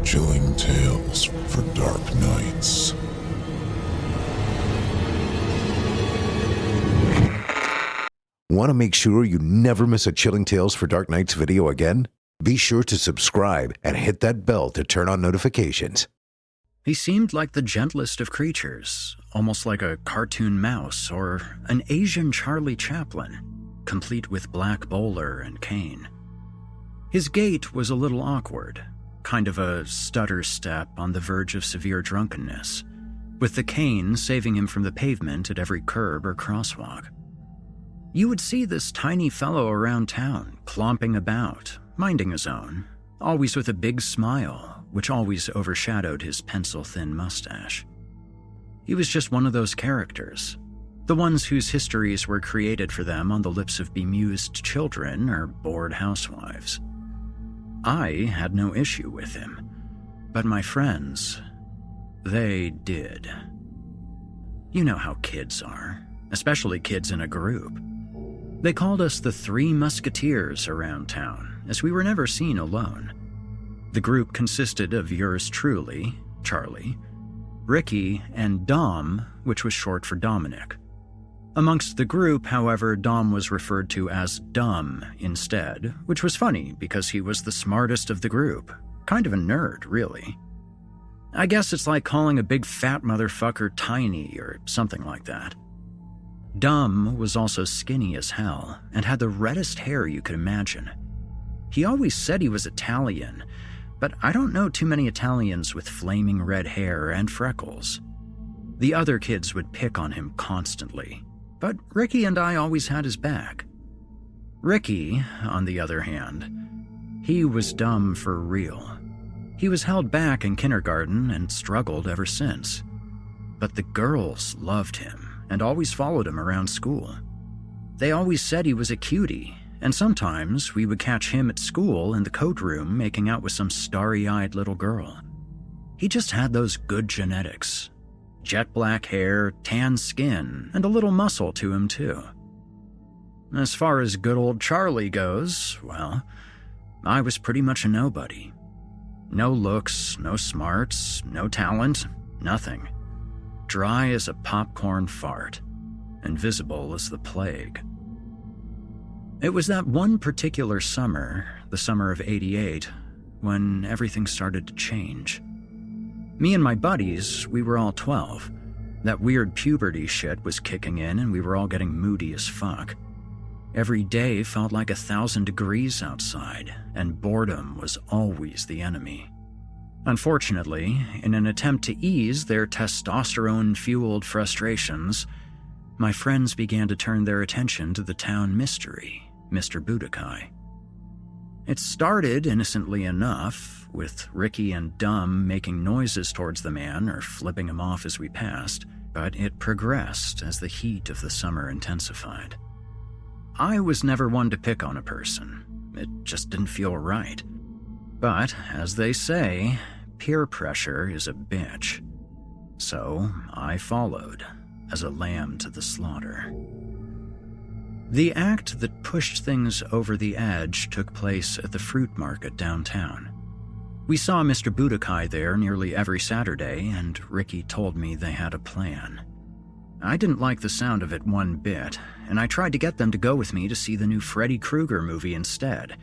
Chilling tales for dark nights. Want to make sure you never miss a Chilling Tales for Dark Nights video again? Be sure to subscribe and hit that bell to turn on notifications. He seemed like the gentlest of creatures, almost like a cartoon mouse or an Asian Charlie Chaplin, complete with black bowler and cane. His gait was a little awkward, kind of a stutter step on the verge of severe drunkenness, with the cane saving him from the pavement at every curb or crosswalk. You would see this tiny fellow around town, clomping about, minding his own, always with a big smile, which always overshadowed his pencil-thin mustache. He was just one of those characters, the ones whose histories were created for them on the lips of bemused children or bored housewives. I had no issue with him, but my friends, they did. You know how kids are, especially kids in a group. They called us the Three Musketeers around town, as we were never seen alone. The group consisted of yours truly, Charlie, Ricky, and Dom, which was short for Dominic. Amongst the group, however, Dom was referred to as Dumb instead, which was funny because he was the smartest of the group. Kind of a nerd, really. I guess it's like calling a big fat motherfucker tiny or something like that. Dumb was also skinny as hell and had the reddest hair you could imagine. He always said he was Italian, but I don't know too many Italians with flaming red hair and freckles. The other kids would pick on him constantly, but Ricky and I always had his back. Ricky, on the other hand, he was dumb for real. He was held back in kindergarten and struggled ever since. But the girls loved him and always followed him around school. They always said he was a cutie, and sometimes we would catch him at school in the coat room making out with some starry-eyed little girl. He just had those good genetics. Jet black hair, tan skin, and a little muscle to him too. As far as good old Charlie goes, well, I was pretty much a nobody. No looks, no smarts, no talent, nothing. Dry as a popcorn fart, invisible as the plague. It was that one particular summer, the summer of '88, when everything started to change. Me and my buddies, we were all 12. That weird puberty shit was kicking in and we were all getting moody as fuck. Every day felt like 1,000 degrees outside, and boredom was always the enemy. Unfortunately, in an attempt to ease their testosterone-fueled frustrations, my friends began to turn their attention to the town mystery, Mr. Budokai. It started innocently enough, with Ricky and Dumb making noises towards the man or flipping him off as we passed, but it progressed as the heat of the summer intensified. I was never one to pick on a person. It just didn't feel right. But, as they say, peer pressure is a bitch. So I followed, as a lamb to the slaughter. The act that pushed things over the edge took place at the fruit market downtown. We saw Mr. Budokai there nearly every Saturday, and Ricky told me they had a plan. I didn't like the sound of it one bit, and I tried to get them to go with me to see the new Freddy Krueger movie instead,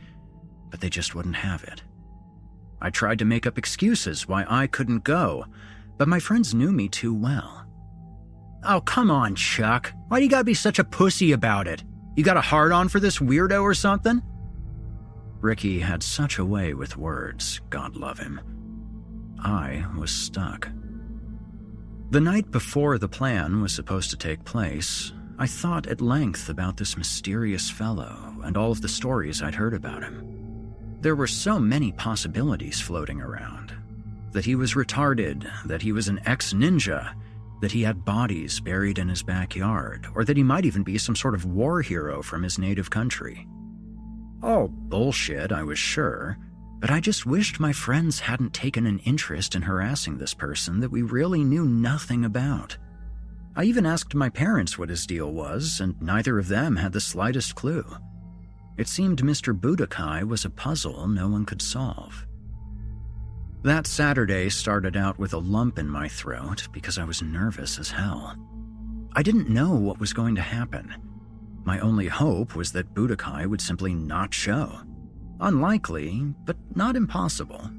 but they just wouldn't have it. I tried to make up excuses why I couldn't go, but my friends knew me too well. "Oh, come on, Chuck. Why do you gotta be such a pussy about it? You got a hard-on for this weirdo or something?" Ricky had such a way with words, God love him. I was stuck. The night before the plan was supposed to take place, I thought at length about this mysterious fellow and all of the stories I'd heard about him. There were so many possibilities floating around. That he was retarded, that he was an ex-ninja, that he had bodies buried in his backyard, or that he might even be some sort of war hero from his native country. All bullshit, I was sure, but I just wished my friends hadn't taken an interest in harassing this person that we really knew nothing about. I even asked my parents what his deal was, and neither of them had the slightest clue. It seemed Mr. Budokai was a puzzle no one could solve. That Saturday started out with a lump in my throat because I was nervous as hell. I didn't know what was going to happen. My only hope was that Budokai would simply not show. Unlikely, but not impossible.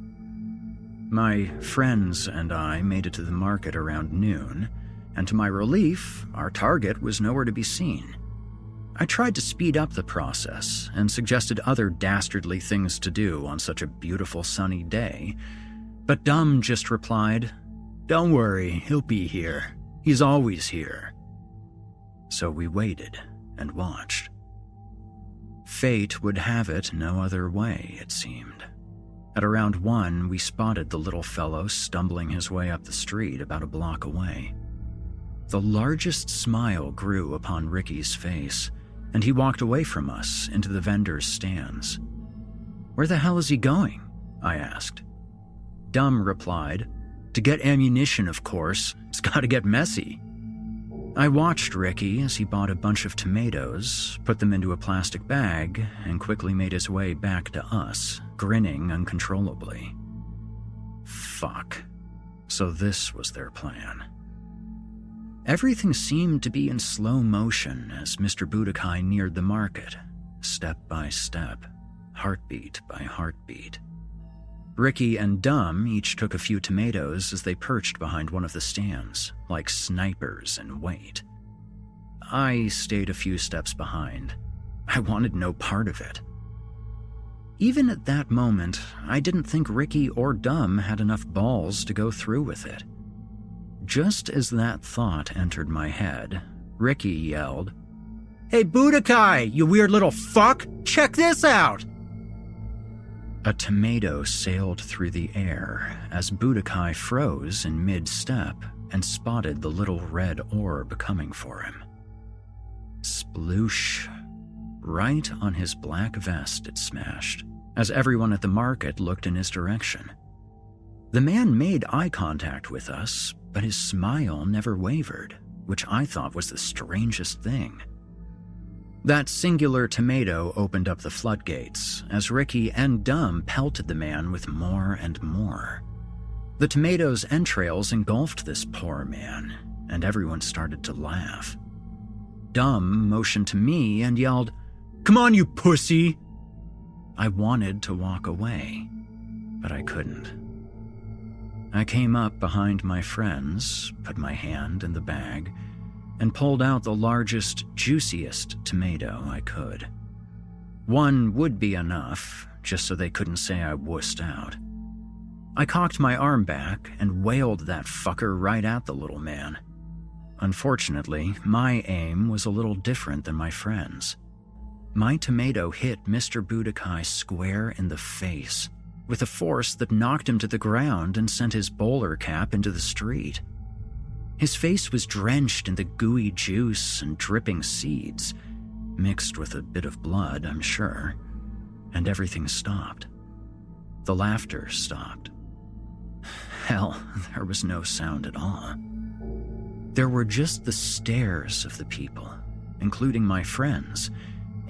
My friends and I made it to the market around noon, and to my relief, our target was nowhere to be seen. I tried to speed up the process and suggested other dastardly things to do on such a beautiful sunny day, but Dumb just replied, "Don't worry, he'll be here. He's always here." So we waited and watched. Fate would have it no other way, it seemed. At around 1, we spotted the little fellow stumbling his way up the street about a block away. The largest smile grew upon Ricky's face, and he walked away from us into the vendors' stands. "Where the hell is he going?" I asked. Dumb replied, "To get ammunition, of course. It's gotta get messy." I watched Ricky as he bought a bunch of tomatoes, put them into a plastic bag, and quickly made his way back to us, grinning uncontrollably. Fuck. So this was their plan. Everything seemed to be in slow motion as Mr. Budokai neared the market, step by step, heartbeat by heartbeat. Ricky and Dumb each took a few tomatoes as they perched behind one of the stands, like snipers in wait. I stayed a few steps behind. I wanted no part of it. Even at that moment, I didn't think Ricky or Dumb had enough balls to go through with it. Just as that thought entered my head, Ricky yelled, "Hey Budokai, you weird little fuck! Check this out!" A tomato sailed through the air as Budokai froze in mid-step and spotted the little red orb coming for him. Sploosh. Right on his black vest it smashed, as everyone at the market looked in his direction. The man made eye contact with us, but his smile never wavered, which I thought was the strangest thing. That singular tomato opened up the floodgates as Ricky and Dumb pelted the man with more and more. The tomato's entrails engulfed this poor man, and everyone started to laugh. Dumb motioned to me and yelled, "Come on, you pussy!" I wanted to walk away, but I couldn't. I came up behind my friends, put my hand in the bag, and pulled out the largest, juiciest tomato I could. One would be enough, just so they couldn't say I wussed out. I cocked my arm back and wailed that fucker right at the little man. Unfortunately, my aim was a little different than my friends. My tomato hit Mr. Budokai square in the face, with a force that knocked him to the ground and sent his bowler cap into the street. His face was drenched in the gooey juice and dripping seeds, mixed with a bit of blood, I'm sure, and everything stopped. The laughter stopped. Hell, there was no sound at all. There were just the stares of the people, including my friends,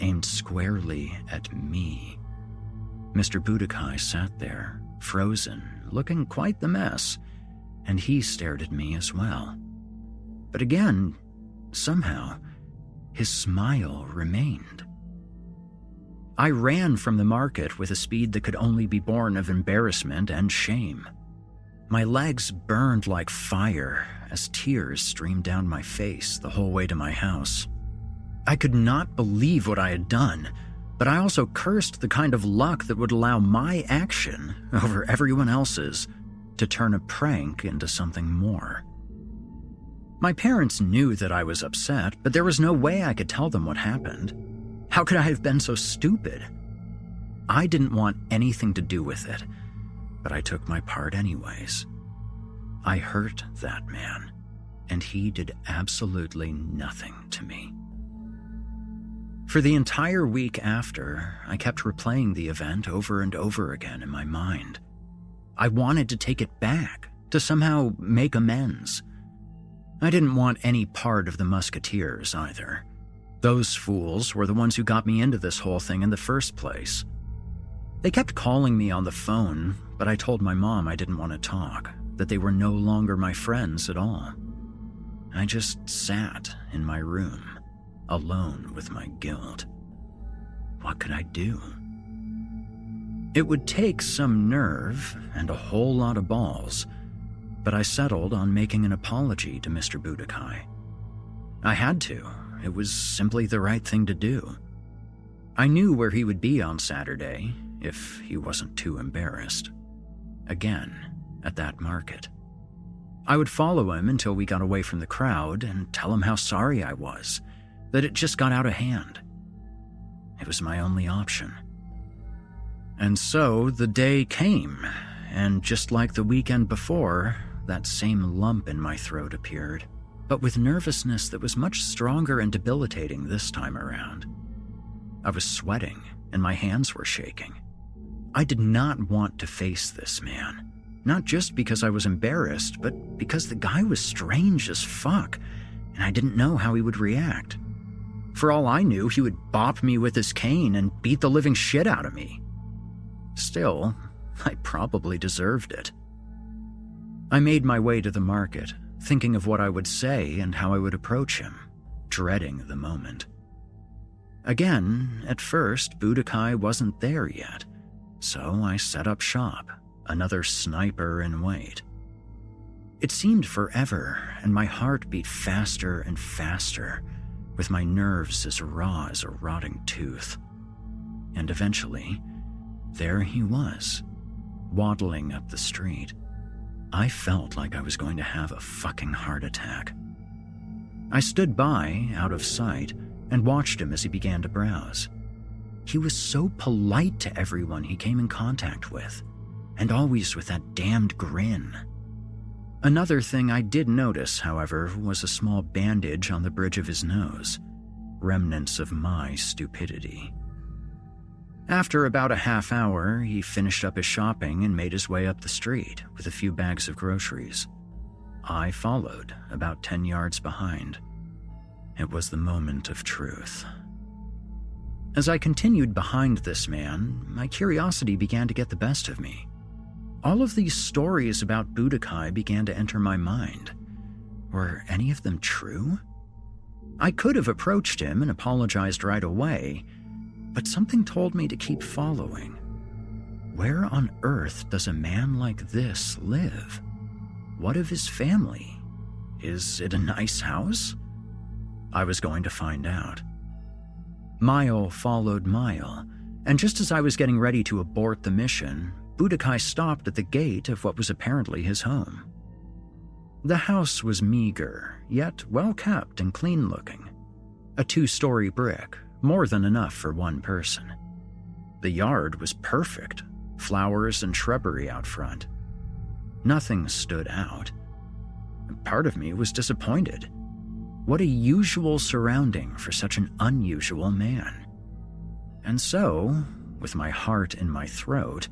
aimed squarely at me. Mr. Budokai sat there, frozen, looking quite the mess, and he stared at me as well. But again, somehow, his smile remained. I ran from the market with a speed that could only be born of embarrassment and shame. My legs burned like fire as tears streamed down my face the whole way to my house. I could not believe what I had done, but I also cursed the kind of luck that would allow my action over everyone else's to turn a prank into something more. My parents knew that I was upset, but there was no way I could tell them what happened. How could I have been so stupid? I didn't want anything to do with it, but I took my part anyways. I hurt that man, and he did absolutely nothing to me. For the entire week after, I kept replaying the event over and over again in my mind. I wanted to take it back, to somehow make amends. I didn't want any part of the Musketeers either. Those fools were the ones who got me into this whole thing in the first place. They kept calling me on the phone, but I told my mom I didn't want to talk, that they were no longer my friends at all. I just sat in my room, alone with my guilt. What could I do? It would take some nerve and a whole lot of balls, but I settled on making an apology to Mr. Budokai. I had to. It was simply the right thing to do. I knew where he would be on Saturday, if he wasn't too embarrassed. Again, at that market. I would follow him until we got away from the crowd and tell him how sorry I was, that it just got out of hand. It was my only option. And so the day came, and just like the weekend before, that same lump in my throat appeared, but with nervousness that was much stronger and debilitating this time around. I was sweating, and my hands were shaking. I did not want to face this man, not just because I was embarrassed, but because the guy was strange as fuck, and I didn't know how he would react. For all I knew, he would bop me with his cane and beat the living shit out of me. Still, I probably deserved it. I made my way to the market, thinking of what I would say and how I would approach him, dreading the moment. Again, at first, Budokai wasn't there yet, so I set up shop, another sniper in wait. It seemed forever, and my heart beat faster and faster, with my nerves as raw as a rotting tooth. And eventually, there he was, waddling up the street. I felt like I was going to have a fucking heart attack. I stood by, out of sight, and watched him as he began to browse. He was so polite to everyone he came in contact with, and always with that damned grin. Another thing I did notice, however, was a small bandage on the bridge of his nose, remnants of my stupidity. After about a half hour, he finished up his shopping and made his way up the street with a few bags of groceries. I followed, about 10 yards behind. It was the moment of truth. As I continued behind this man, my curiosity began to get the best of me. All of these stories about Budokai began to enter my mind. Were any of them true? I could have approached him and apologized right away, but something told me to keep following. Where on earth does a man like this live? What of his family? Is it a nice house? I was going to find out. Mile followed mile, and just as I was getting ready to abort the mission, Budokai stopped at the gate of what was apparently his home. The house was meager, yet well-kept and clean-looking. A 2-story brick, more than enough for one person. The yard was perfect, flowers and shrubbery out front. Nothing stood out. Part of me was disappointed. What a usual surrounding for such an unusual man. And so, with my heart in my throat,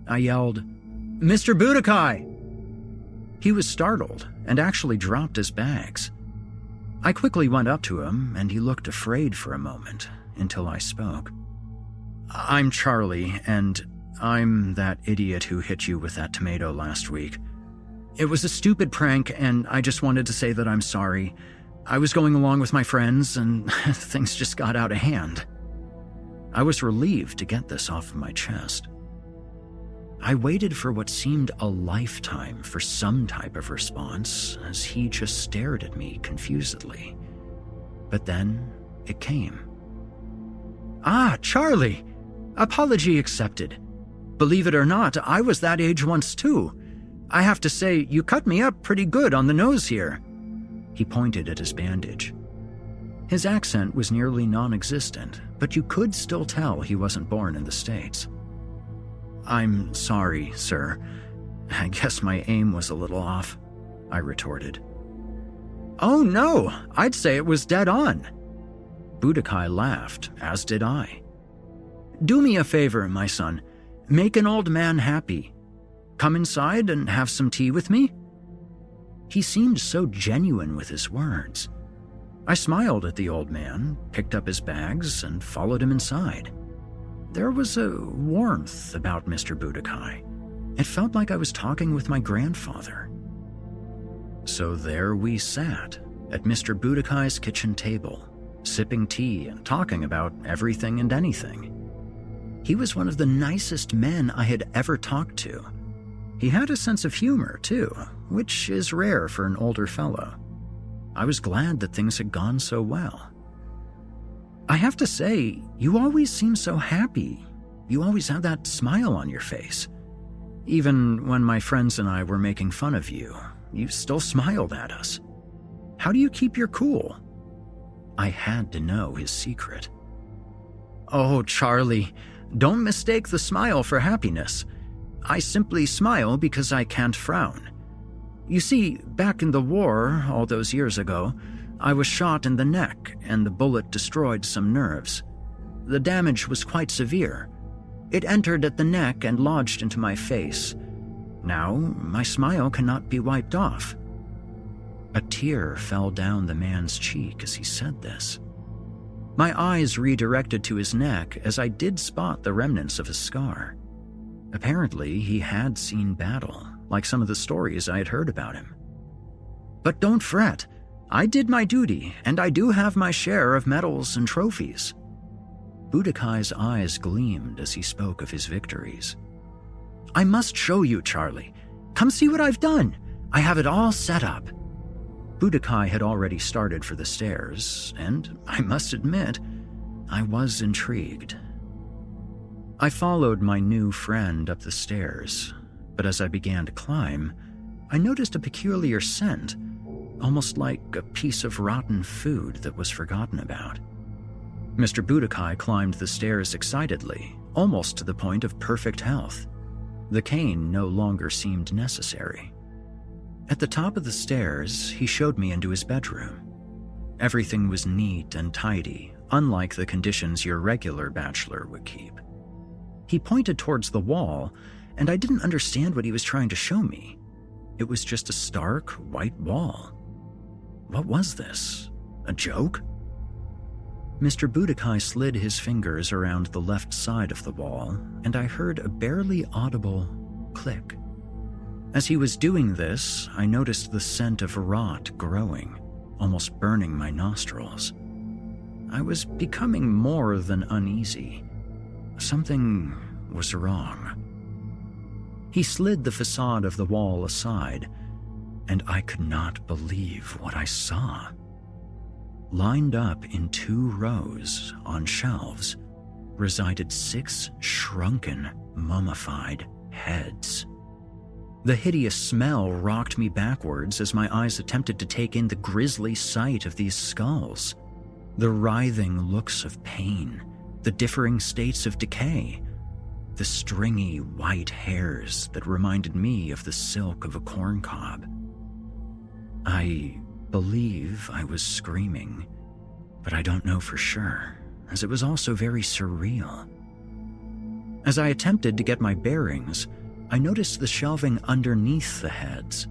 I yelled, "Mr. Budokai!" He was startled and actually dropped his bags. I quickly went up to him, and he looked afraid for a moment until I spoke. "I'm Charlie, and I'm that idiot who hit you with that tomato last week. It was a stupid prank, and I just wanted to say that I'm sorry. I was going along with my friends, and things just got out of hand." I was relieved to get this off of my chest. I waited for what seemed a lifetime for some type of response as he just stared at me confusedly. But then it came. "Ah, Charlie! Apology accepted. Believe it or not, I was that age once too. I have to say, you cut me up pretty good on the nose here." He pointed at his bandage. His accent was nearly non-existent, but you could still tell he wasn't born in the States. "I'm sorry, sir. I guess my aim was a little off," I retorted. "Oh no, I'd say it was dead on." Budokai laughed, as did I. "Do me a favor, my son. Make an old man happy. Come inside and have some tea with me?" He seemed so genuine with his words. I smiled at the old man, picked up his bags, and followed him inside. there was a warmth about Mr. Budokai. It felt like I was talking with my grandfather. So there we sat, at Mr. Budokai's kitchen table, sipping tea and talking about everything and anything. He was one of the nicest men I had ever talked to. He had a sense of humor, too, which is rare for an older fellow. I was glad that things had gone so well. I have to say, you always seem so happy. You always have that smile on your face. Even when my friends and I were making fun of you, you still smiled at us. How do you keep your cool? I had to know his secret. Oh, Charlie, don't mistake the smile for happiness. I simply smile because I can't frown. You see, back in the war, all those years ago, I was shot in the neck and the bullet destroyed some nerves. The damage was quite severe. It entered at the neck and lodged into my face. Now, my smile cannot be wiped off. A tear fell down the man's cheek as he said this. My eyes redirected to his neck as I did spot the remnants of a scar. Apparently, he had seen battle, like some of the stories I had heard about him. But don't fret. I did my duty, and I do have my share of medals and trophies. Budokai's eyes gleamed as he spoke of his victories. I must show you, Charlie. Come see what I've done. I have it all set up. Budokai had already started for the stairs, and I must admit, I was intrigued. I followed my new friend up the stairs, but as I began to climb, I noticed a peculiar scent, almost like a piece of rotten food that was forgotten about. Mr. Budokai climbed the stairs excitedly, almost to the point of perfect health. The cane no longer seemed necessary. At the top of the stairs, he showed me into his bedroom. Everything was neat and tidy, unlike the conditions your regular bachelor would keep. He pointed towards the wall, and I didn't understand what he was trying to show me. It was just a stark, white wall. What was this? A joke? Mr. Budokai slid his fingers around the left side of the wall, and I heard a barely audible click. As he was doing this, I noticed the scent of rot growing, almost burning my nostrils. I was becoming more than uneasy. Something was wrong. He slid the facade of the wall aside, and I could not believe what I saw. Lined up in 2 rows on shelves resided 6 shrunken, mummified heads. The hideous smell rocked me backwards as my eyes attempted to take in the grisly sight of these skulls. The writhing looks of pain, the differing states of decay, the stringy white hairs that reminded me of the silk of a corncob. I believe I was screaming, but I don't know for sure, as it was also very surreal. As I attempted to get my bearings, I noticed the shelving underneath the heads,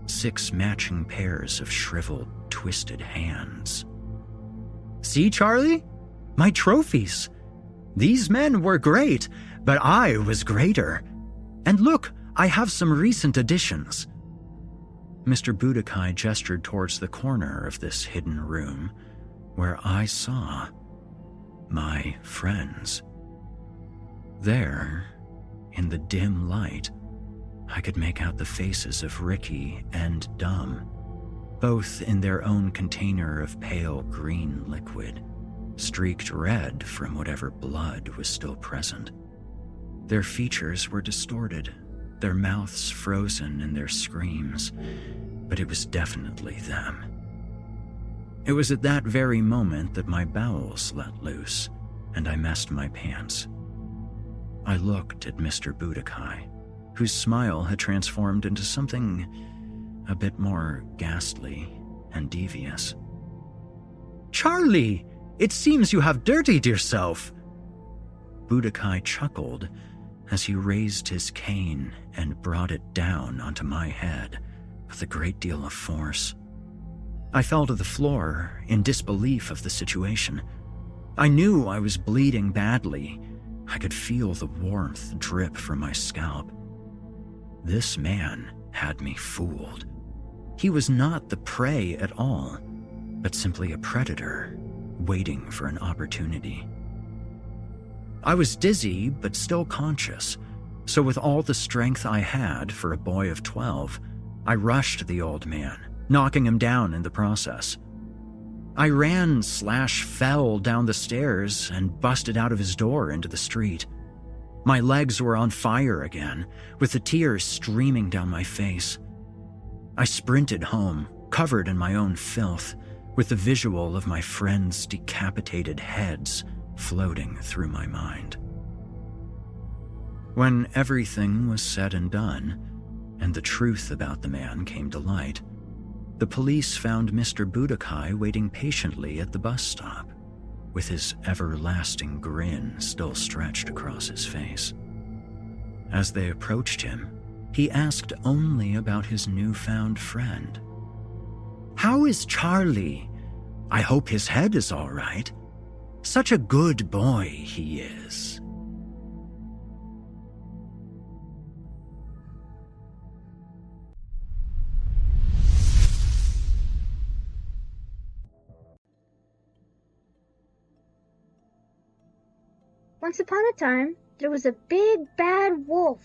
6 matching pairs of shriveled, twisted hands. See, Charlie? My trophies! These men were great, but I was greater. And look, I have some recent additions. Mr. Budokai gestured towards the corner of this hidden room, where I saw my friends. There, in the dim light, I could make out the faces of Ricky and Dumb, both in their own container of pale green liquid, streaked red from whatever blood was still present. Their features were distorted, their mouths frozen in their screams, but it was definitely them. It was at that very moment that my bowels let loose, and I messed my pants. I looked at Mr. Budokai, whose smile had transformed into something a bit more ghastly and devious. Charlie, it seems you have dirtied yourself. Budokai chuckled as he raised his cane and brought it down onto my head with a great deal of force. I fell to the floor in disbelief of the situation. I knew I was bleeding badly, I could feel the warmth drip from my scalp. This man had me fooled. He was not the prey at all, but simply a predator waiting for an opportunity. I was dizzy, but still conscious, so with all the strength I had for a boy of 12, I rushed the old man, knocking him down in the process. I ran/fell down the stairs and busted out of his door into the street. My legs were on fire again, with the tears streaming down my face. I sprinted home, covered in my own filth, with the visual of my friends' decapitated heads floating through my mind. When everything was said and done, and the truth about the man came to light, the police found Mr. Budokai waiting patiently at the bus stop, with his everlasting grin still stretched across his face. As they approached him, he asked only about his newfound friend. "How is Charlie? I hope his head is all right. Such a good boy he is." Once upon a time, there was a big bad wolf.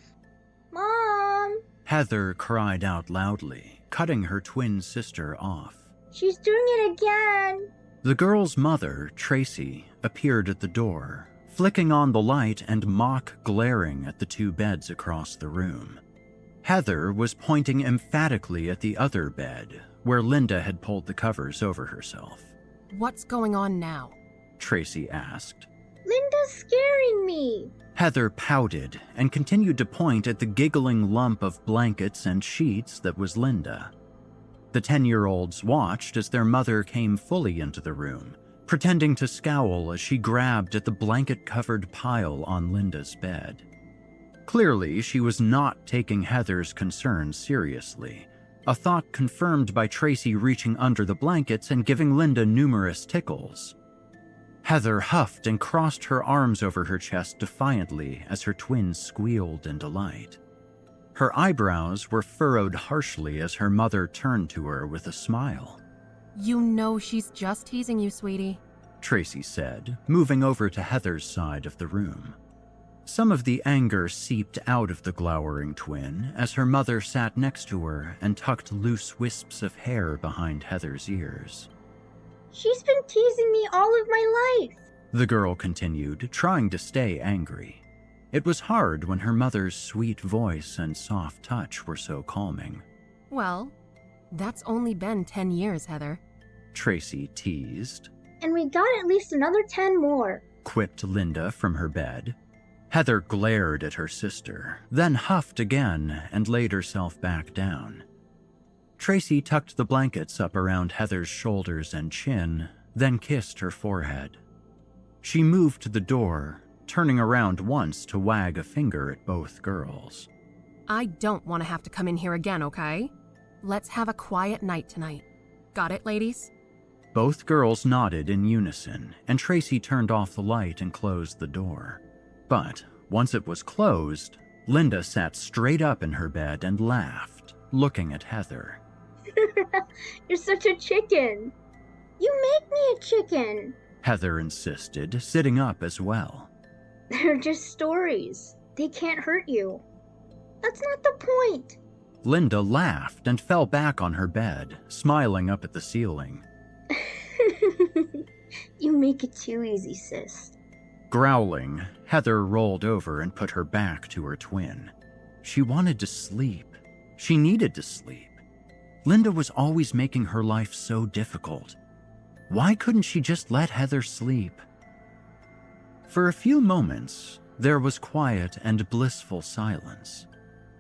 Mom! Heather cried out loudly, cutting her twin sister off. She's doing it again! The girl's mother, Tracy, appeared at the door, flicking on the light and mock glaring at the two beds across the room. Heather was pointing emphatically at the other bed, where Linda had pulled the covers over herself. "What's going on now?" Tracy asked. Linda's scaring me! Heather pouted and continued to point at the giggling lump of blankets and sheets that was Linda. The 10-year-olds watched as their mother came fully into the room, pretending to scowl as she grabbed at the blanket-covered pile on Linda's bed. Clearly, she was not taking Heather's concerns seriously, a thought confirmed by Tracy reaching under the blankets and giving Linda numerous tickles. Heather huffed and crossed her arms over her chest defiantly as her twin squealed in delight. Her eyebrows were furrowed harshly as her mother turned to her with a smile. "You know she's just teasing you, sweetie," Tracy said, moving over to Heather's side of the room. Some of the anger seeped out of the glowering twin as her mother sat next to her and tucked loose wisps of hair behind Heather's ears. She's been teasing me all of my life! The girl continued, trying to stay angry. It was hard when her mother's sweet voice and soft touch were so calming. "Well, that's only been 10 years, Heather," Tracy teased. And we got at least another 10 more. Quipped Linda from her bed. Heather glared at her sister, then huffed again and laid herself back down. Tracy tucked the blankets up around Heather's shoulders and chin, then kissed her forehead. She moved to the door, turning around once to wag a finger at both girls. "I don't want to have to come in here again, okay? Let's have a quiet night tonight. Got it, ladies?" Both girls nodded in unison, and Tracy turned off the light and closed the door. But once it was closed, Linda sat straight up in her bed and laughed, looking at Heather. You're such a chicken! You make me a chicken! Heather insisted, sitting up as well. They're just stories. They can't hurt you. That's not the point. Linda laughed and fell back on her bed, smiling up at the ceiling. You make it too easy, sis. Growling, Heather rolled over and put her back to her twin. She wanted to sleep. She needed to sleep. Linda was always making her life so difficult. Why couldn't she just let Heather sleep? For a few moments, there was quiet and blissful silence.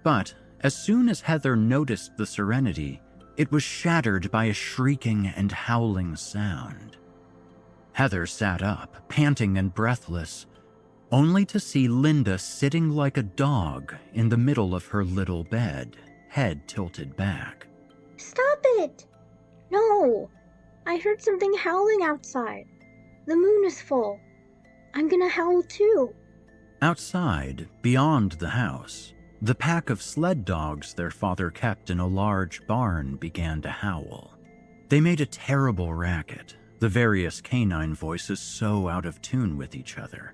But as soon as Heather noticed the serenity, it was shattered by a shrieking and howling sound. Heather sat up, panting and breathless, only to see Linda sitting like a dog in the middle of her little bed, head tilted back. Stop it! No! I heard something howling outside. The moon is full. I'm gonna howl too. Outside, beyond the house, the pack of sled dogs their father kept in a large barn began to howl. They made a terrible racket, the various canine voices so out of tune with each other.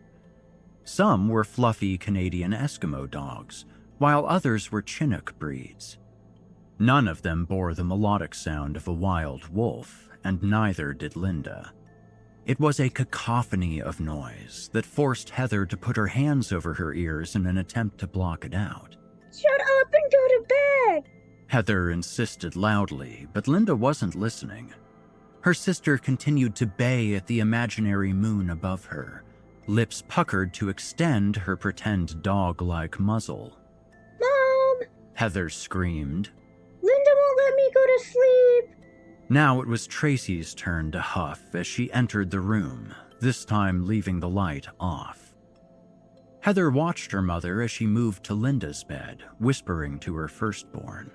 Some were fluffy Canadian Eskimo dogs, while others were Chinook breeds. None of them bore the melodic sound of a wild wolf, and neither did Linda. It was a cacophony of noise that forced Heather to put her hands over her ears in an attempt to block it out. Shut up and go to bed! Heather insisted loudly, but Linda wasn't listening. Her sister continued to bay at the imaginary moon above her, lips puckered to extend her pretend dog-like muzzle. Mom! Heather screamed. Linda won't let me go to sleep! Now it was Tracy's turn to huff as she entered the room, this time leaving the light off. Heather watched her mother as she moved to Linda's bed, whispering to her firstborn.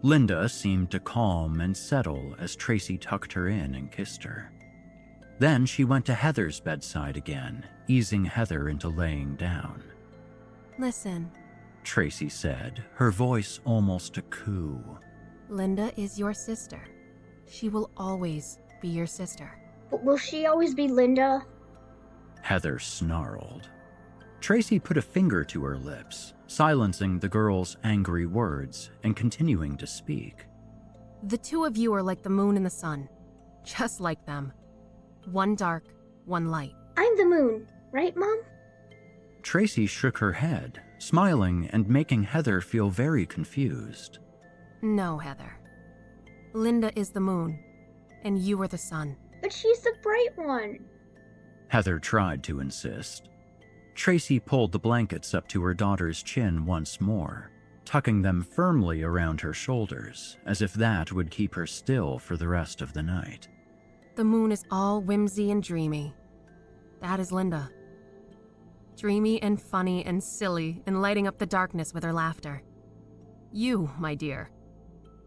Linda seemed to calm and settle as Tracy tucked her in and kissed her. Then she went to Heather's bedside again, easing Heather into laying down. Listen, Tracy said, her voice almost a coo. Linda is your sister. She will always be your sister. But will she always be Linda? Heather snarled. Tracy put a finger to her lips, silencing the girl's angry words and continuing to speak. The two of you are like the moon and the sun. Just like them. One dark, one light. I'm the moon, right, Mom? Tracy shook her head, smiling and making Heather feel very confused. No, Heather. Linda is the moon, and you are the sun. But she's the bright one. Heather tried to insist. Tracy pulled the blankets up to her daughter's chin once more, tucking them firmly around her shoulders, as if that would keep her still for the rest of the night. The moon is all whimsy and dreamy. That is Linda. Dreamy and funny and silly and lighting up the darkness with her laughter. You, my dear,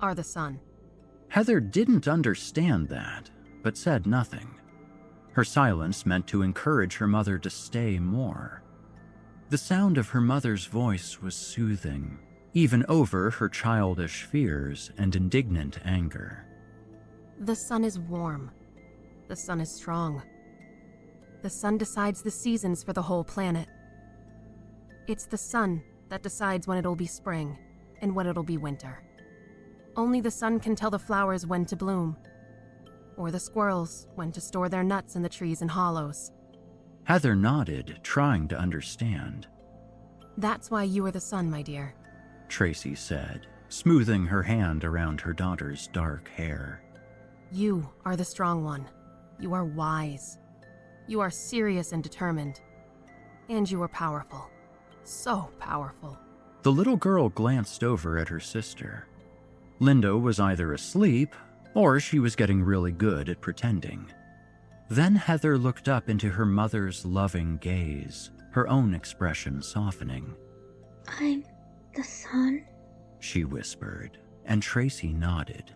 are the sun. Heather didn't understand that, but said nothing. Her silence meant to encourage her mother to stay more. The sound of her mother's voice was soothing, even over her childish fears and indignant anger. The sun is warm. The sun is strong. The sun decides the seasons for the whole planet. It's the sun that decides when it'll be spring and when it'll be winter. Only the sun can tell the flowers when to bloom, or the squirrels when to store their nuts in the trees and hollows. Heather nodded, trying to understand. That's why you are the sun, my dear. Tracy said, smoothing her hand around her daughter's dark hair. You are the strong one. You are wise. You are serious and determined. And you are powerful. So powerful. The little girl glanced over at her sister. Linda was either asleep, or she was getting really good at pretending. Then Heather looked up into her mother's loving gaze, her own expression softening. I'm the sun? She whispered, and Tracy nodded.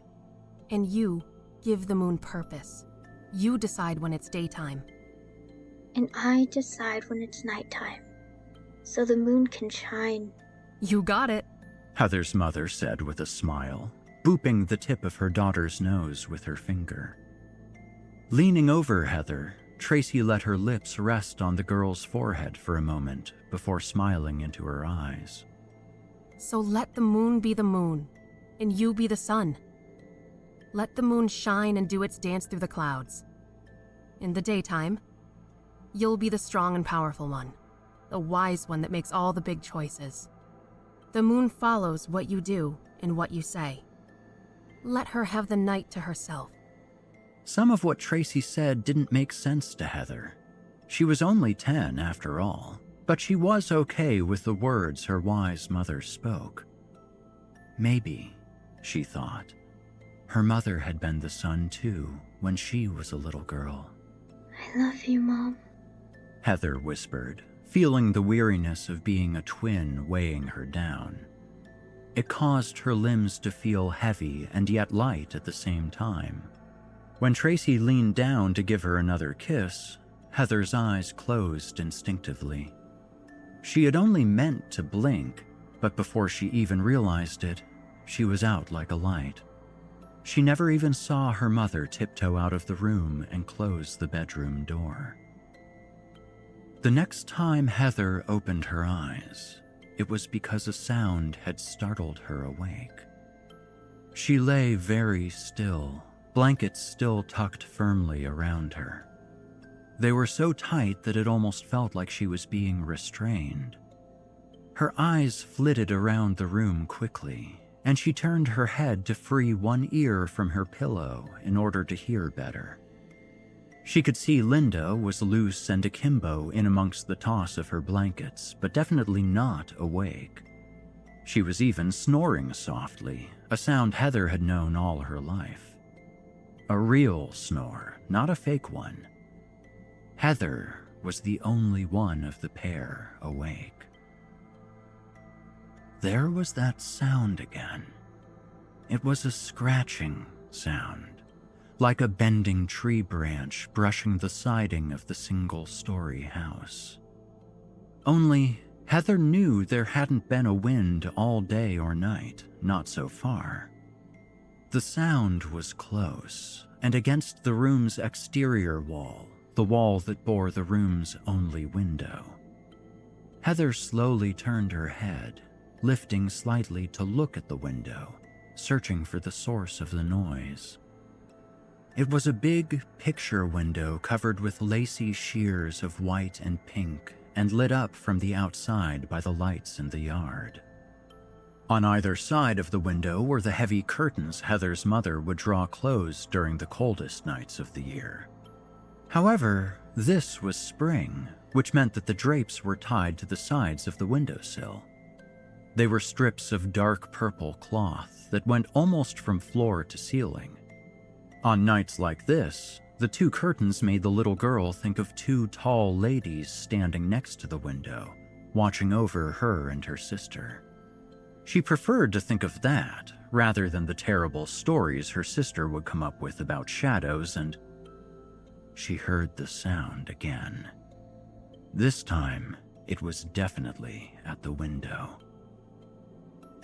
And you give the moon purpose. You decide when it's daytime. And I decide when it's nighttime, so the moon can shine. You got it. Heather's mother said with a smile, booping the tip of her daughter's nose with her finger. Leaning over Heather, Tracy let her lips rest on the girl's forehead for a moment before smiling into her eyes. So let the moon be the moon, and you be the sun. Let the moon shine and do its dance through the clouds. In the daytime, you'll be the strong and powerful one, the wise one that makes all the big choices. The moon follows what you do and what you say. Let her have the night to herself. Some of what Tracy said didn't make sense to Heather. She was only 10 after all, but she was okay with the words her wise mother spoke. Maybe, she thought, her mother had been the sun too when she was a little girl. I love you, Mom. Heather whispered, feeling the weariness of being a twin weighing her down. It caused her limbs to feel heavy and yet light at the same time. When Tracy leaned down to give her another kiss, Heather's eyes closed instinctively. She had only meant to blink, but before she even realized it, she was out like a light. She never even saw her mother tiptoe out of the room and close the bedroom door. The next time Heather opened her eyes, it was because a sound had startled her awake. She lay very still, blankets still tucked firmly around her. They were so tight that it almost felt like she was being restrained. Her eyes flitted around the room quickly, and she turned her head to free one ear from her pillow in order to hear better. She could see Linda was loose and akimbo in amongst the toss of her blankets, but definitely not awake. She was even snoring softly, a sound Heather had known all her life. A real snore, not a fake one. Heather was the only one of the pair awake. There was that sound again. It was a scratching sound, like a bending tree branch brushing the siding of the single-story house. Only Heather knew there hadn't been a wind all day or night, not so far. The sound was close, and against the room's exterior wall, the wall that bore the room's only window. Heather slowly turned her head, lifting slightly to look at the window, searching for the source of the noise. It was a big picture window covered with lacy sheers of white and pink and lit up from the outside by the lights in the yard. On either side of the window were the heavy curtains Heather's mother would draw closed during the coldest nights of the year. However, this was spring, which meant that the drapes were tied to the sides of the windowsill. They were strips of dark purple cloth that went almost from floor to ceiling. On nights like this, the two curtains made the little girl think of two tall ladies standing next to the window, watching over her and her sister. She preferred to think of that, rather than the terrible stories her sister would come up with about shadows, and she heard the sound again. This time, it was definitely at the window.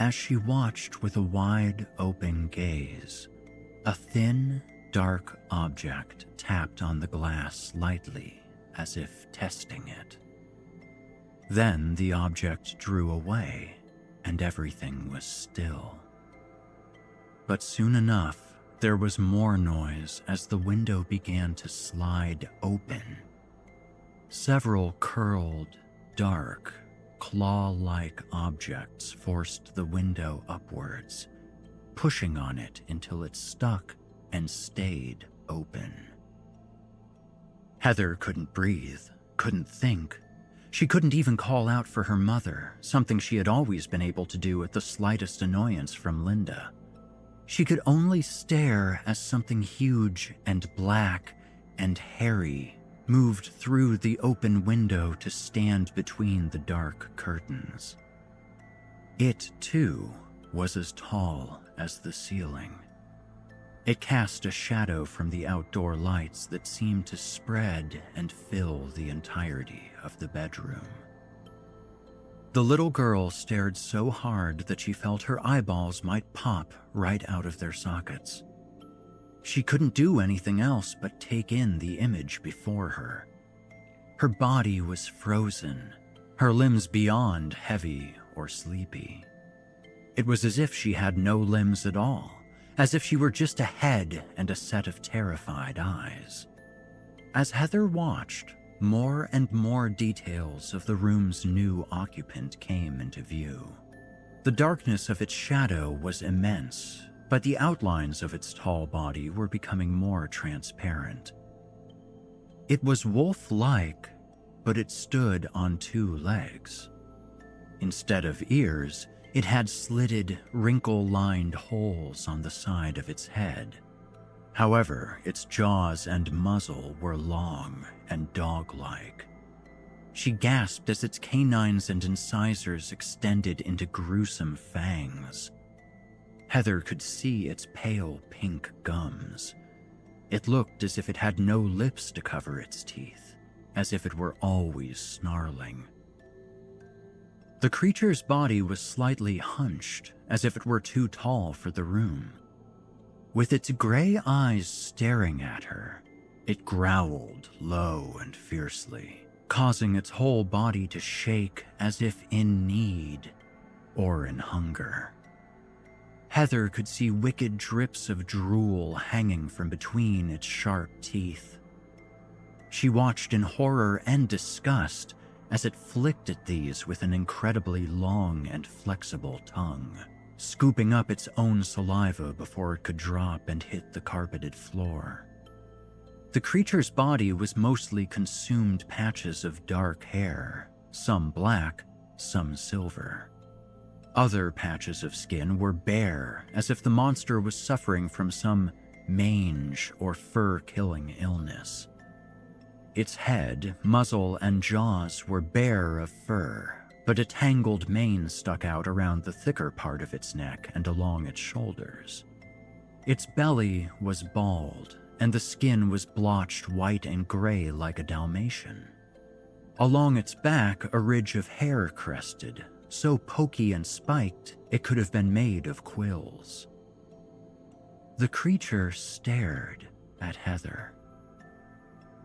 As she watched with a wide, open gaze, a thin, dark object tapped on the glass lightly, as if testing it. Then the object drew away, and everything was still. But soon enough, there was more noise as the window began to slide open. Several curled, dark, claw-like objects forced the window upwards, pushing on it until it stuck and stayed open. Heather couldn't breathe, couldn't think. She couldn't even call out for her mother, something she had always been able to do at the slightest annoyance from Linda. She could only stare as something huge and black and hairy moved through the open window to stand between the dark curtains. It, too, was as tall as the ceiling. It cast a shadow from the outdoor lights that seemed to spread and fill the entirety of the bedroom. The little girl stared so hard that she felt her eyeballs might pop right out of their sockets. She couldn't do anything else but take in the image before her. Her body was frozen, her limbs beyond heavy or sleepy. It was as if she had no limbs at all, as if she were just a head and a set of terrified eyes. As Heather watched, more and more details of the room's new occupant came into view. The darkness of its shadow was immense, but the outlines of its tall body were becoming more transparent. It was wolf-like, but it stood on two legs. Instead of ears, it had slitted, wrinkle-lined holes on the side of its head. However, its jaws and muzzle were long and dog-like. She gasped as its canines and incisors extended into gruesome fangs. Heather could see its pale pink gums. It looked as if it had no lips to cover its teeth, as if it were always snarling. The creature's body was slightly hunched, as if it were too tall for the room. With its gray eyes staring at her, it growled low and fiercely, causing its whole body to shake as if in need or in hunger. Heather could see wicked drips of drool hanging from between its sharp teeth. She watched in horror and disgust as it flicked at these with an incredibly long and flexible tongue, scooping up its own saliva before it could drop and hit the carpeted floor. The creature's body was mostly consumed patches of dark hair, some black, some silver. Other patches of skin were bare, as if the monster was suffering from some mange or fur-killing illness. Its head, muzzle, and jaws were bare of fur, but a tangled mane stuck out around the thicker part of its neck and along its shoulders. Its belly was bald, and the skin was blotched white and gray like a Dalmatian. Along its back, a ridge of hair crested, so pokey and spiked it could have been made of quills. The creature stared at Heather.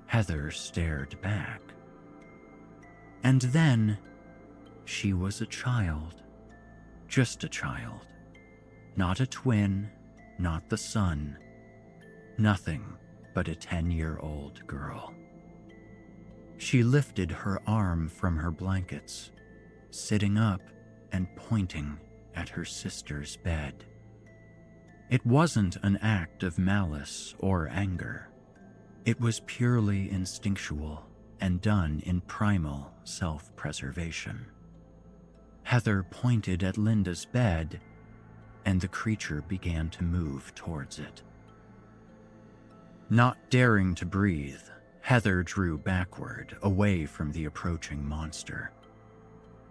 Heather stared back. And then, she was a child. Just a child. Not a twin, not the son. Nothing but a 10-year-old girl. She lifted her arm from her blankets, sitting up and pointing at her sister's bed. It wasn't an act of malice or anger. It was purely instinctual and done in primal self-preservation. Heather pointed at Linda's bed, and the creature began to move towards it. Not daring to breathe, Heather drew backward, away from the approaching monster.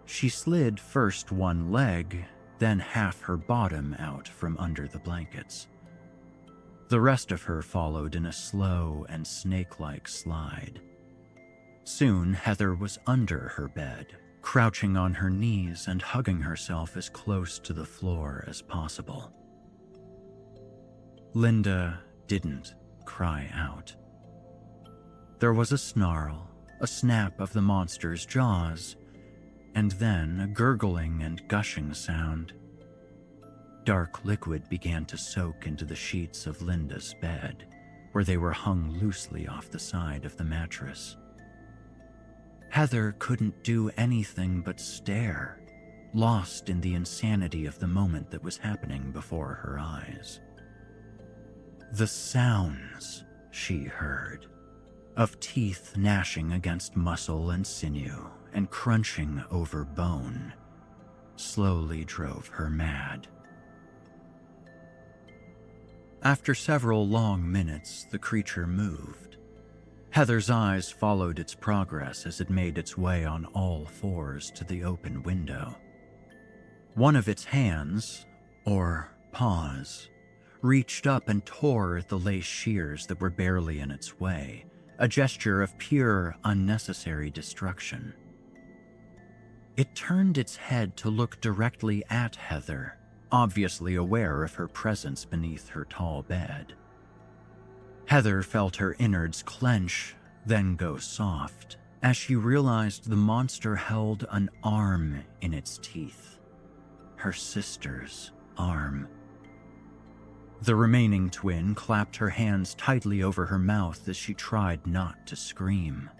She slid first one leg, then half her bottom out from under the blankets. The rest of her followed in a slow and snake-like slide. Soon, Heather was under her bed, crouching on her knees and hugging herself as close to the floor as possible. Linda didn't cry out. There was a snarl, a snap of the monster's jaws, and then a gurgling and gushing sound. Dark liquid began to soak into the sheets of Linda's bed, where they were hung loosely off the side of the mattress. Heather couldn't do anything but stare, lost in the insanity of the moment that was happening before her eyes. The sounds she heard, of teeth gnashing against muscle and sinew and crunching over bone, slowly drove her mad. After several long minutes, the creature moved. Heather's eyes followed its progress as it made its way on all fours to the open window. One of its hands, or paws, reached up and tore at the lace shears that were barely in its way, a gesture of pure, unnecessary destruction. It turned its head to look directly at Heather, obviously aware of her presence beneath her tall bed. Heather felt her innards clench, then go soft, as she realized the monster held an arm in its teeth. Her sister's arm. The remaining twin clapped her hands tightly over her mouth as she tried not to scream.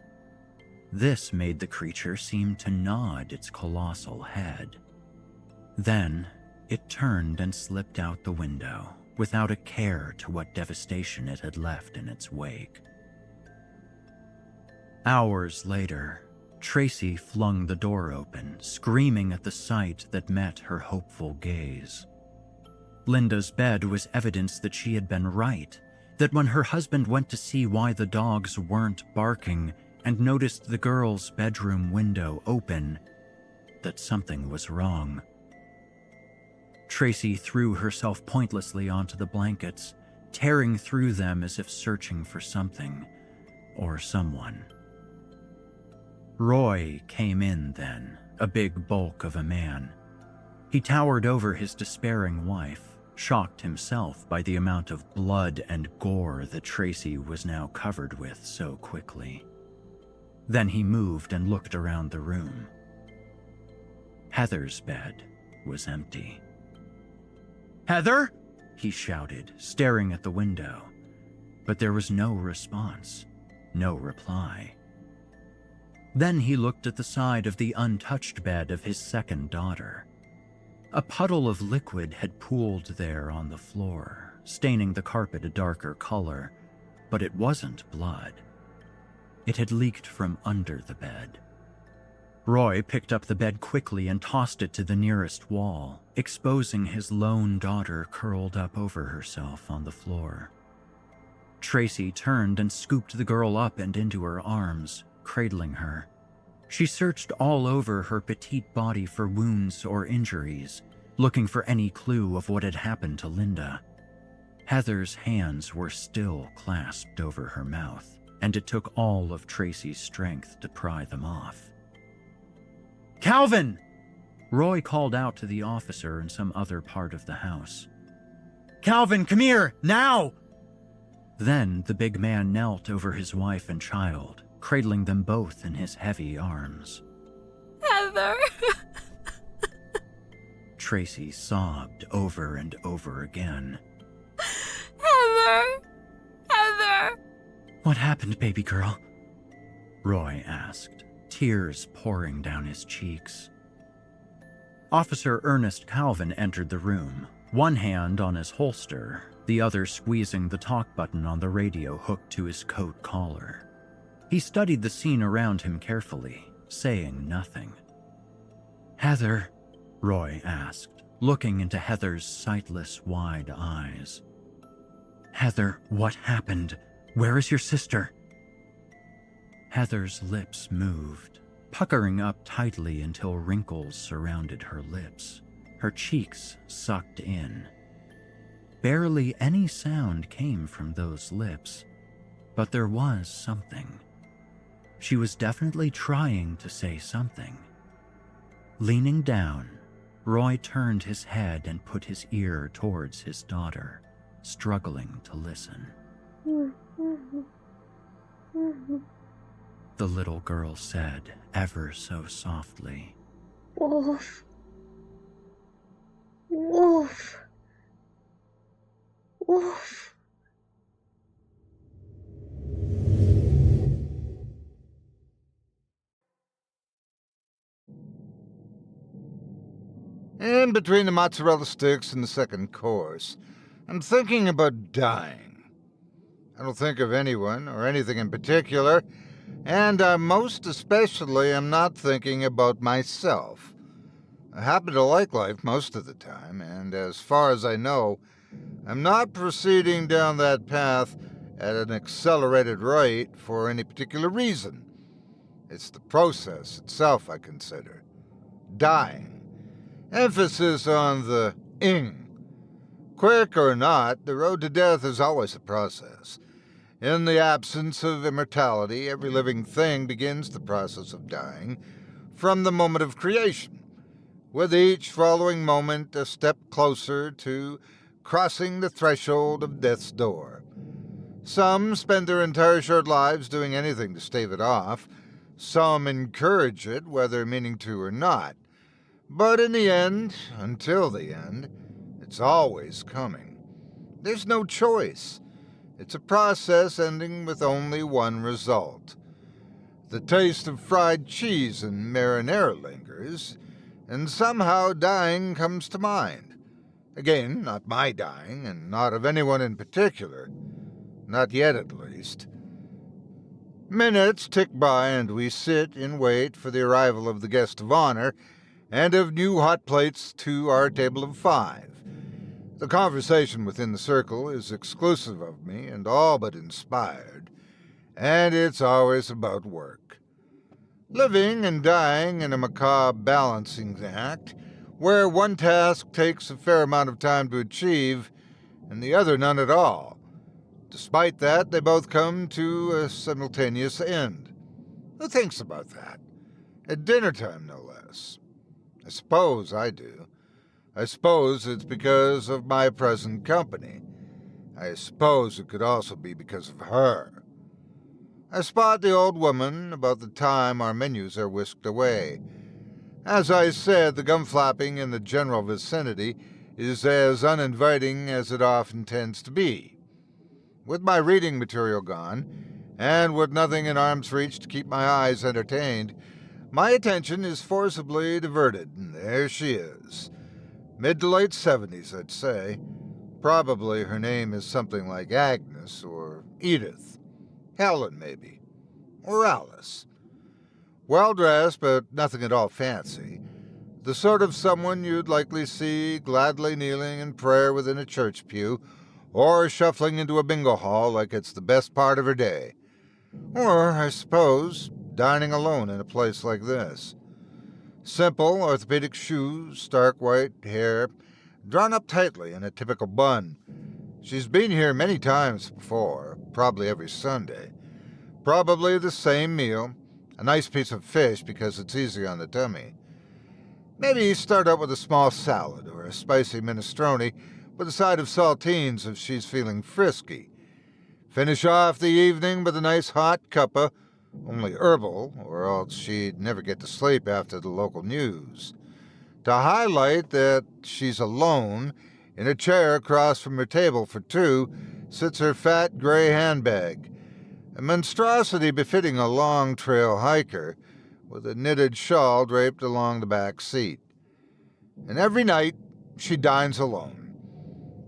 This made the creature seem to nod its colossal head. Then, it turned and slipped out the window, without a care to what devastation it had left in its wake. Hours later, Tracy flung the door open, screaming at the sight that met her hopeful gaze. Linda's bed was evidence that she had been right, that when her husband went to see why the dogs weren't barking and noticed the girl's bedroom window open, that something was wrong. Tracy threw herself pointlessly onto the blankets, tearing through them as if searching for something or someone. Roy came in then, a big bulk of a man. He towered over his despairing wife, shocked himself by the amount of blood and gore that Tracy was now covered with so quickly. Then he moved and looked around the room. Heather's bed was empty. "Heather?" he shouted, staring at the window. But there was no response, no reply. Then he looked at the side of the untouched bed of his second daughter. A puddle of liquid had pooled there on the floor, staining the carpet a darker color, but it wasn't blood. It had leaked from under the bed. Roy picked up the bed quickly and tossed it to the nearest wall, exposing his lone daughter curled up over herself on the floor. Tracy turned and scooped the girl up and into her arms, cradling her. She searched all over her petite body for wounds or injuries, looking for any clue of what had happened to Linda. Heather's hands were still clasped over her mouth, and it took all of Tracy's strength to pry them off. "Calvin!" Roy called out to the officer in some other part of the house. "Calvin, come here, now!" Then the big man knelt over his wife and child, cradling them both in his heavy arms. Heather! Tracy sobbed over and over again. Heather! Heather! "What happened, baby girl?" Roy asked, tears pouring down his cheeks. Officer Ernest Calvin entered the room, one hand on his holster, the other squeezing the talk button on the radio hooked to his coat collar. He studied the scene around him carefully, saying nothing. "Heather?" Roy asked, looking into Heather's sightless, wide eyes. "Heather, what happened? Where is your sister?" Heather's lips moved, puckering up tightly until wrinkles surrounded her lips. Her cheeks sucked in. Barely any sound came from those lips, but there was something. She was definitely trying to say something. Leaning down, Roy turned his head and put his ear towards his daughter, struggling to listen. The little girl said, ever so softly, Wolf. Wolf. Wolf. In between the mozzarella sticks and the second course, I'm thinking about dying. I don't think of anyone or anything in particular, and most especially am not thinking about myself. I happen to like life most of the time, and as far as I know, I'm not proceeding down that path at an accelerated rate for any particular reason. It's the process itself I consider. Dying. Emphasis on the ing. Quick or not, the road to death is always a process. In the absence of immortality, every living thing begins the process of dying from the moment of creation, with each following moment a step closer to crossing the threshold of death's door. Some spend their entire short lives doing anything to stave it off. Some encourage it, whether meaning to or not. But in the end, until the end, it's always coming. There's no choice. It's a process ending with only one result. The taste of fried cheese and marinara lingers, and somehow dying comes to mind. Again, not my dying, and not of anyone in particular. Not yet, at least. Minutes tick by, and we sit and wait for the arrival of the guest of honor, and of new hot plates to our table of 5. The conversation within the circle is exclusive of me and all but inspired, and it's always about work. Living and dying in a macabre balancing act, where one task takes a fair amount of time to achieve, and the other none at all. Despite that, they both come to a simultaneous end. Who thinks about that? At dinner time, no less. I suppose I do. I suppose it's because of my present company. I suppose it could also be because of her. I spot the old woman about the time our menus are whisked away. As I said, the gum flapping in the general vicinity is as uninviting as it often tends to be. With my reading material gone, and with nothing in arm's reach to keep my eyes entertained, my attention is forcibly diverted, and there she is. Mid to late 70s, I'd say. Probably her name is something like Agnes or Edith. Helen, maybe. Or Alice. Well-dressed, but nothing at all fancy. The sort of someone you'd likely see gladly kneeling in prayer within a church pew, or shuffling into a bingo hall like it's the best part of her day. Or, I suppose, dining alone in a place like this. Simple orthopedic shoes, stark white hair, drawn up tightly in a typical bun. She's been here many times before, probably every Sunday. Probably the same meal, a nice piece of fish because it's easy on the tummy. Maybe start out with a small salad or a spicy minestrone with a side of saltines if she's feeling frisky. Finish off the evening with a nice hot cuppa, only herbal, or else she'd never get to sleep after the local news. To highlight that she's alone, in a chair across from her table for two sits her fat gray handbag, a monstrosity befitting a long trail hiker, with a knitted shawl draped along the back seat. And every night she dines alone.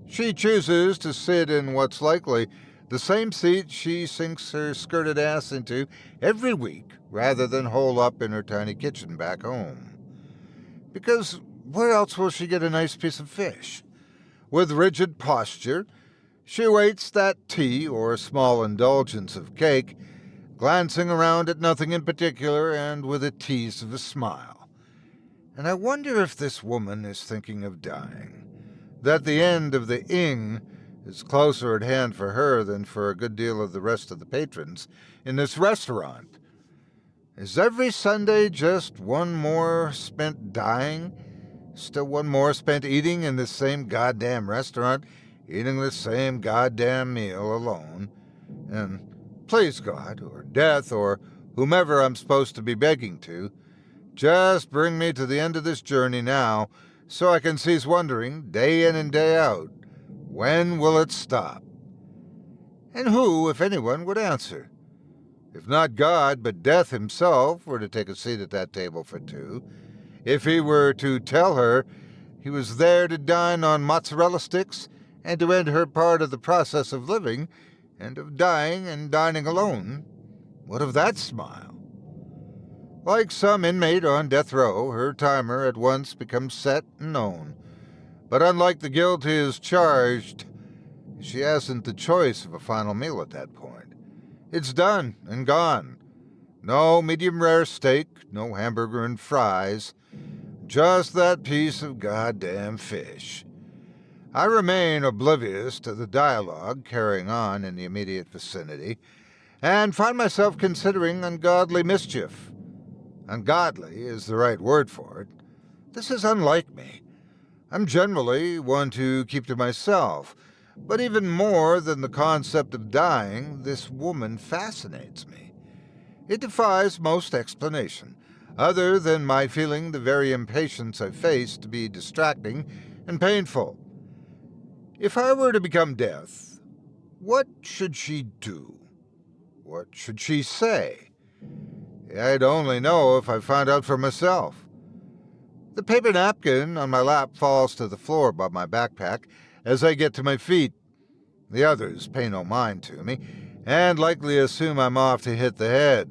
She chooses to sit in what's likely the same seat she sinks her skirted ass into every week, rather than hole up in her tiny kitchen back home. Because where else will she get a nice piece of fish? With rigid posture, she waits that tea or small indulgence of cake, glancing around at nothing in particular and with a tease of a smile. And I wonder if this woman is thinking of dying, that the end of the ing is closer at hand for her than for a good deal of the rest of the patrons in this restaurant. Is every Sunday just one more spent dying? Still one more spent eating in this same goddamn restaurant, eating the same goddamn meal alone? And please God, or death, or whomever I'm supposed to be begging to, just bring me to the end of this journey now, so I can cease wondering, day in and day out, when will it stop? And who, if anyone, would answer? If not God, but Death himself were to take a seat at that table for two, if he were to tell her he was there to dine on mozzarella sticks and to end her part of the process of living and of dying and dining alone, what of that smile? Like some inmate on death row, her timer at once becomes set and known. But unlike the guilty as charged, she hasn't the choice of a final meal at that point. It's done and gone. No medium-rare steak, no hamburger and fries, just that piece of goddamn fish. I remain oblivious to the dialogue carrying on in the immediate vicinity, and find myself considering ungodly mischief. Ungodly is the right word for it. This is unlike me. I'm generally one to keep to myself, but even more than the concept of dying, this woman fascinates me. It defies most explanation, other than my feeling the very impatience I face to be distracting and painful. If I were to become death, what should she do? What should she say? I'd only know if I found out for myself. The paper napkin on my lap falls to the floor above my backpack as I get to my feet. The others pay no mind to me, and likely assume I'm off to hit the head.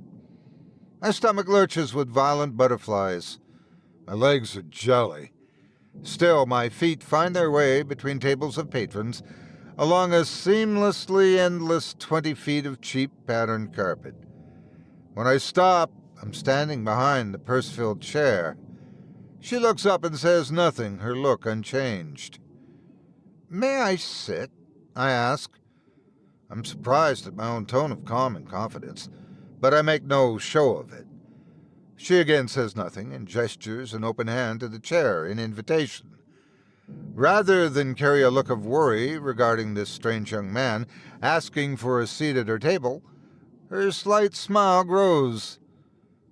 My stomach lurches with violent butterflies. My legs are jelly. Still, my feet find their way between tables of patrons along a seamlessly endless 20 feet of cheap patterned carpet. When I stop, I'm standing behind the purse-filled chair. She looks up and says nothing, her look unchanged. "May I sit?" I ask. I'm surprised at my own tone of calm and confidence, but I make no show of it. She again says nothing and gestures an open hand to the chair in invitation. Rather than carry a look of worry regarding this strange young man asking for a seat at her table, her slight smile grows.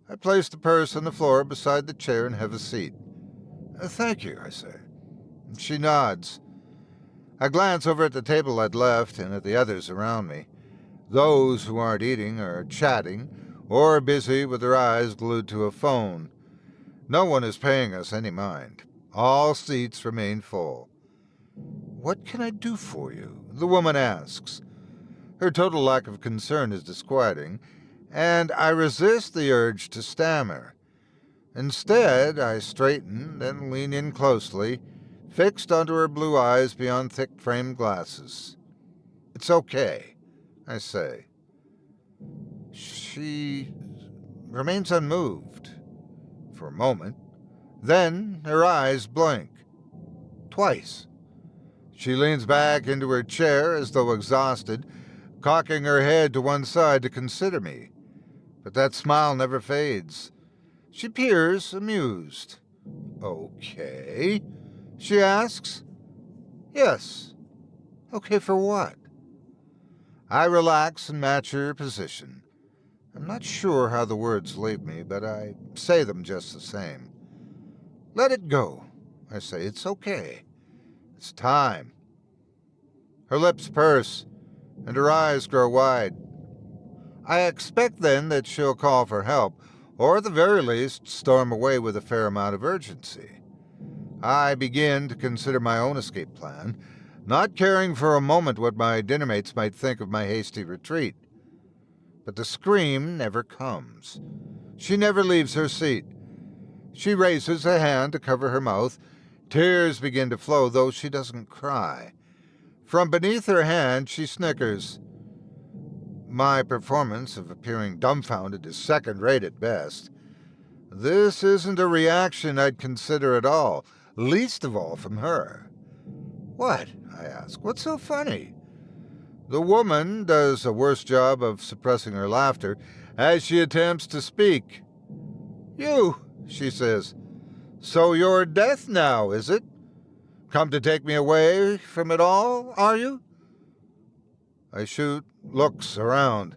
I place the purse on the floor beside the chair and have a seat. Thank you, I say. She nods. I glance over at the table I'd left and at the others around me. Those who aren't eating are chatting or busy with their eyes glued to a phone. No one is paying us any mind. All seats remain full. What can I do for you? The woman asks. Her total lack of concern is disquieting, and I resist the urge to stammer. Instead, I straighten, then lean in closely, fixed onto her blue eyes beyond thick-framed glasses. It's okay, I say. She remains unmoved for a moment. Then her eyes blink. Twice. She leans back into her chair as though exhausted, cocking her head to one side to consider me. But that smile never fades. She peers, amused. Okay, she asks. Yes. Okay for what? I relax and match her position. I'm not sure how the words leave me, but I say them just the same. Let it go, I say. It's okay. It's time. Her lips purse, and her eyes grow wide. I expect then that she'll call for help, or at the very least storm away with a fair amount of urgency. I begin to consider my own escape plan, not caring for a moment what my dinner mates might think of my hasty retreat. But the scream never comes. She never leaves her seat. She raises a hand to cover her mouth. Tears begin to flow, though she doesn't cry. From beneath her hand, she snickers. My performance of appearing dumbfounded is second-rate at best. This isn't a reaction I'd consider at all, least of all from her. What? I ask. What's so funny? The woman does a worse job of suppressing her laughter as she attempts to speak. You, she says. So you're death now, is it? Come to take me away from it all, are you? I shoot looks around.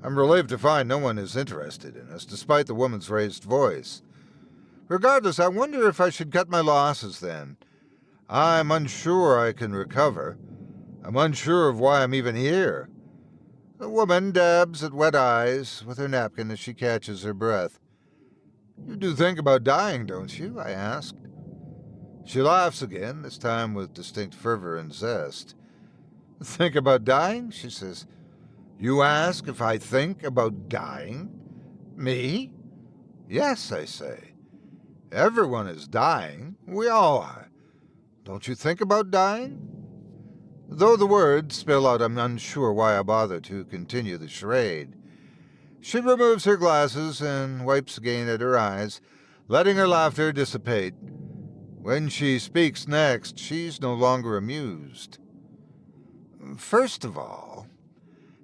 I'm relieved to find no one is interested in us, despite the woman's raised voice. Regardless, I wonder if I should cut my losses then. I'm unsure I can recover. I'm unsure of why I'm even here. The woman dabs at wet eyes with her napkin as she catches her breath. You do think about dying, don't you? I asked. She laughs again, this time with distinct fervor and zest. Think about dying? She says. You ask if I think about dying? Me? Yes, I say. Everyone is dying. We all are. Don't you think about dying? Though the words spill out, I'm unsure why I bother to continue the charade. She removes her glasses and wipes again at her eyes, letting her laughter dissipate. When she speaks next, she's no longer amused. First of all,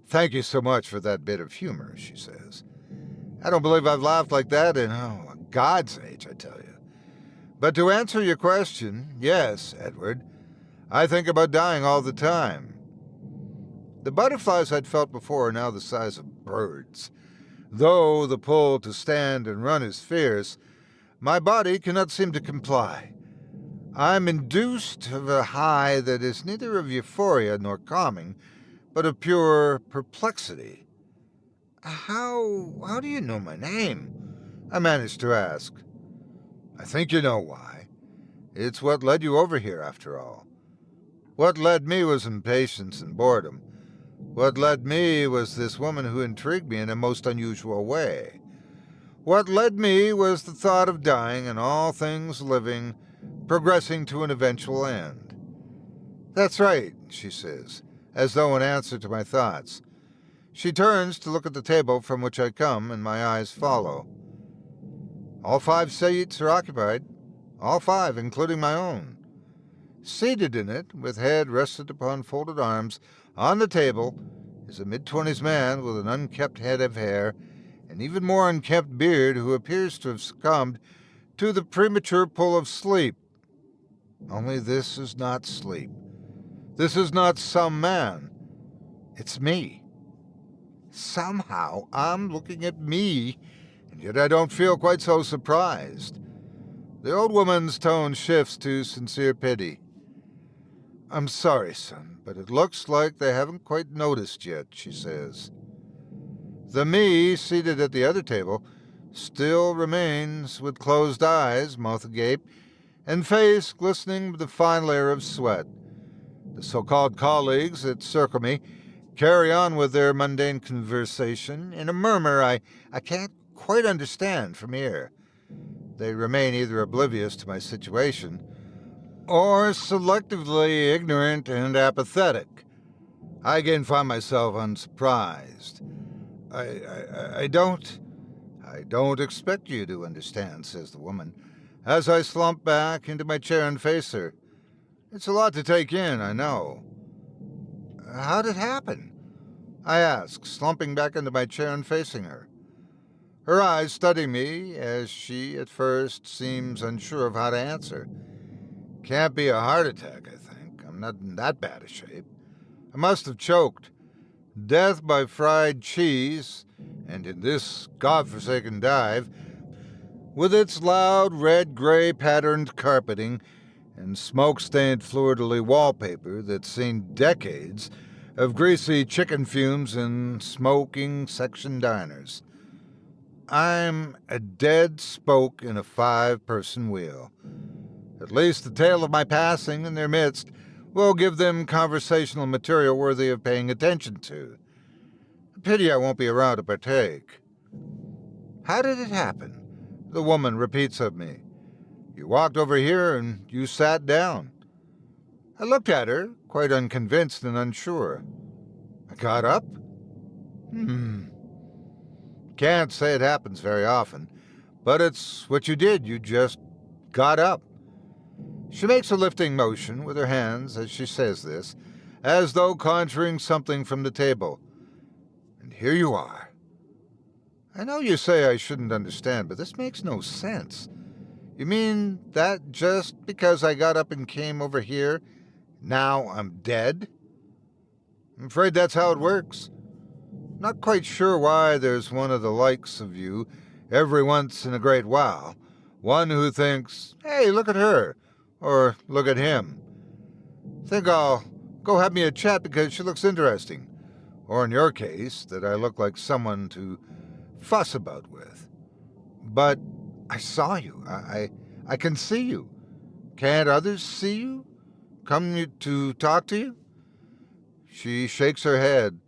thank you so much for that bit of humor, she says. I don't believe I've laughed like that in, God's age, I tell you. But to answer your question, yes, Edward, I think about dying all the time. The butterflies I'd felt before are now the size of birds. Though the pull to stand and run is fierce, my body cannot seem to comply. I'm induced of a high that is neither of euphoria nor calming, but of pure perplexity. How do you know my name? I managed to ask. I think you know why. It's what led you over here, after all. What led me was impatience and boredom. What led me was this woman who intrigued me in a most unusual way. What led me was the thought of dying and all things living, progressing to an eventual end. That's right, she says, as though in answer to my thoughts. She turns to look at the table from which I come, and my eyes follow. All 5 seats are occupied. All 5, including my own. Seated in it, with head rested upon folded arms, on the table, is a mid-20s man with an unkempt head of hair an even more unkempt beard who appears to have succumbed to the premature pull of sleep. Only this is not sleep. This is not some man. It's me. Somehow I'm looking at me, and yet I don't feel quite so surprised. The old woman's tone shifts to sincere pity. "I'm sorry, son, but it looks like they haven't quite noticed yet," she says. The me, seated at the other table, still remains with closed eyes, mouth agape, and face glistening with a fine layer of sweat. The so-called colleagues that circle me carry on with their mundane conversation in a murmur I can't quite understand from here. They remain either oblivious to my situation or selectively ignorant and apathetic. I again find myself unsurprised. I don't expect you to understand," says the woman, as I slump back into my chair and face her. "It's a lot to take in, I know." "How'd it happen?" I ask, slumping back into my chair and facing her. Her eyes study me as she, at first, seems unsure of how to answer. "Can't be a heart attack, I think. I'm not in that bad a shape. I must have choked. Death by fried cheese, and in this godforsaken dive, with its loud red-gray patterned carpeting and smoke-stained fleur-de-lis wallpaper that's seen decades of greasy chicken fumes in smoking section diners. I'm a dead spoke in a 5-person wheel. At least the tale of my passing in their midst will give them conversational material worthy of paying attention to. A pity I won't be around to partake." "How did it happen?" the woman repeats of me. "You walked over here and you sat down." I looked at her, quite unconvinced and unsure. "I got up?" Can't say it happens very often, but it's what you did. You just got up." She makes a lifting motion with her hands as she says this, as though conjuring something from the table. "And here you are. I know you say I shouldn't understand, but this makes no sense. You mean that just because I got up and came over here, now I'm dead?" "I'm afraid that's how it works. Not quite sure why there's one of the likes of you every once in a great while. One who thinks, 'Hey, look at her,' or 'look at him.' Think I'll go have me a chat because she looks interesting. Or in your case, that I look like someone to fuss about with. But I saw you. I can see you. Can't others see you? Come to talk to you?" She shakes her head.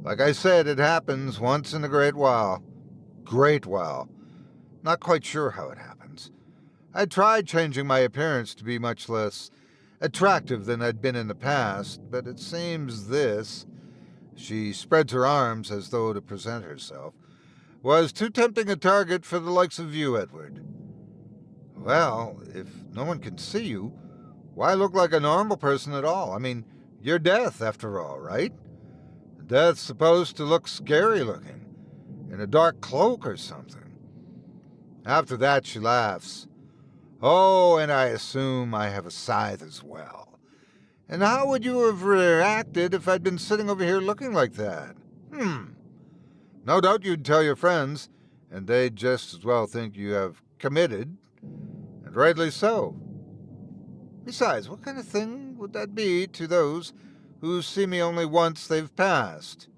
"Like I said, it happens once in a great while. Great while. Not quite sure how it happens. I tried changing my appearance to be much less attractive than I'd been in the past, but it seems this," she spreads her arms as though to present herself, "was too tempting a target for the likes of you, Edward." "Well, if no one can see you, why look like a normal person at all? I mean, you're Death, after all, right? Death's supposed to look scary-looking, in a dark cloak or something." After that, she laughs. "Oh, and I assume I have a scythe as well. And how would you have reacted if I'd been sitting over here looking like that? No doubt you'd tell your friends, and they'd just as well think you have committed, and rightly so. Besides, what kind of thing would that be to those who see me only once they've passed?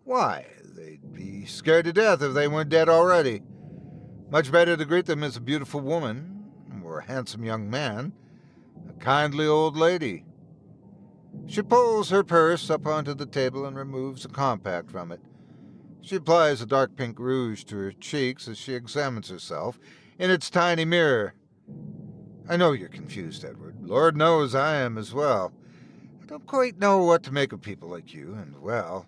Why, they'd be scared to death if they weren't dead already. Much better to greet them as a beautiful woman, or a handsome young man, a kindly old lady." She pulls her purse up onto the table and removes a compact from it. She applies a dark pink rouge to her cheeks as she examines herself in its tiny mirror. "I know you're confused, Edward. Lord knows I am as well. I don't quite know what to make of people like you, and, well,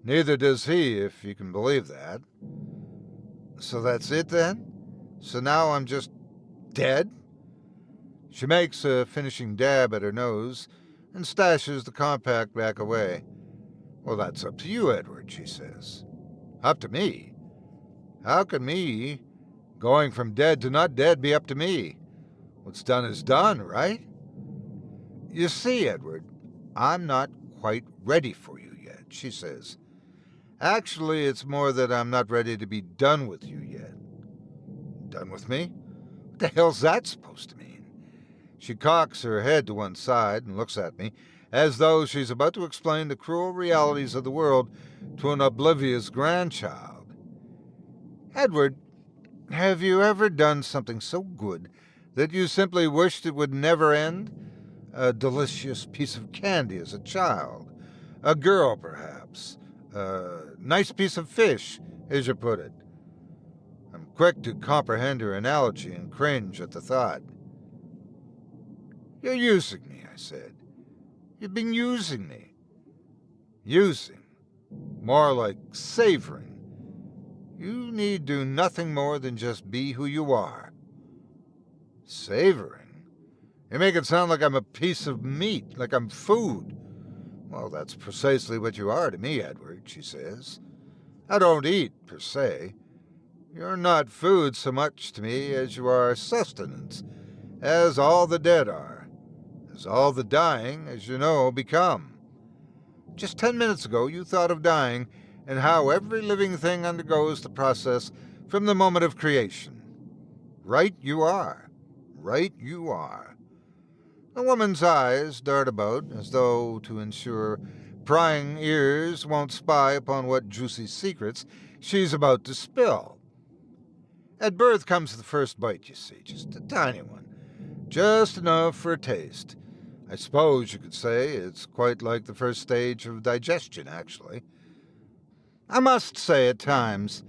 neither does he, if you can believe that." "So that's it, then? So now I'm just dead?" She makes a finishing dab at her nose and stashes the compact back away. "Well, that's up to you, Edward," she says. "Up to me? How can me, going from dead to not dead, be up to me? What's done is done, right? You see, Edward, I'm not quite ready for you yet, she says. Actually, it's more that I'm not ready to be done with you yet. Done with me? What the hell's that supposed to mean? She cocks her head to one side and looks at me, as though she's about to explain the cruel realities of the world to an oblivious grandchild. Edward, have you ever done something so good that you simply wished it would never end? A delicious piece of candy as a child. A girl, perhaps. A nice piece of fish, as you put it. I'm quick to comprehend her analogy and cringe at the thought. You're using me, I said. You've been using me. Using. More like savoring. You need do nothing more than just be who you are. Savoring? You make it sound like I'm a piece of meat, like I'm food. Well, that's precisely what you are to me, Edward, she says. I don't eat, per se. You're not food so much to me as you are sustenance, as all the dead are, as all the dying, as you know, become. Just 10 minutes ago you thought of dying and how every living thing undergoes the process from the moment of creation. Right you are. Right you are. The woman's eyes dart about as though to ensure prying ears won't spy upon what juicy secrets she's about to spill. At birth comes the first bite, you see, just a tiny one. Just enough for a taste. I suppose you could say it's quite like the first stage of digestion, actually. I must say, at times,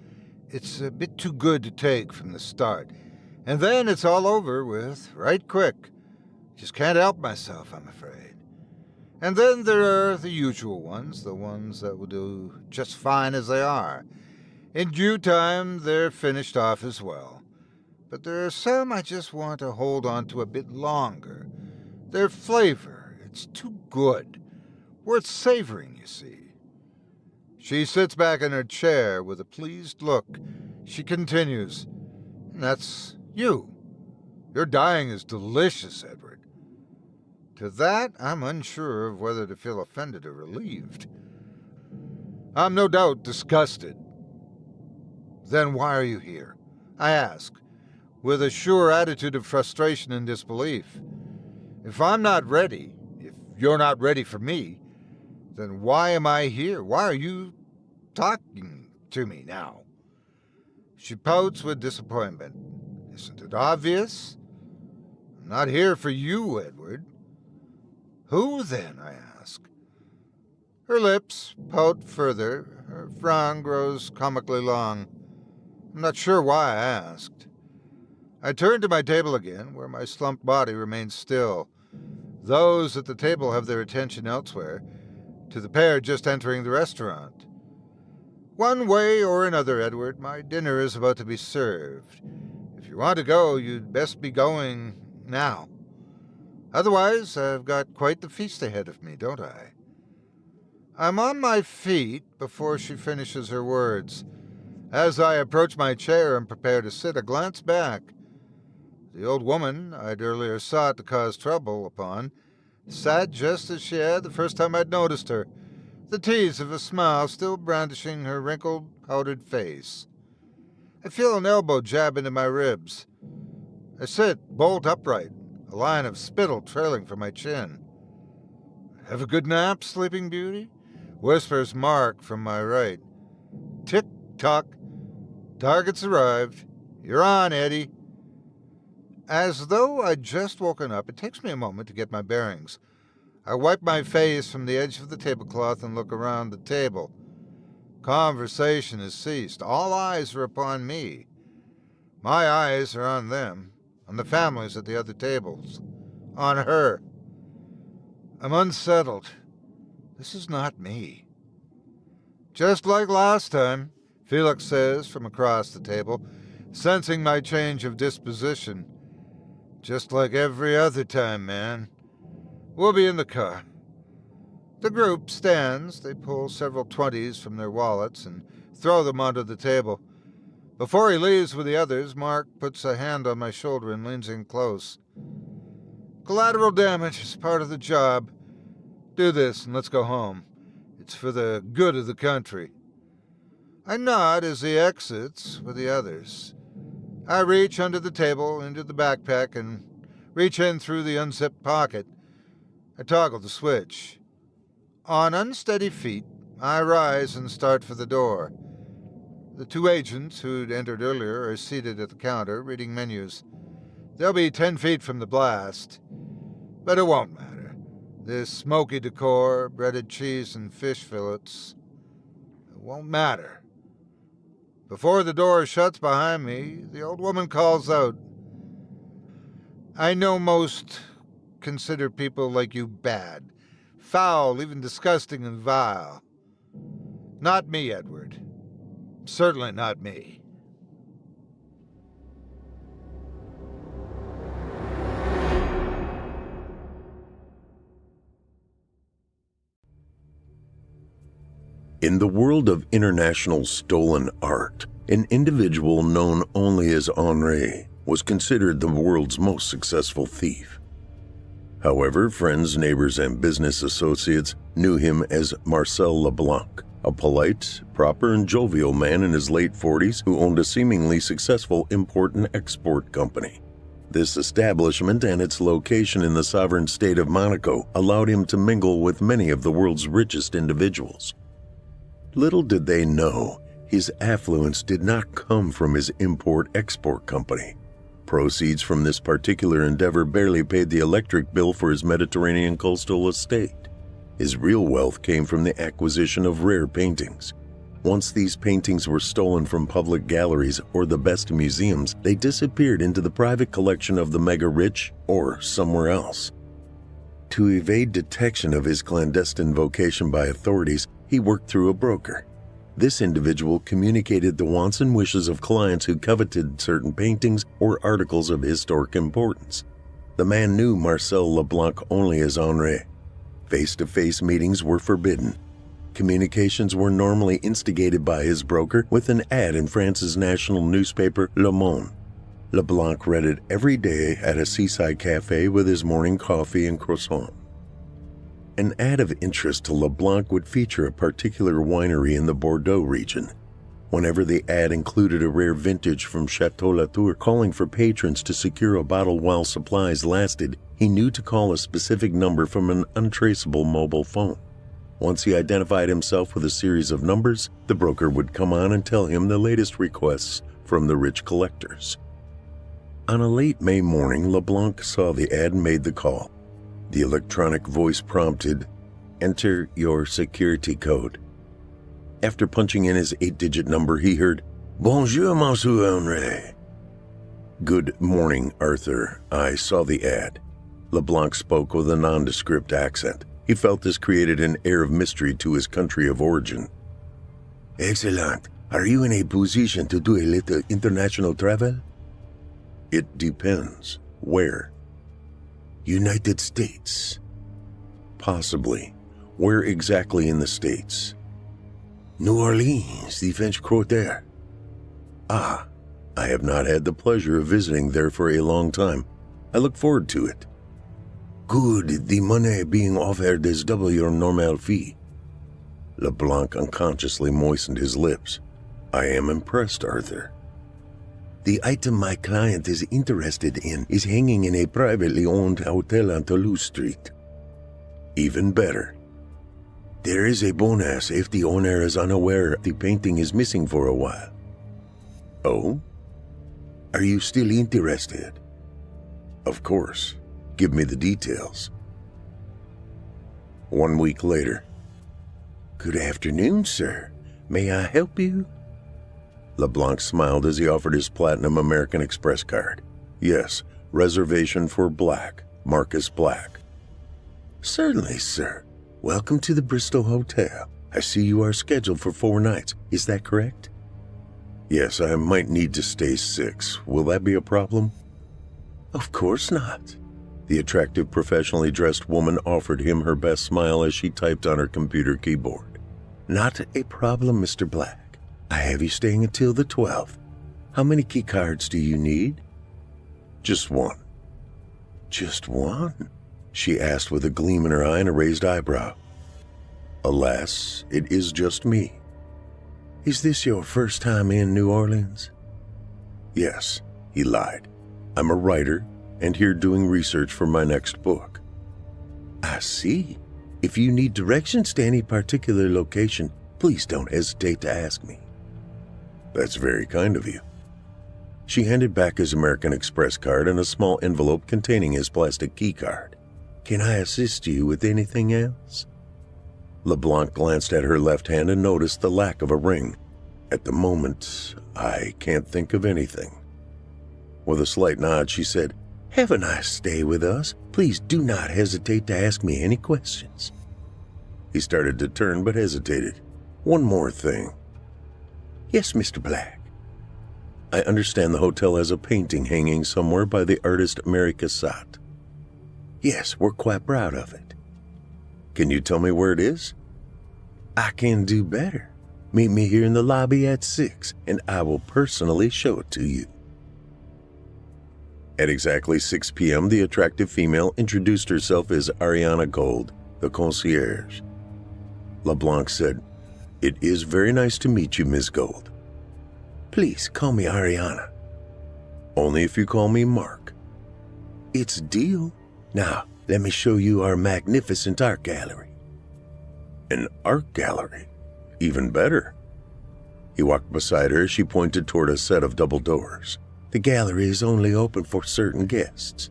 it's a bit too good to take from the start. And then it's all over with, right quick. Just can't help myself, I'm afraid. And then there are the usual ones, the ones that will do just fine as they are. In due time, they're finished off as well. But there are some I just want to hold on to a bit longer. Their flavor, it's too good. Worth savoring, you see. She sits back in her chair with a pleased look. She continues, and that's you. Your dying is delicious, Edward. To that, I'm unsure of whether to feel offended or relieved. I'm no doubt disgusted. Then why are you here? I ask, with a sure attitude of frustration and disbelief. If I'm not ready, if you're not ready for me, then why am I here? Why are you talking to me now? She pouts with disappointment. Isn't it obvious? I'm not here for you, Edward. Who then, I ask. Her lips pout further. Her frown grows comically long. I'm not sure why I asked. I turn to my table again, where my slumped body remains still. Those at the table have their attention elsewhere, to the pair just entering the restaurant. One way or another, Edward, my dinner is about to be served. If you want to go, you'd best be going now. Otherwise, I've got quite the feast ahead of me, don't I? I'm on my feet before she finishes her words. As I approach my chair and prepare to sit, I glance back. The old woman I'd earlier sought to cause trouble upon sat just as she had the first time I'd noticed her, the tease of a smile still brandishing her wrinkled, powdered face. I feel an elbow jab into my ribs. I sit bolt upright, a line of spittle trailing from my chin. Have a good nap, Sleeping Beauty? Whispers Mark from my right. Tick-tock. Target's arrived. You're on, Eddie. As though I'd just woken up, it takes me a moment to get my bearings. I wipe my face from the edge of the tablecloth and look around the table. Conversation has ceased. All eyes are upon me. My eyes are on them, on the families at the other tables, on her. I'm unsettled. This is not me. Just like last time, Felix says from across the table, sensing my change of disposition. Just like every other time, man. We'll be in the car. The group stands. They pull several 20s from their wallets and throw them onto the table. Before he leaves with the others, Mark puts a hand on my shoulder and leans in close. Collateral damage is part of the job. Do this and let's go home. It's for the good of the country. I nod as he exits with the others. I reach under the table into the backpack and reach in through the unzipped pocket. I toggle the switch. On unsteady feet, I rise and start for the door. The two agents who'd entered earlier are seated at the counter, reading menus. They'll be 10 feet from the blast. But it won't matter. This smoky decor, breaded cheese and fish fillets, it won't matter. Before the door shuts behind me, the old woman calls out, I know most consider people like you bad, foul, even disgusting and vile. Not me, Edward. Certainly not me. In the world of international stolen art, an individual known only as Henri was considered the world's most successful thief. However, friends, neighbors, and business associates knew him as Marcel LeBlanc, a polite, proper, and jovial man in his late 40s who owned a seemingly successful import and export company. This establishment and its location in the sovereign state of Monaco allowed him to mingle with many of the world's richest individuals. Little did they know, his affluence did not come from his import-export company. Proceeds from this particular endeavor barely paid the electric bill for his Mediterranean coastal estate. His real wealth came from the acquisition of rare paintings. Once these paintings were stolen from public galleries or the best museums, they disappeared into the private collection of the mega-rich or somewhere else. To evade detection of his clandestine vocation by authorities, he worked through a broker. This individual communicated the wants and wishes of clients who coveted certain paintings or articles of historic importance. The man knew Marcel LeBlanc only as Henri. Face-to-face meetings were forbidden. Communications were normally instigated by his broker with an ad in France's national newspaper Le Monde. LeBlanc read it every day at a seaside cafe with his morning coffee and croissant. An ad of interest to LeBlanc would feature a particular winery in the Bordeaux region. Whenever the ad included a rare vintage from Chateau Latour calling for patrons to secure a bottle while supplies lasted, he knew to call a specific number from an untraceable mobile phone. Once he identified himself with a series of numbers, the broker would come on and tell him the latest requests from the rich collectors. On a late May morning, LeBlanc saw the ad and made the call. The electronic voice prompted, "Enter your security code." After punching in his 8-digit number, he heard, "Bonjour, Monsieur Henri." "Good morning, Arthur. I saw the ad." LeBlanc spoke with a nondescript accent. He felt this created an air of mystery to his country of origin. "Excellent. Are you in a position to do a little international travel?" "It depends. Where?" "United States." "Possibly. Where exactly in the States?" "New Orleans, the French Quarter." "Ah, I have not had the pleasure of visiting there for a long time. I look forward to it." "Good, the money being offered is double your normal fee." LeBlanc unconsciously moistened his lips. "I am impressed, Arthur." "The item my client is interested in is hanging in a privately owned hotel on Toulouse Street." "Even better." "There is a bonus if the owner is unaware the painting is missing for a while." "Oh? Are you still interested? Of course. Give me the details. 1 week later. Good afternoon, sir. May I help you? LeBlanc smiled as he offered his Platinum American Express card. Yes, reservation for Black, Marcus Black. Certainly, sir. Welcome to the Bristol Hotel. I see you are scheduled for 4 nights. Is that correct? Yes, I might need to stay 6. Will that be a problem? Of course not. The attractive, professionally dressed woman offered him her best smile as she typed on her computer keyboard. Not a problem, Mr. Black. I have you staying until the 12th. How many key cards do you need? Just one. Just one? She asked with a gleam in her eye and a raised eyebrow. Alas, it is just me. Is this your first time in New Orleans? Yes, he lied. I'm a writer and here doing research for my next book. I see. If you need directions to any particular location, please don't hesitate to ask me. That's very kind of you. She handed back his American Express card and a small envelope containing his plastic key card. Can I assist you with anything else? LeBlanc glanced at her left hand and noticed the lack of a ring. At the moment, I can't think of anything. With a slight nod, she said, Have a nice stay with us. Please do not hesitate to ask me any questions. He started to turn but hesitated. One more thing. Yes, Mr. Black. I understand the hotel has a painting hanging somewhere by the artist Mary Cassatt. Yes, we're quite proud of it. Can you tell me where it is? I can do better. Meet me here in the lobby at 6, and I will personally show it to you. At exactly 6 p.m., the attractive female introduced herself as Ariana Gold, the concierge. LeBlanc said, It is very nice to meet you, Miss Gold. Please call me Ariana. Only if you call me Mark. It's a deal. Now, let me show you our magnificent art gallery. An art gallery? Even better. He walked beside her as she pointed toward a set of double doors. The gallery is only open for certain guests.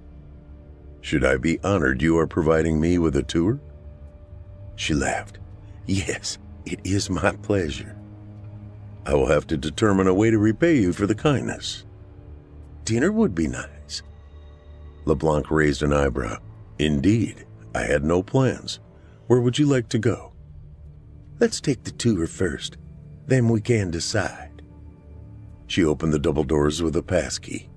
Should I be honored you are providing me with a tour? She laughed. Yes, it is my pleasure. I will have to determine a way to repay you for the kindness. Dinner would be nice. LeBlanc raised an eyebrow. Indeed, I had no plans. Where would you like to go? Let's take the tour first, then we can decide. She opened the double doors with a passkey.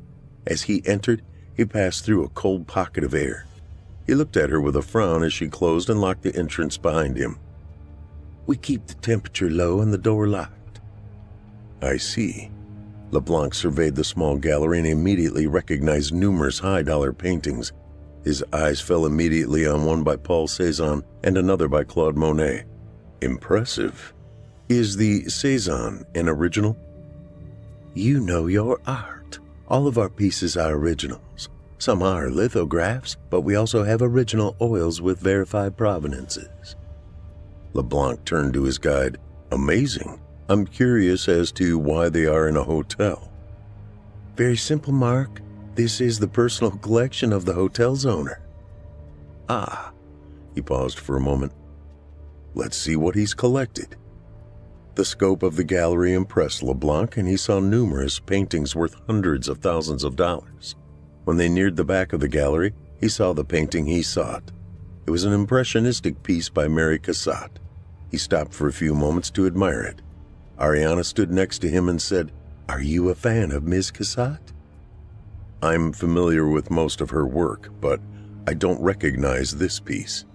As he entered, he passed through a cold pocket of air. He looked at her with a frown as she closed and locked the entrance behind him. We keep the temperature low and the door locked. I see. LeBlanc surveyed the small gallery and immediately recognized numerous high-dollar paintings. His eyes fell immediately on one by Paul Cézanne and another by Claude Monet. Impressive. Is the Cézanne an original? You know your art. All of our pieces are originals. Some are lithographs, but we also have original oils with verified provenances. LeBlanc turned to his guide. Amazing. I'm curious as to why they are in a hotel. Very simple, Mark. This is the personal collection of the hotel's owner. Ah. He paused for a moment. Let's see what he's collected. The scope of the gallery impressed LeBlanc, and he saw numerous paintings worth hundreds of thousands of dollars. When they neared the back of the gallery, he saw the painting he sought. It was an impressionistic piece by Mary Cassatt. He stopped for a few moments to admire it. Ariana stood next to him and said, Are you a fan of Ms. Cassatt? I'm familiar with most of her work, but I don't recognize this piece.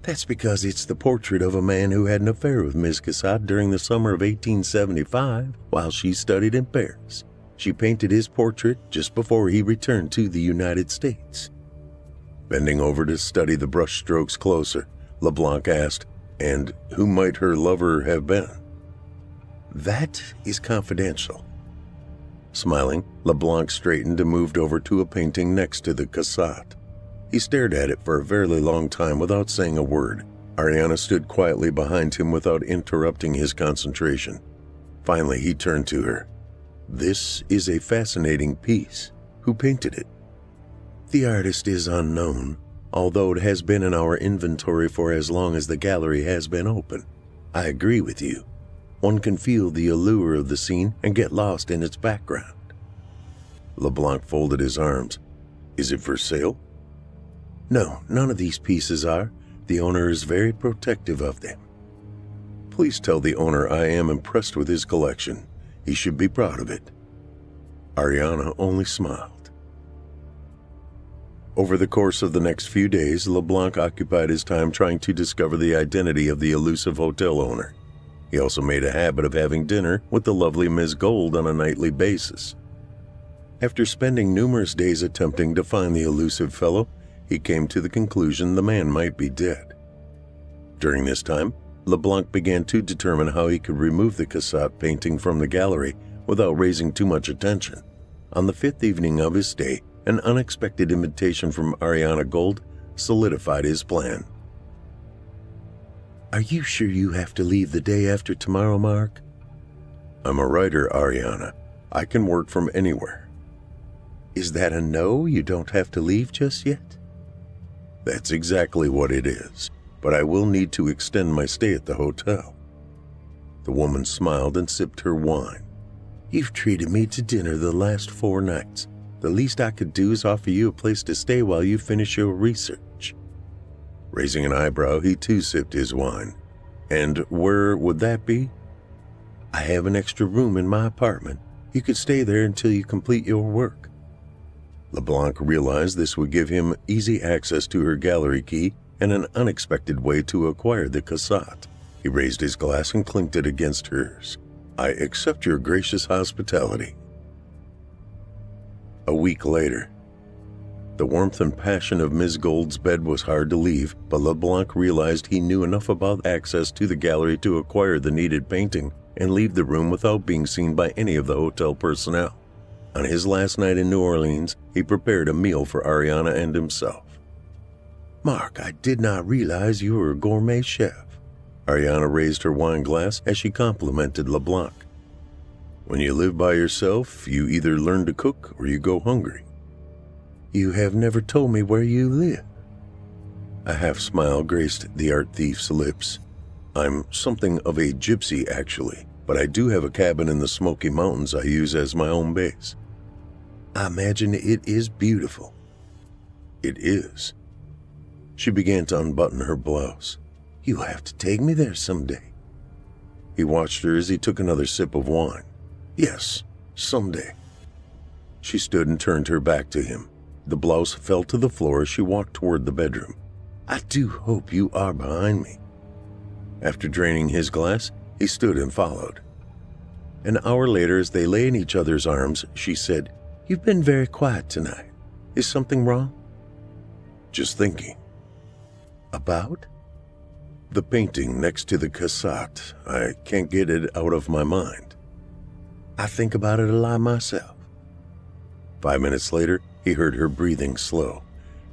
That's because it's the portrait of a man who had an affair with Ms. Cassatt during the summer of 1875 while she studied in Paris. She painted his portrait just before he returned to the United States. Bending over to study the brushstrokes closer, LeBlanc asked, And who might her lover have been? That is confidential. Smiling, LeBlanc straightened and moved over to a painting next to the Cassatt. He stared at it for a very long time without saying a word. Ariana stood quietly behind him without interrupting his concentration. Finally, he turned to her. This is a fascinating piece. Who painted it? The artist is unknown, although it has been in our inventory for as long as the gallery has been open. I agree with you. One can feel the allure of the scene and get lost in its background. LeBlanc folded his arms. Is it for sale? No, none of these pieces are. The owner is very protective of them. Please tell the owner I am impressed with his collection. He should be proud of it. Ariana only smiled. Over the course of the next few days, LeBlanc occupied his time trying to discover the identity of the elusive hotel owner. He also made a habit of having dinner with the lovely Ms. Gold on a nightly basis. After spending numerous days attempting to find the elusive fellow, he came to the conclusion the man might be dead. During this time, LeBlanc began to determine how he could remove the Cassatt painting from the gallery without raising too much attention. On the 5th evening of his stay, an unexpected invitation from Ariana Gold solidified his plan. "Are you sure you have to leave the day after tomorrow, Mark?" "I'm a writer, Ariana. I can work from anywhere." "Is that a no? You don't have to leave just yet?" "That's exactly what it is, but I will need to extend my stay at the hotel." The woman smiled and sipped her wine. "You've treated me to dinner the last 4 nights. The least I could do is offer you a place to stay while you finish your research." Raising an eyebrow, he too sipped his wine. "And where would that be?" "I have an extra room in my apartment. You could stay there until you complete your work." LeBlanc realized this would give him easy access to her gallery key and an unexpected way to acquire the Cassatt. He raised his glass and clinked it against hers. "I accept your gracious hospitality." A week later. The warmth and passion of Ms. Gold's bed was hard to leave, but LeBlanc realized he knew enough about access to the gallery to acquire the needed painting and leave the room without being seen by any of the hotel personnel. On his last night in New Orleans, he prepared a meal for Ariana and himself. "Mark, I did not realize you were a gourmet chef." Ariana raised her wine glass as she complimented LeBlanc. "When you live by yourself, you either learn to cook or you go hungry." "You have never told me where you live." A half smile graced the art thief's lips. "I'm something of a gypsy, actually, but I do have a cabin in the Smoky Mountains I use as my home base." "I imagine it is beautiful." "It is." She began to unbutton her blouse. "You'll have to take me there someday." He watched her as he took another sip of wine. "Yes, someday." She stood and turned her back to him. The blouse fell to the floor as she walked toward the bedroom. "I do hope you are behind me." After draining his glass, he stood and followed. An hour later, as they lay in each other's arms, she said, "You've been very quiet tonight. Is something wrong?" "Just thinking." "About?" "The painting next to the Cassatt. I can't get it out of my mind." "I think about it a lot myself." 5 minutes later, he heard her breathing slow.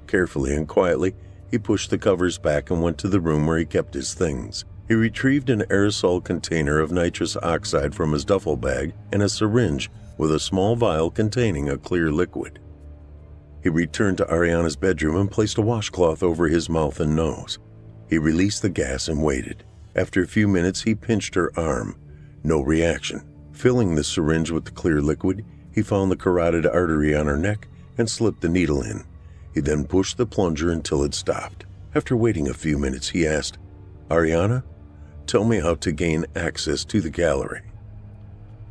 Carefully and quietly, he pushed the covers back and went to the room where he kept his things. He retrieved an aerosol container of nitrous oxide from his duffel bag and a syringe with a small vial containing a clear liquid. He returned to Ariana's bedroom and placed a washcloth over his mouth and nose. He released the gas and waited. After a few minutes, he pinched her arm. No reaction. Filling the syringe with the clear liquid, he found the carotid artery on her neck and slipped the needle in. He then pushed the plunger until it stopped. After waiting a few minutes, he asked, "Ariana, tell me how to gain access to the gallery."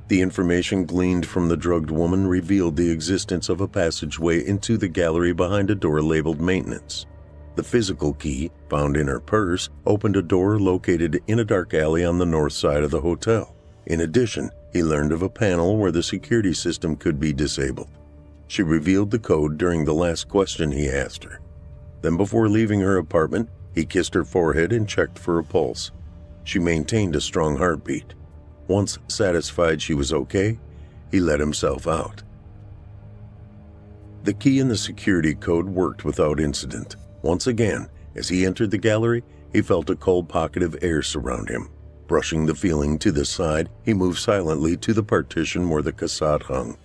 The information gleaned from the drugged woman revealed the existence of a passageway into the gallery behind a door labeled Maintenance. The physical key, found in her purse, opened a door located in a dark alley on the north side of the hotel. In addition, he learned of a panel where the security system could be disabled. She revealed the code during the last question he asked her. Then, before leaving her apartment, he kissed her forehead and checked for a pulse. She maintained a strong heartbeat. Once satisfied she was okay, he let himself out. The key and the security code worked without incident. Once again, as he entered the gallery, he felt a cold pocket of air surround him. Brushing the feeling to the side, he moved silently to the partition where the Cassatt hung.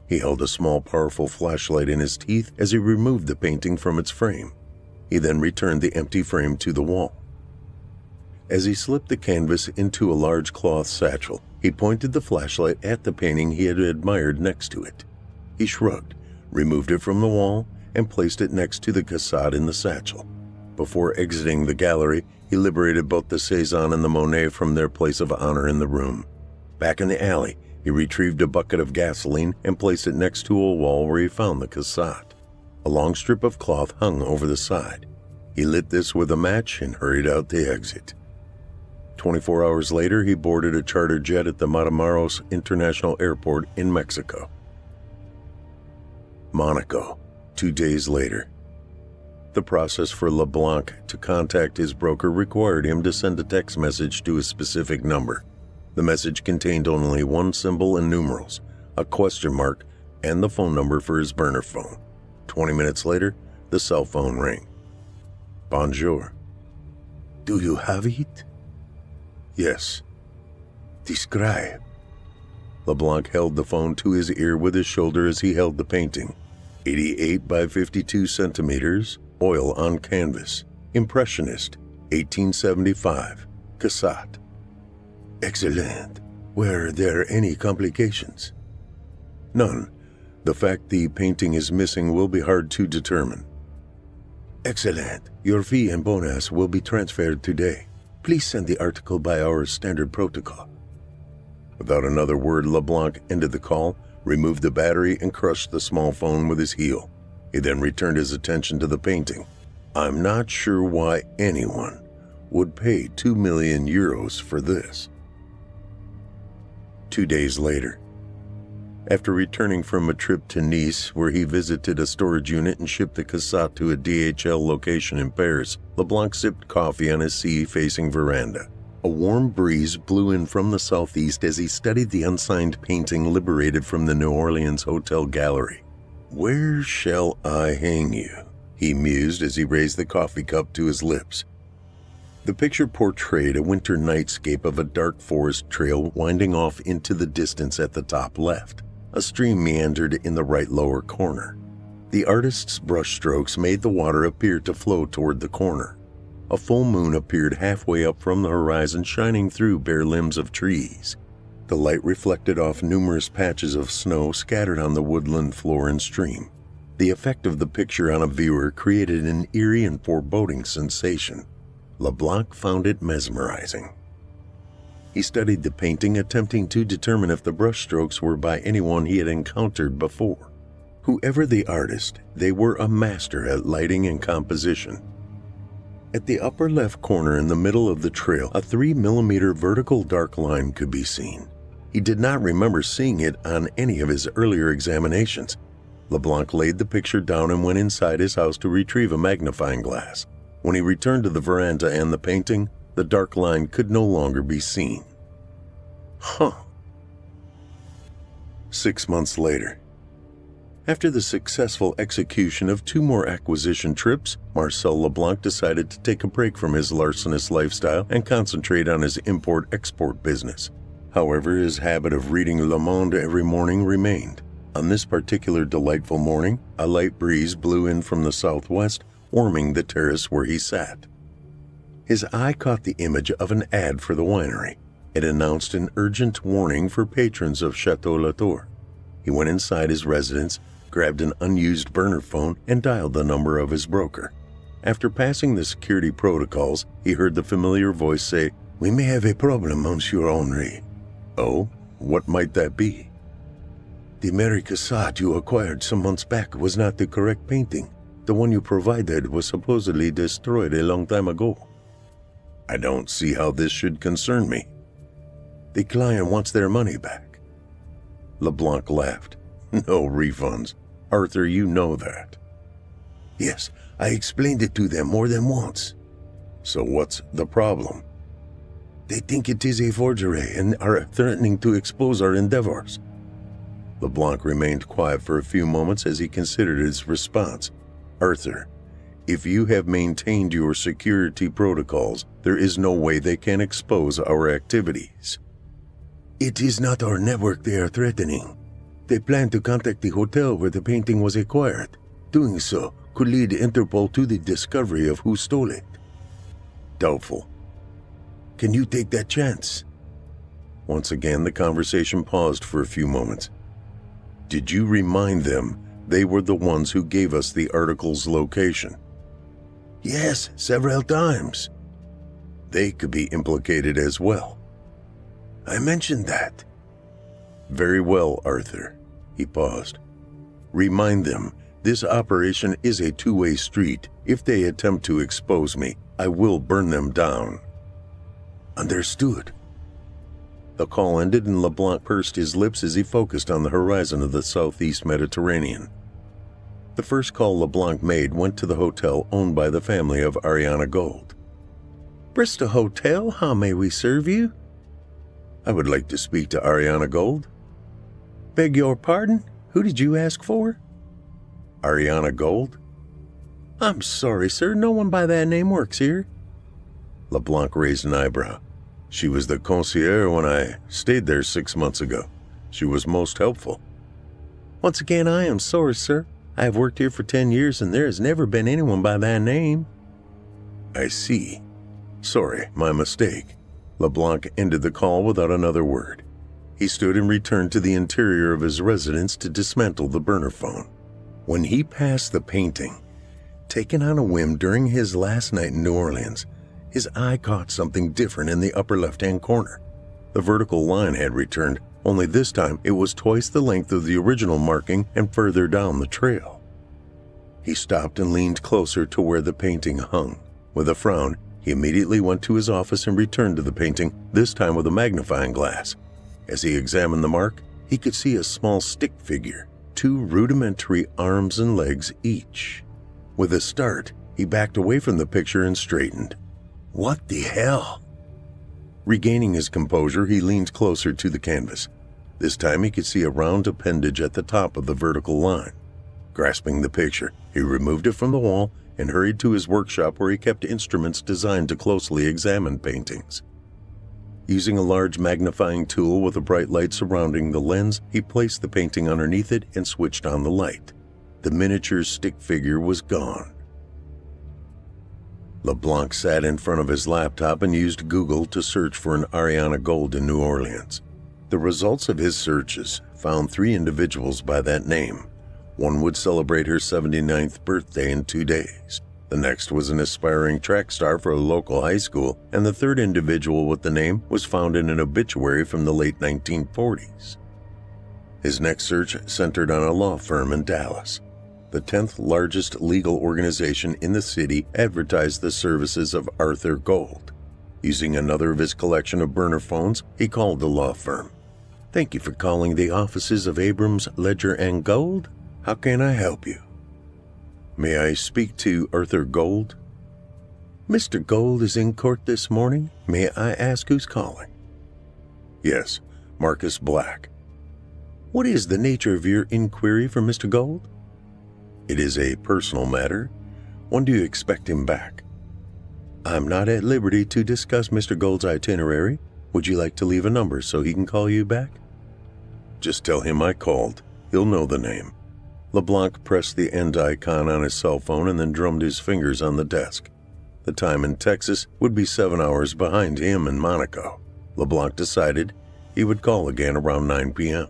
He held a small, powerful flashlight in his teeth as he removed the painting from its frame. He then returned the empty frame to the wall. As he slipped the canvas into a large cloth satchel, he pointed the flashlight at the painting he had admired next to it. He shrugged, removed it from the wall, and placed it next to the Cassatt in the satchel. Before exiting the gallery, he liberated both the Cezanne and the Monet from their place of honor in the room. Back in the alley, he retrieved a bucket of gasoline and placed it next to a wall where he found the Cassatt. A long strip of cloth hung over the side. He lit this with a match and hurried out the exit. 24 hours later, he boarded a charter jet at the Matamoros International Airport in Mexico. Monaco, 2 days later. The process for LeBlanc to contact his broker required him to send a text message to a specific number. The message contained only one symbol and numerals, a question mark, and the phone number for his burner phone. 20 minutes later, the cell phone rang. Bonjour. Do you have it? Yes. Describe. LeBlanc held the phone to his ear with his shoulder as he held the painting. 88 by 52 centimeters, oil on canvas. Impressionist, 1875. Cassatt. Excellent. Were there any complications? None. The fact the painting is missing will be hard to determine. Excellent. Your fee and bonus will be transferred today. Please send the article by our standard protocol. Without another word, LeBlanc ended the call, removed the battery, and crushed the small phone with his heel. He then returned his attention to the painting. I'm not sure why anyone would pay 2 million euros for this. 2 days later. After returning from a trip to Nice, where he visited a storage unit and shipped the Cassatt to a DHL location in Paris, LeBlanc sipped coffee on his sea-facing veranda. A warm breeze blew in from the southeast as he studied the unsigned painting liberated from the New Orleans hotel gallery. Where shall I hang you? He mused as he raised the coffee cup to his lips. The picture portrayed a winter nightscape of a dark forest trail winding off into the distance at the top left. A stream meandered in the right lower corner. The artist's brushstrokes made the water appear to flow toward the corner. A full moon appeared halfway up from the horizon, shining through bare limbs of trees. The light reflected off numerous patches of snow scattered on the woodland floor and stream. The effect of the picture on a viewer created an eerie and foreboding sensation. LeBlanc found it mesmerizing. He studied the painting, attempting to determine if the brushstrokes were by anyone he had encountered before. Whoever the artist, they were a master at lighting and composition. At the upper left corner in the middle of the trail, a 3mm vertical dark line could be seen. He did not remember seeing it on any of his earlier examinations. LeBlanc laid the picture down and went inside his house to retrieve a magnifying glass. When he returned to the veranda and the painting, the dark line could no longer be seen. 6 months later. After the successful execution of 2 more acquisition trips, Marcel LeBlanc decided to take a break from his larcenous lifestyle and concentrate on his import-export business. However, his habit of reading Le Monde every morning remained. On this particular delightful morning, a light breeze blew in from the southwest, warming the terrace where he sat. His eye caught the image of an ad for the winery. It announced an urgent warning for patrons of Chateau Latour. He went inside his residence, grabbed an unused burner phone, and dialed the number of his broker. After passing the security protocols, he heard the familiar voice say, "We may have a problem, Monsieur Henri." "Oh, what might that be?" "The Mary Cassatt you acquired some months back was not the correct painting. The one you provided was supposedly destroyed a long time ago." "I don't see how this should concern me." "The client wants their money back." LeBlanc laughed. "No refunds. Arthur, you know that." "Yes, I explained it to them more than once." "So what's the problem?" "They think it is a forgery and are threatening to expose our endeavors." LeBlanc remained quiet for a few moments as he considered his response. "Arthur, if you have maintained your security protocols, there is no way they can expose our activities." "It is not our network they are threatening. They plan to contact the hotel where the painting was acquired. Doing so could lead Interpol to the discovery of who stole it." "Doubtful." "Can you take that chance?" Once again, the conversation paused for a few moments. "Did you remind them they were the ones who gave us the article's location?" "Yes, several times." "They could be implicated as well." "I mentioned that." "Very well, Arthur." He paused. "Remind them this operation is a two-way street. If they attempt to expose me, I will burn them down." Understood. The call ended and LeBlanc pursed his lips as he focused on the horizon of the southeast Mediterranean. The first call LeBlanc made went to the hotel owned by the family of Ariana Gold. Bristol Hotel, how may we serve you? I would like to speak to Ariana Gold. Beg your pardon? Who did you ask for? Ariana Gold? I'm sorry, sir. No one by that name works here. LeBlanc raised an eyebrow. She was the concierge when I stayed there 6 months ago. She was most helpful. Once again, I am sorry, sir. I have worked here for 10 years and there has never been anyone by that name. I see. Sorry, my mistake. LeBlanc ended the call without another word. He stood and returned to the interior of his residence to dismantle the burner phone. When he passed the painting, taken on a whim during his last night in New Orleans, his eye caught something different in the upper left-hand corner. The vertical line had returned, only this time it was twice the length of the original marking and further down the trail. He stopped and leaned closer to where the painting hung. With a frown, he immediately went to his office and returned to the painting, this time with a magnifying glass. As he examined the mark, he could see a small stick figure, 2 rudimentary arms and legs each. With a start, he backed away from the picture and straightened. What the hell? Regaining his composure, he leaned closer to the canvas. This time he could see a round appendage at the top of the vertical line. Grasping the picture, he removed it from the wall and hurried to his workshop where he kept instruments designed to closely examine paintings. Using a large magnifying tool with a bright light surrounding the lens, he placed the painting underneath it and switched on the light. The miniature stick figure was gone. LeBlanc sat in front of his laptop and used Google to search for an Ariana Gold in New Orleans. The results of his searches found 3 individuals by that name. One would celebrate her 79th birthday in 2 days. The next was an aspiring track star for a local high school, and the third individual with the name was found in an obituary from the late 1940s. His next search centered on a law firm in Dallas. The 10th largest legal organization in the city advertised the services of Arthur Gold. Using another of his collection of burner phones, he called the law firm. Thank you for calling the offices of Abrams, Ledger & Gold. How can I help you? May I speak to Arthur Gold? Mr. Gold is in court this morning. May I ask who's calling? Yes, Marcus Black. What is the nature of your inquiry for Mr. Gold? It is a personal matter. When do you expect him back? I'm not at liberty to discuss Mr. Gold's itinerary. Would you like to leave a number so he can call you back? Just tell him I called. He'll know the name. LeBlanc pressed the end icon on his cell phone and then drummed his fingers on the desk. The time in Texas would be 7 hours behind him in Monaco. LeBlanc decided he would call again around 9 p.m.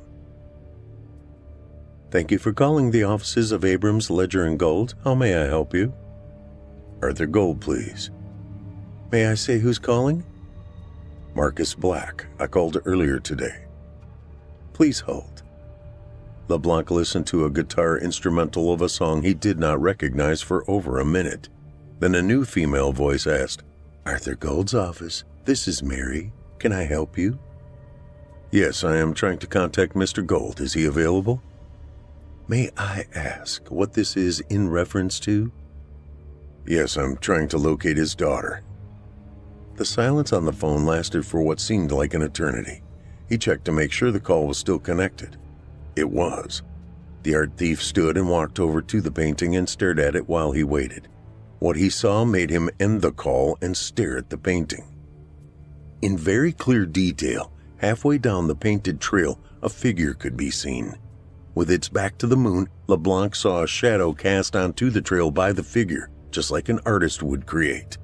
Thank you for calling the offices of Abrams, Ledger & Gold. How may I help you? Arthur Gold, please. May I say who's calling? Marcus Black. I called earlier today. Please hold. LeBlanc listened to a guitar instrumental of a song he did not recognize for over a minute. Then a new female voice asked, Arthur Gold's office. This is Mary. Can I help you? Yes, I am trying to contact Mr. Gold. Is he available? May I ask what this is in reference to? Yes, I'm trying to locate his daughter. The silence on the phone lasted for what seemed like an eternity. He checked to make sure the call was still connected. It was. The art thief stood and walked over to the painting and stared at it while he waited. What he saw made him end the call and stare at the painting. In very clear detail, halfway down the painted trail, a figure could be seen. With its back to the moon, LeBlanc saw a shadow cast onto the trail by the figure, just like an artist would create.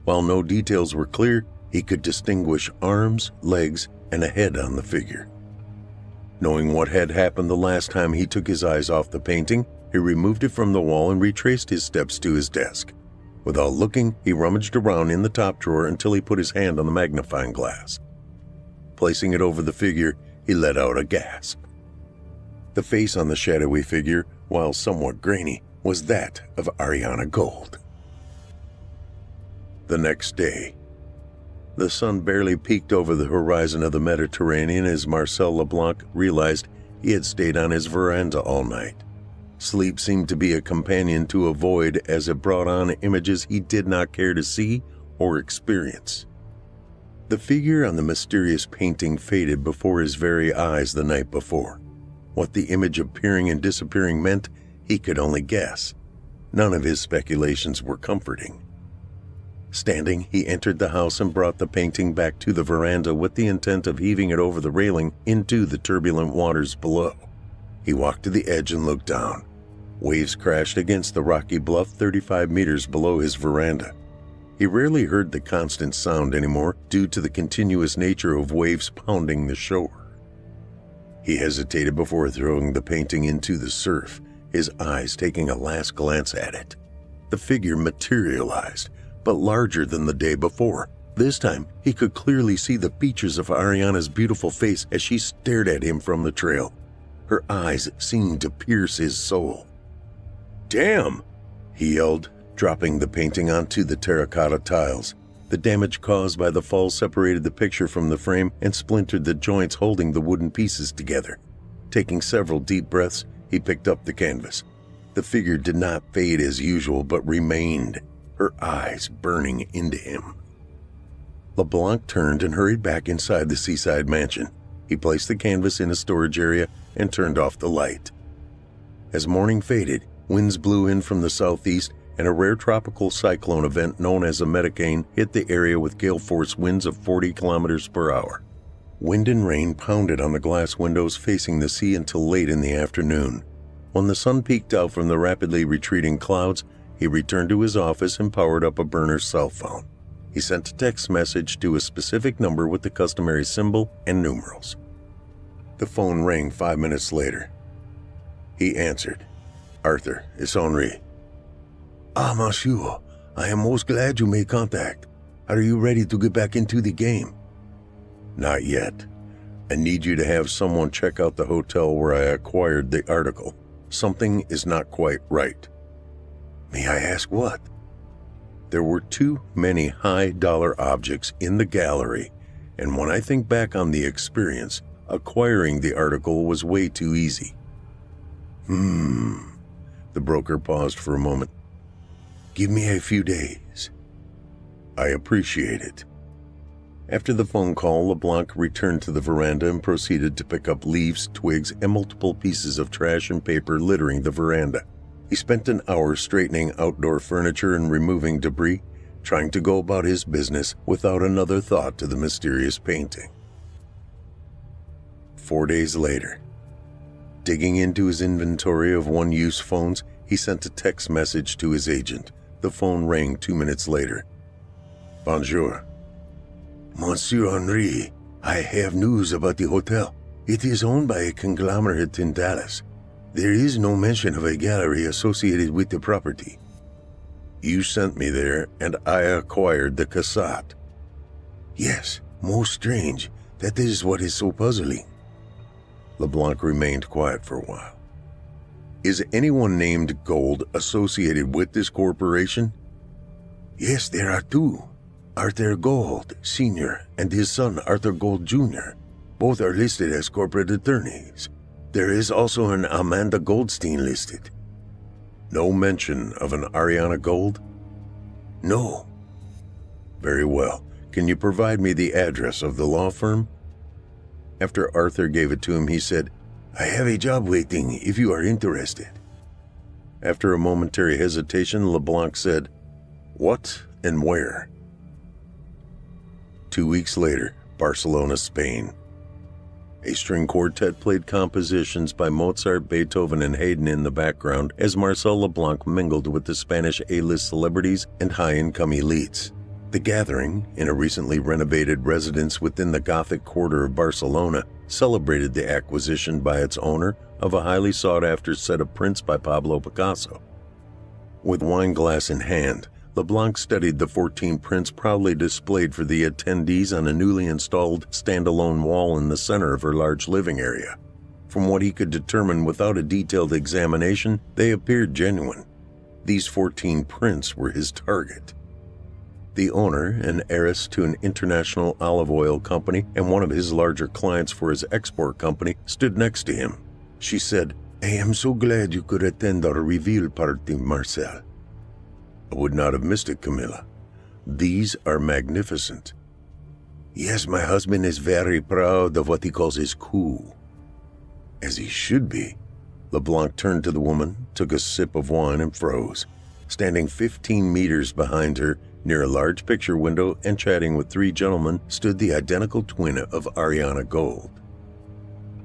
While no details were clear, he could distinguish arms, legs, and a head on the figure. Knowing what had happened the last time he took his eyes off the painting, he removed it from the wall and retraced his steps to his desk. Without looking, he rummaged around in the top drawer until he put his hand on the magnifying glass. Placing it over the figure, he let out a gasp. The face on the shadowy figure, while somewhat grainy, was that of Ariana Gold. The next day, The sun barely peeked over the horizon of the Mediterranean as Marcel LeBlanc realized he had stayed on his veranda all night. Sleep seemed to be a companion to avoid as it brought on images he did not care to see or experience. The figure on the mysterious painting faded before his very eyes the night before. What the image appearing and disappearing meant, he could only guess. None of his speculations were comforting. Standing, he entered the house and brought the painting back to the veranda with the intent of heaving it over the railing into the turbulent waters below. He walked to the edge and looked down. Waves crashed against the rocky bluff 35 meters below his veranda. He rarely heard the constant sound anymore due to the continuous nature of waves pounding the shore. He hesitated before throwing the painting into the surf, his eyes taking a last glance at it. The figure materialized, but larger than the day before. This time, he could clearly see the features of Ariana's beautiful face as she stared at him from the trail. Her eyes seemed to pierce his soul. "Damn!" he yelled, dropping the painting onto the terracotta tiles. The damage caused by the fall separated the picture from the frame and splintered the joints holding the wooden pieces together. Taking several deep breaths, he picked up the canvas. The figure did not fade as usual, but remained, her eyes burning into him. LeBlanc turned and hurried back inside the seaside mansion. He placed the canvas in a storage area and turned off the light. As morning faded, winds blew in from the southeast and a rare tropical cyclone event known as a metacane hit the area with gale force winds of 40 kilometers per hour. Wind and rain pounded on the glass windows facing the sea until late in the afternoon. When the sun peeked out from the rapidly retreating clouds, he returned to his office and powered up a burner cell phone. He sent a text message to a specific number with the customary symbol and numerals. The phone rang 5 minutes later. He answered. "Arthur, it's Henri." "Ah, monsieur, I am most glad you made contact. Are you ready to get back into the game?" "Not yet. I need you to have someone check out the hotel where I acquired the article. Something is not quite right." "May I ask what?" "There were too many high-dollar objects in the gallery, and when I think back on the experience, acquiring the article was way too easy." The broker paused for a moment. "Give me a few days." "I appreciate it." After the phone call, LeBlanc returned to the veranda and proceeded to pick up leaves, twigs, and multiple pieces of trash and paper littering the veranda. He spent an hour straightening outdoor furniture and removing debris, trying to go about his business without another thought to the mysterious painting. 4 days later, digging into his inventory of one-use phones, he sent a text message to his agent. The phone rang 2 minutes later. "Bonjour." "Monsieur Henri, I have news about the hotel. It is owned by a conglomerate in Dallas. There is no mention of a gallery associated with the property." "You sent me there, and I acquired the cassette." "Yes, most strange. That is what is so puzzling." LeBlanc remained quiet for a while. "Is anyone named Gold associated with this corporation?" "Yes, there are two. Arthur Gold, Sr., and his son Arthur Gold, Jr. Both are listed as corporate attorneys. There is also an Amanda Goldstein listed." "No mention of an Ariana Gold?" "No." "Very well. Can you provide me the address of the law firm?" After Arthur gave it to him, he said, "I have a job waiting if you are interested." After a momentary hesitation, LeBlanc said, "What and where?" 2 weeks later, Barcelona, Spain. A string quartet played compositions by Mozart, Beethoven, and Haydn in the background as Marcel LeBlanc mingled with the Spanish A-list celebrities and high-income elites. The gathering, in a recently renovated residence within the Gothic quarter of Barcelona, celebrated the acquisition by its owner of a highly sought-after set of prints by Pablo Picasso. With wine glass in hand, LeBlanc studied the 14 prints proudly displayed for the attendees on a newly installed standalone wall in the center of her large living area. From what he could determine without a detailed examination, they appeared genuine. These 14 prints were his target. The owner, an heiress to an international olive oil company and one of his larger clients for his export company, stood next to him. She said, "I am so glad you could attend our reveal party, Marcel." "I would not have missed it, Camilla. These are magnificent." "Yes, my husband is very proud of what he calls his coup." "As he should be." LeBlanc turned to the woman, took a sip of wine, and froze. Standing 15 meters behind her, near a large picture window and chatting with 3 gentlemen, stood the identical twin of Ariana Gold.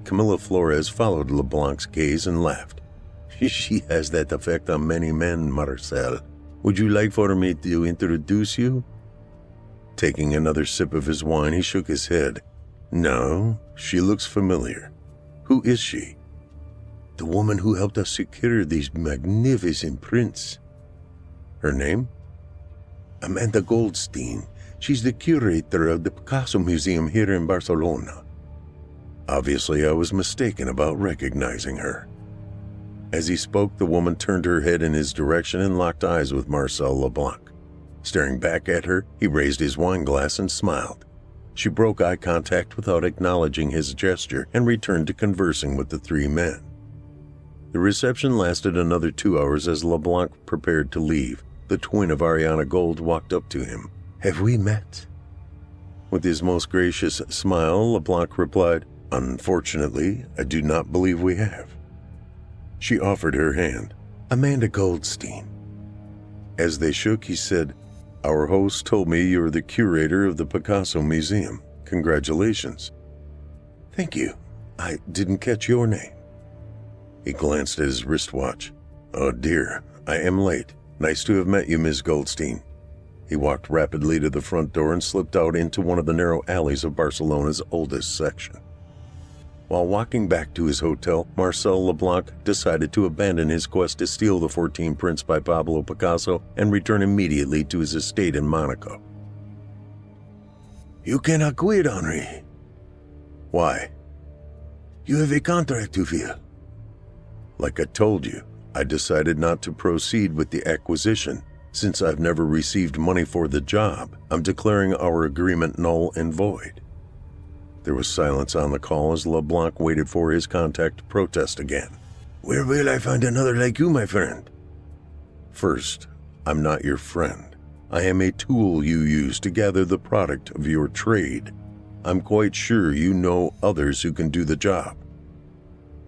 Camilla Flores followed LeBlanc's gaze and laughed. "She has that effect on many men, Marcel. Would you like for me to introduce you?" Taking another sip of his wine, he shook his head. "No, she looks familiar. Who is she?" "The woman who helped us secure these magnificent prints." "Her name?" "Amanda Goldstein. She's the curator of the Picasso Museum here in Barcelona." Obviously, I was mistaken about recognizing her. As he spoke, the woman turned her head in his direction and locked eyes with Marcel LeBlanc. Staring back at her, he raised his wine glass and smiled. She broke eye contact without acknowledging his gesture and returned to conversing with the 3 men. The reception lasted another 2 hours as LeBlanc prepared to leave. The twin of Ariana Gold walked up to him. "Have we met?" With his most gracious smile, LeBlanc replied, "Unfortunately, I do not believe we have." She offered her hand. "Amanda Goldstein." As they shook, he said, "Our host told me you're the curator of the Picasso Museum. Congratulations." "Thank you. I didn't catch your name." He glanced at his wristwatch. "Oh dear, I am late. Nice to have met you, Ms. Goldstein." He walked rapidly to the front door and slipped out into one of the narrow alleys of Barcelona's oldest section. While walking back to his hotel, Marcel LeBlanc decided to abandon his quest to steal the 14 prints by Pablo Picasso and return immediately to his estate in Monaco. "You cannot quit, Henri." "Why?" "You have a contract to fill." "Like I told you, I decided not to proceed with the acquisition. Since I've never received money for the job, I'm declaring our agreement null and void." There was silence on the call as LeBlanc waited for his contact to protest again. "Where will I find another like you, my friend?" "First, I'm not your friend. I am a tool you use to gather the product of your trade. I'm quite sure you know others who can do the job."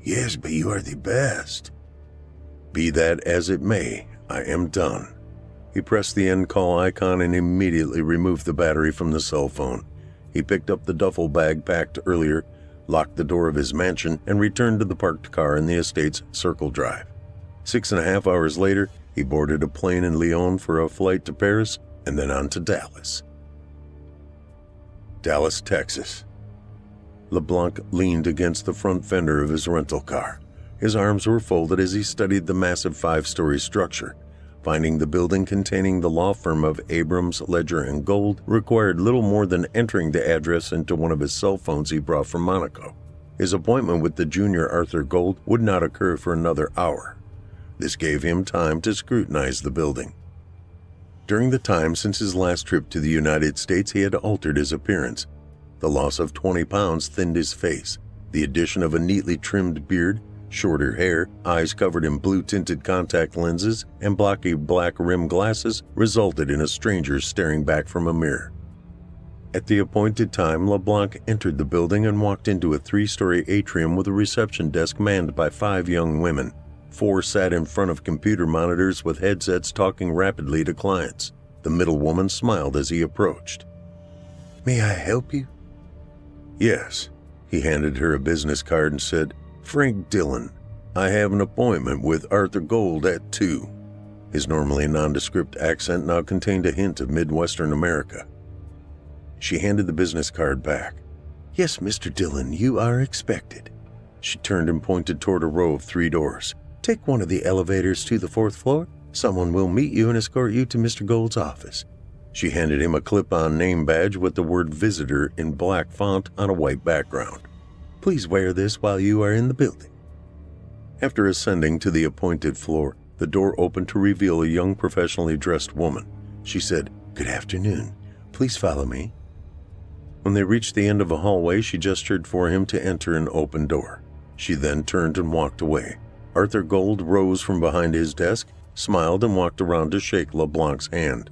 "Yes, but you are the best." "Be that as it may, I am done." He pressed the end call icon and immediately removed the battery from the cell phone. He picked up the duffel bag packed earlier, locked the door of his mansion, and returned to the parked car in the estate's Circle Drive. 6.5 hours later, he boarded a plane in Lyon for a flight to Paris and then on to Dallas. Dallas, Texas. LeBlanc leaned against the front fender of his rental car. His arms were folded as he studied the massive 5-story structure. Finding the building containing the law firm of Abrams, Ledger & Gold required little more than entering the address into one of his cell phones he brought from Monaco. His appointment with the junior Arthur Gold would not occur for another hour. This gave him time to scrutinize the building. During the time since his last trip to the United States, he had altered his appearance. The loss of 20 pounds thinned his face. The addition of a neatly trimmed beard, shorter hair, eyes covered in blue-tinted contact lenses, and blocky black rimmed glasses resulted in a stranger staring back from a mirror. At the appointed time, LeBlanc entered the building and walked into a 3-story atrium with a reception desk manned by 5 young women. 4 sat in front of computer monitors with headsets talking rapidly to clients. The middle woman smiled as he approached. "May I help you?" "Yes." He handed her a business card and said, "Frank Dillon. I have an appointment with Arthur Gold at 2. His normally nondescript accent now contained a hint of Midwestern America. She handed the business card back. "Yes, Mr. Dillon, you are expected." She turned and pointed toward a row of 3 doors. "Take one of the elevators to the 4th floor. Someone will meet you and escort you to Mr. Gold's office." She handed him a clip-on name badge with the word visitor in black font on a white background. "Please wear this while you are in the building." After ascending to the appointed floor, the door opened to reveal a young professionally dressed woman. She said, Good afternoon. Please follow me. When they reached the end of a hallway, she gestured for him to enter an open door. She then turned and walked away. Arthur Gold rose from behind his desk, smiled, and walked around to shake LeBlanc's hand.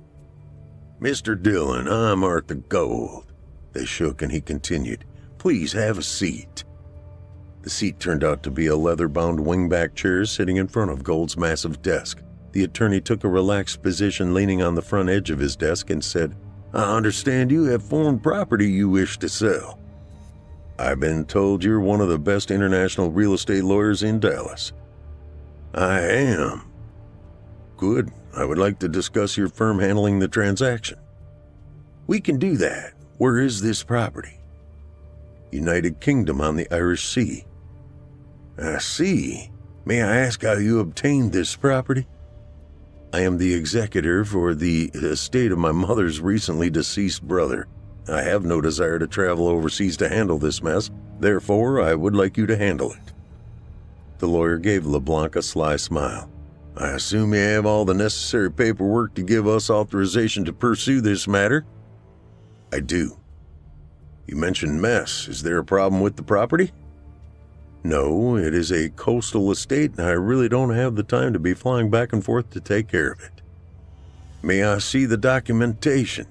Mr. Dillon, I'm Arthur Gold. They shook and he continued, Please have a seat. The seat turned out to be a leather-bound wingback chair sitting in front of Gold's massive desk. The attorney took a relaxed position leaning on the front edge of his desk and said, I understand you have foreign property you wish to sell. I've been told you're one of the best international real estate lawyers in Dallas. I am. Good. I would like to discuss your firm handling the transaction. We can do that. Where is this property? United Kingdom on the Irish Sea. I see. May I ask how you obtained this property? I am the executor for the estate of my mother's recently deceased brother. I have no desire to travel overseas to handle this mess. Therefore, I would like you to handle it. The lawyer gave LeBlanc a sly smile. I assume you have all the necessary paperwork to give us authorization to pursue this matter? I do. You mentioned mess. Is there a problem with the property? No, it is a coastal estate and I really don't have the time to be flying back and forth to take care of it. May I see the documentation?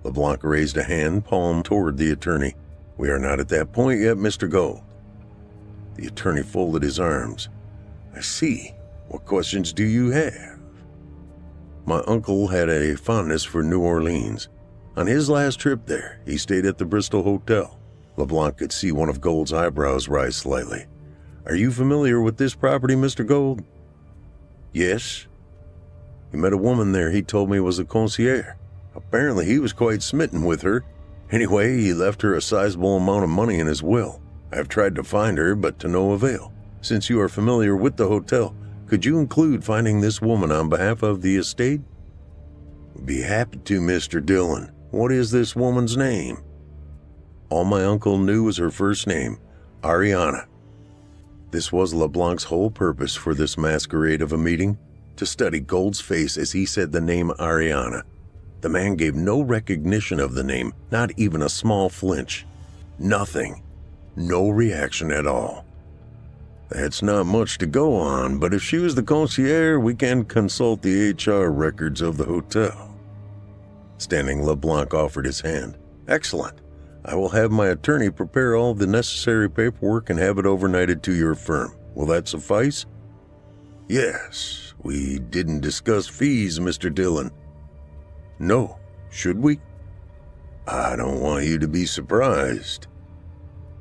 LeBlanc raised a hand, palm toward the attorney. We are not at that point yet, Mr. Gold. The attorney folded his arms. I see. What questions do you have? My uncle had a fondness for New Orleans. On his last trip there, he stayed at the Bristol Hotel. LeBlanc could see one of Gold's eyebrows rise slightly. Are you familiar with this property, Mr. Gold? Yes. He met a woman there he told me was a concierge. Apparently he was quite smitten with her. Anyway, he left her a sizable amount of money in his will. I've tried to find her, but to no avail. Since you are familiar with the hotel, could you include finding this woman on behalf of the estate? Would be happy to, Mr. Dillon. What is this woman's name? All my uncle knew was her first name, Ariana. This was LeBlanc's whole purpose for this masquerade of a meeting, to study Gold's face as he said the name Ariana. The man gave no recognition of the name, not even a small flinch. Nothing. No reaction at all. That's not much to go on, but if she was the concierge, we can consult the HR records of the hotel. Standing, LeBlanc offered his hand. Excellent. I will have my attorney prepare all the necessary paperwork and have it overnighted to your firm. Will that suffice? Yes. We didn't discuss fees, Mr. Dillon. No. Should we? I don't want you to be surprised.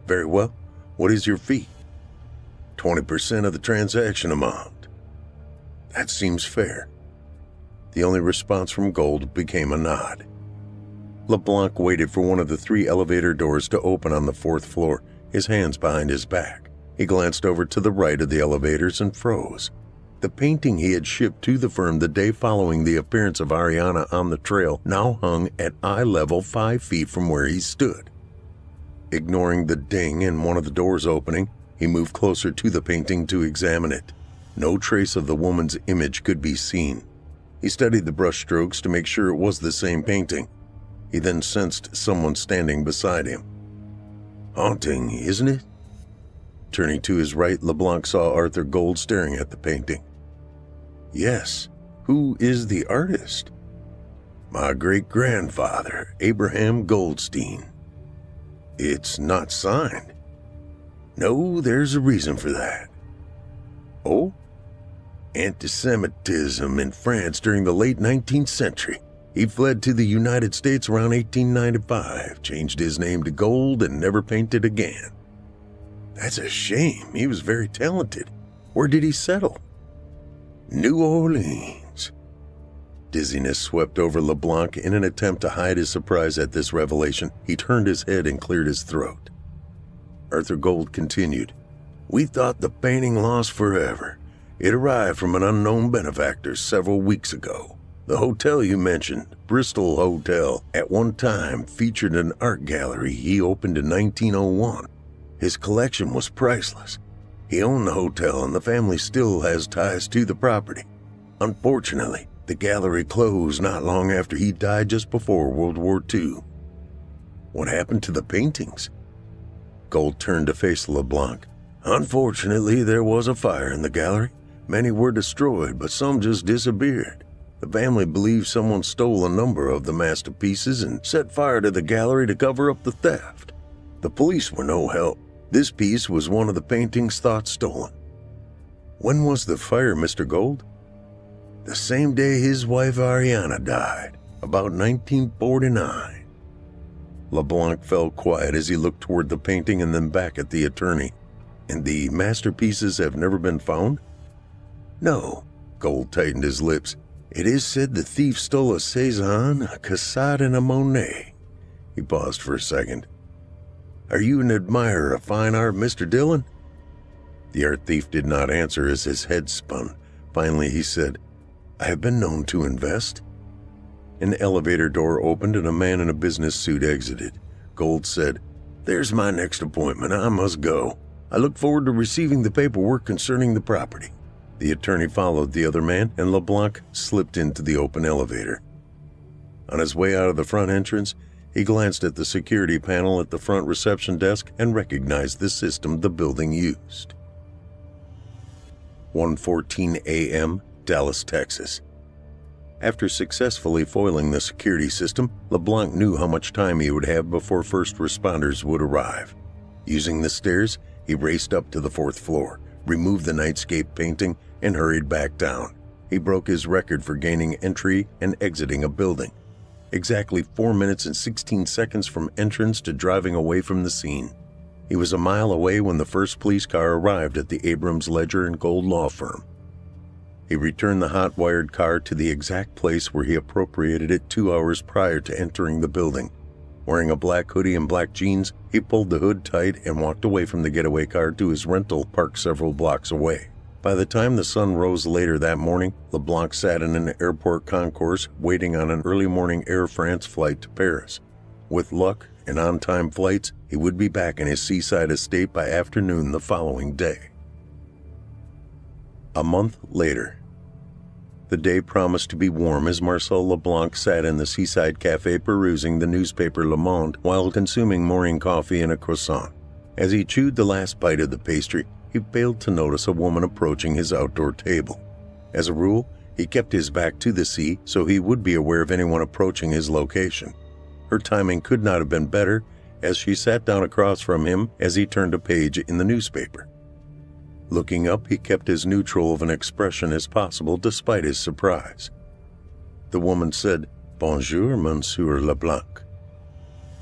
Very well. What is your fee? 20% of the transaction amount. That seems fair. The only response from Gold became a nod. LeBlanc waited for one of the 3 elevator doors to open on the 4th floor, his hands behind his back. He glanced over to the right of the elevators and froze. The painting he had shipped to the firm the day following the appearance of Ariana on the trail now hung at eye level 5 feet from where he stood. Ignoring the ding in one of the doors opening, he moved closer to the painting to examine it. No trace of the woman's image could be seen. He studied the brushstrokes to make sure it was the same painting. He then sensed someone standing beside him. Haunting, isn't it? Turning to his right, LeBlanc saw Arthur Gold staring at the painting. Yes. Who is the artist? My great-grandfather, Abraham Goldstein. It's not signed. No, there's a reason for that. Oh? Anti-Semitism in France during the late 19th century. He fled to the United States around 1895, changed his name to Gold, and never painted again. That's a shame. He was very talented. Where did he settle? New Orleans. Dizziness swept over LeBlanc in an attempt to hide his surprise at this revelation. He turned his head and cleared his throat. Arthur Gold continued. We thought the painting lost forever. It arrived from an unknown benefactor several weeks ago. The hotel you mentioned, Bristol Hotel, at one time featured an art gallery he opened in 1901. His collection was priceless. He owned the hotel and the family still has ties to the property. Unfortunately, The gallery closed not long after he died, just before World War II. What happened to the paintings? Gold turned to face LeBlanc. Unfortunately, there was a fire in the gallery. Many were destroyed, but some just disappeared. The family believes someone stole a number of the masterpieces and set fire to the gallery to cover up the theft. The police were no help. This piece was one of the paintings thought stolen. When was the fire, Mr. Gold? The same day his wife Ariana died, about 1949. LeBlanc fell quiet as he looked toward the painting and then back at the attorney. And the masterpieces have never been found? No. Gold tightened his lips. It is said the thief stole a Cézanne, a Cassatt, and a Monet. He paused for a second. Are you an admirer of fine art, Mr. Dillon? The art thief did not answer as his head spun. Finally, he said, I have been known to invest. An elevator door opened and a man in a business suit exited. Gold said, There's my next appointment. I must go. I look forward to receiving the paperwork concerning the property. The attorney followed the other man, and LeBlanc slipped into the open elevator. On his way out of the front entrance, he glanced at the security panel at the front reception desk and recognized the system the building used. 1:14 a.m., Dallas, Texas. After successfully foiling the security system, LeBlanc knew how much time he would have before first responders would arrive. Using the stairs, he raced up to the 4th floor, removed the nightscape painting, and hurried back down. He broke his record for gaining entry and exiting a building. Exactly 4 minutes and 16 seconds from entrance to driving away from the scene. He was a mile away when the first police car arrived at the Abrams Ledger and Gold law firm. He returned the hot-wired car to the exact place where he appropriated it 2 hours prior to entering the building. Wearing a black hoodie and black jeans, he pulled the hood tight and walked away from the getaway car to his rental parked several blocks away. By the time the sun rose later that morning, LeBlanc sat in an airport concourse waiting on an early morning Air France flight to Paris. With luck and on-time flights, he would be back in his seaside estate by afternoon the following day. A month later. The day promised to be warm as Marcel LeBlanc sat in the seaside cafe perusing the newspaper Le Monde while consuming morning coffee and a croissant. As he chewed the last bite of the pastry, he failed to notice a woman approaching his outdoor table. As a rule, he kept his back to the sea so he would be aware of anyone approaching his location. Her timing could not have been better, as she sat down across from him as he turned a page in the newspaper. Looking up, he kept as neutral of an expression as possible despite his surprise. The woman said, Bonjour, Monsieur Leblanc.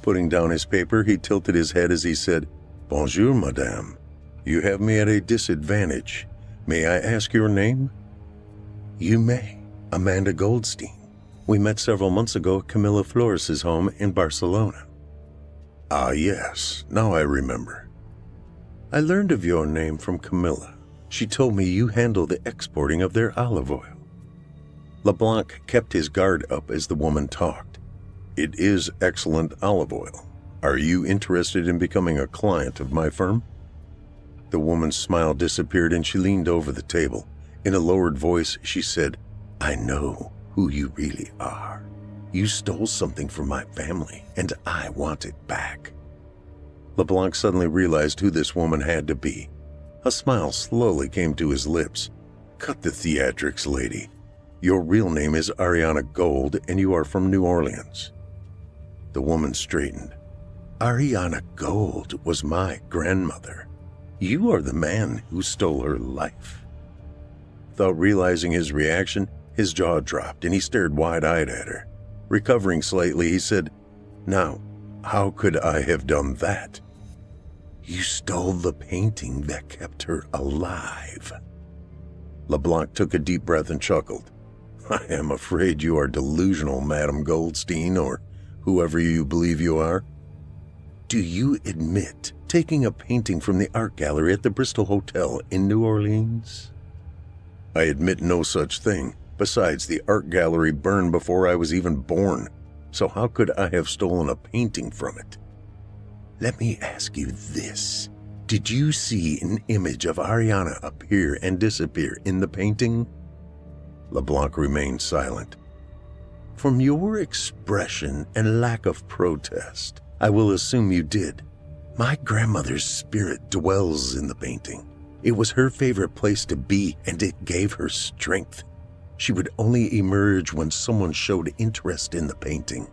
Putting down his paper, he tilted his head as he said, Bonjour, Madame. You have me at a disadvantage. May I ask your name? You may. Amanda Goldstein. We met several months ago at Camilla Flores' home in Barcelona. Ah, yes. Now I remember. I learned of your name from Camilla. She told me you handle the exporting of their olive oil. LeBlanc kept his guard up as the woman talked. It is excellent olive oil. Are you interested in becoming a client of my firm? The woman's smile disappeared and she leaned over the table. In a lowered voice, she said, I know who you really are. You stole something from my family, and I want it back. LeBlanc suddenly realized who this woman had to be. A smile slowly came to his lips. Cut the theatrics, lady. Your real name is Ariana Gold, and you are from New Orleans. The woman straightened. Ariana Gold was my grandmother. You are the man who stole her life. Without realizing his reaction, his jaw dropped, and he stared wide-eyed at her. Recovering slightly, he said, Now, how could I have done that? You stole the painting that kept her alive. LeBlanc took a deep breath and chuckled. I am afraid you are delusional, Madame Goldstein, or whoever you believe you are. Do you admit taking a painting from the art gallery at the Bristol Hotel in New Orleans? I admit no such thing. Besides, the art gallery burned before I was even born, so how could I have stolen a painting from it? Let me ask you this. Did you see an image of Ariana appear and disappear in the painting? LeBlanc remained silent. From your expression and lack of protest, I will assume you did. My grandmother's spirit dwells in the painting. It was her favorite place to be, and it gave her strength. She would only emerge when someone showed interest in the painting.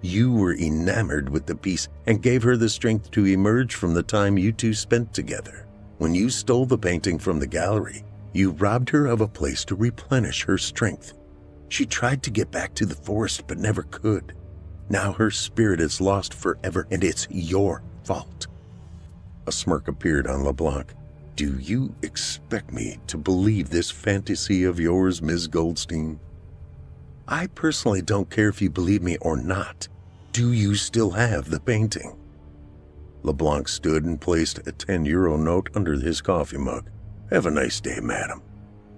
You were enamored with the piece and gave her the strength to emerge from the time you two spent together. When you stole the painting from the gallery, you robbed her of a place to replenish her strength. She tried to get back to the forest but never could. Now her spirit is lost forever, and it's your fault. A smirk appeared on LeBlanc. Do you expect me to believe this fantasy of yours, Ms. Goldstein? I personally don't care if you believe me or not. Do you still have the painting? LeBlanc stood and placed a 10-euro note under his coffee mug. Have a nice day, madam.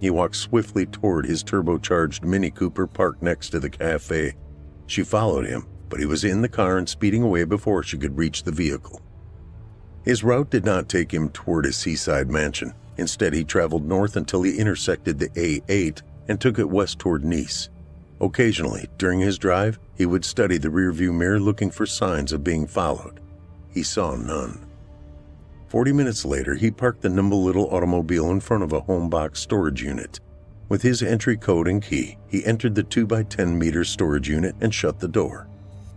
He walked swiftly toward his turbocharged Mini Cooper parked next to the cafe. She followed him, but he was in the car and speeding away before she could reach the vehicle. His route did not take him toward his seaside mansion. Instead, he traveled north until he intersected the A8 and took it west toward Nice. Occasionally, during his drive, he would study the rearview mirror looking for signs of being followed. He saw none. 40 minutes later, he parked the nimble little automobile in front of a home box storage unit. With his entry code and key, he entered the 2x10 meter storage unit and shut the door.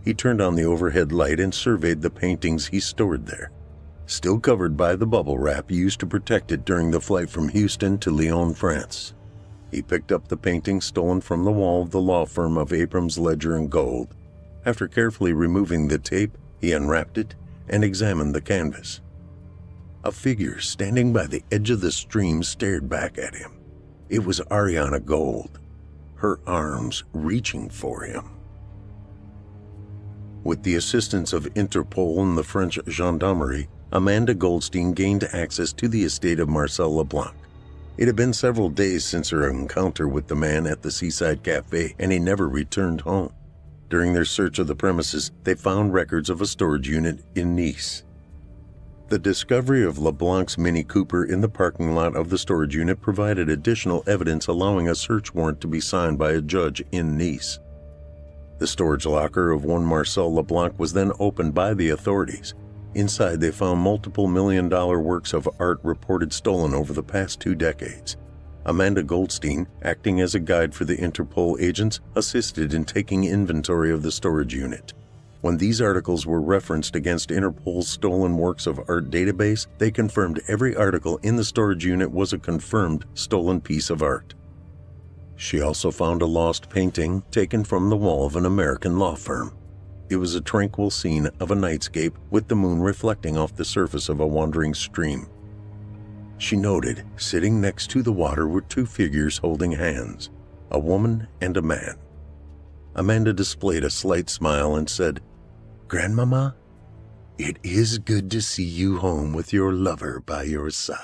He turned on the overhead light and surveyed the paintings he stored there. Still covered by the bubble wrap used to protect it during the flight from Houston to Lyon, France. He picked up the painting stolen from the wall of the law firm of Abrams, Ledger & Gold. After carefully removing the tape, he unwrapped it and examined the canvas. A figure standing by the edge of the stream stared back at him. It was Ariana Gold, her arms reaching for him. With the assistance of Interpol and the French gendarmerie, Amanda Goldstein gained access to the estate of Marcel LeBlanc. It had been several days since her encounter with the man at the seaside cafe, and he never returned home. During their search of the premises, they found records of a storage unit in Nice. The discovery of LeBlanc's Mini Cooper in the parking lot of the storage unit provided additional evidence allowing a search warrant to be signed by a judge in Nice. The storage locker of one Marcel LeBlanc was then opened by the authorities. Inside, they found multiple million-dollar works of art reported stolen over the past 2 decades. Amanda Goldstein, acting as a guide for the Interpol agents, assisted in taking inventory of the storage unit. When these articles were referenced against Interpol's stolen works of art database, they confirmed every article in the storage unit was a confirmed stolen piece of art. She also found a lost painting taken from the wall of an American law firm. It was a tranquil scene of a nightscape with the moon reflecting off the surface of a wandering stream. She noted, sitting next to the water were 2 figures holding hands, a woman and a man. Amanda displayed a slight smile and said, "Grandmama, it is good to see you home with your lover by your side."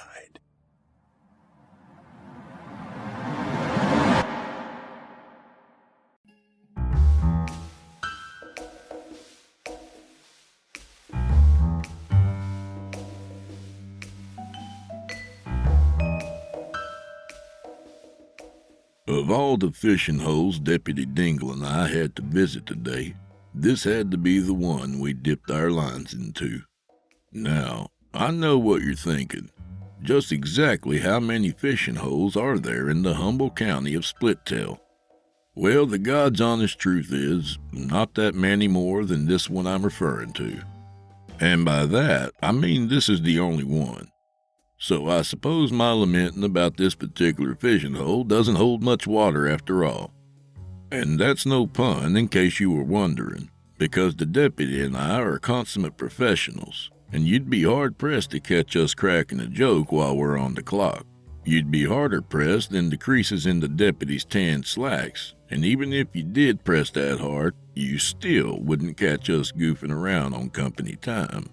Of all the fishing holes Deputy Dingle and I had to visit today, this had to be the one we dipped our lines into. Now, I know what you're thinking. Just exactly how many fishing holes are there in the humble county of Splittail? Well, the God's honest truth is, not that many more than this one I'm referring to. And by that, I mean this is the only one. So I suppose my lamenting about this particular fishing hole doesn't hold much water after all. And that's no pun, in case you were wondering, because the deputy and I are consummate professionals, and you'd be hard-pressed to catch us cracking a joke while we're on the clock. You'd be harder pressed than the creases in the deputy's tan slacks, and even if you did press that hard, you still wouldn't catch us goofing around on company time.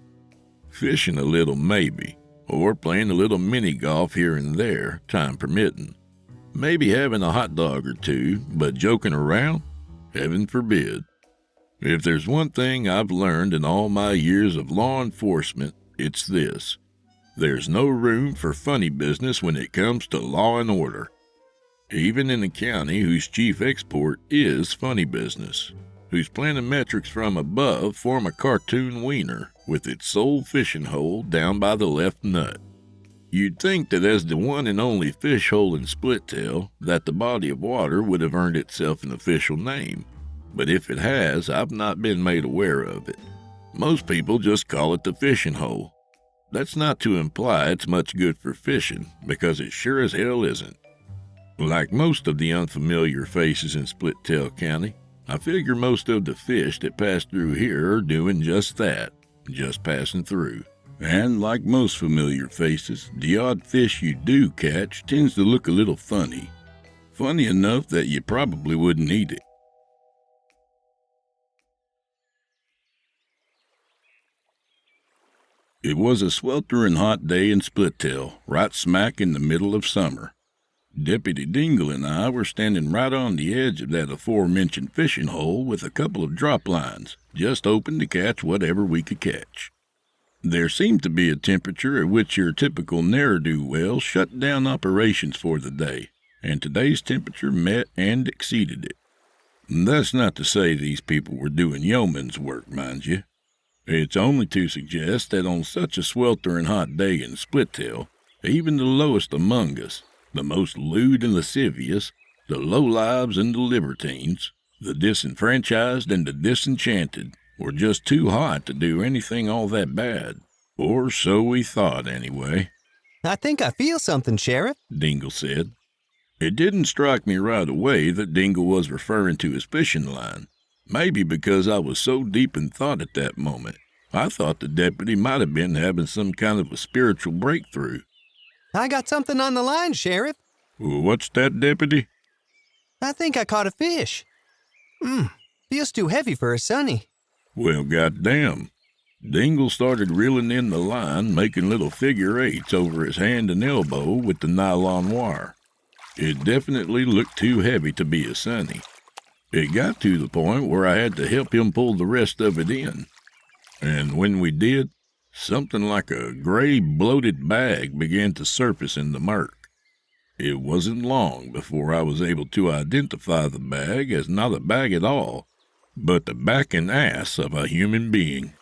Fishing a little maybe, or playing a little mini-golf here and there, time permitting. Maybe having a hot dog or 2, but joking around? Heaven forbid. If there's one thing I've learned in all my years of law enforcement, it's this. There's no room for funny business when it comes to law and order. even in a county whose chief export is funny business, whose planimetrics from above form a cartoon wiener with its sole fishing hole down by the left nut. You'd think that as the one and only fish hole in Splittail, that the body of water would have earned itself an official name, but if it has, I've not been made aware of it. Most people just call it the fishing hole. That's not to imply it's much good for fishing, because it sure as hell isn't. Like most of the unfamiliar faces in Splittail County, I figure most of the fish that pass through here are doing just that, just passing through. And like most familiar faces, the odd fish you do catch tends to look a little funny. Funny enough that you probably wouldn't eat it. It was a sweltering hot day in Splittail, right smack in the middle of summer. Deputy Dingle and I were standing right on the edge of that aforementioned fishing hole with a couple of drop lines, just open to catch whatever we could catch. There seemed to be a temperature at which your typical ne'er-do-well shut down operations for the day, and today's temperature met and exceeded it. That's not to say these people were doing yeoman's work, mind you. It's only to suggest that on such a sweltering hot day in Splittail, even the lowest among us, the most lewd and lascivious, the lowlives and the libertines, the disenfranchised and the disenchanted, were just too hot to do anything all that bad. Or so we thought, anyway. I think I feel something, Sheriff, Dingle said. It didn't strike me right away that Dingle was referring to his fishing line. Maybe because I was so deep in thought at that moment. I thought the deputy might have been having some kind of a spiritual breakthrough. I got something on the line, Sheriff. What's that, deputy? I think I caught a fish. Feels too heavy for a sunny. Well, goddamn. Dingle started reeling in the line, making little figure eights over his hand and elbow with the nylon wire. It definitely looked too heavy to be a sunny. It got to the point where I had to help him pull the rest of it in. And when we did, something like a gray, bloated bag began to surface in the murk. It wasn't long before I was able to identify the bag as not a bag at all, but the back and ass of a human being.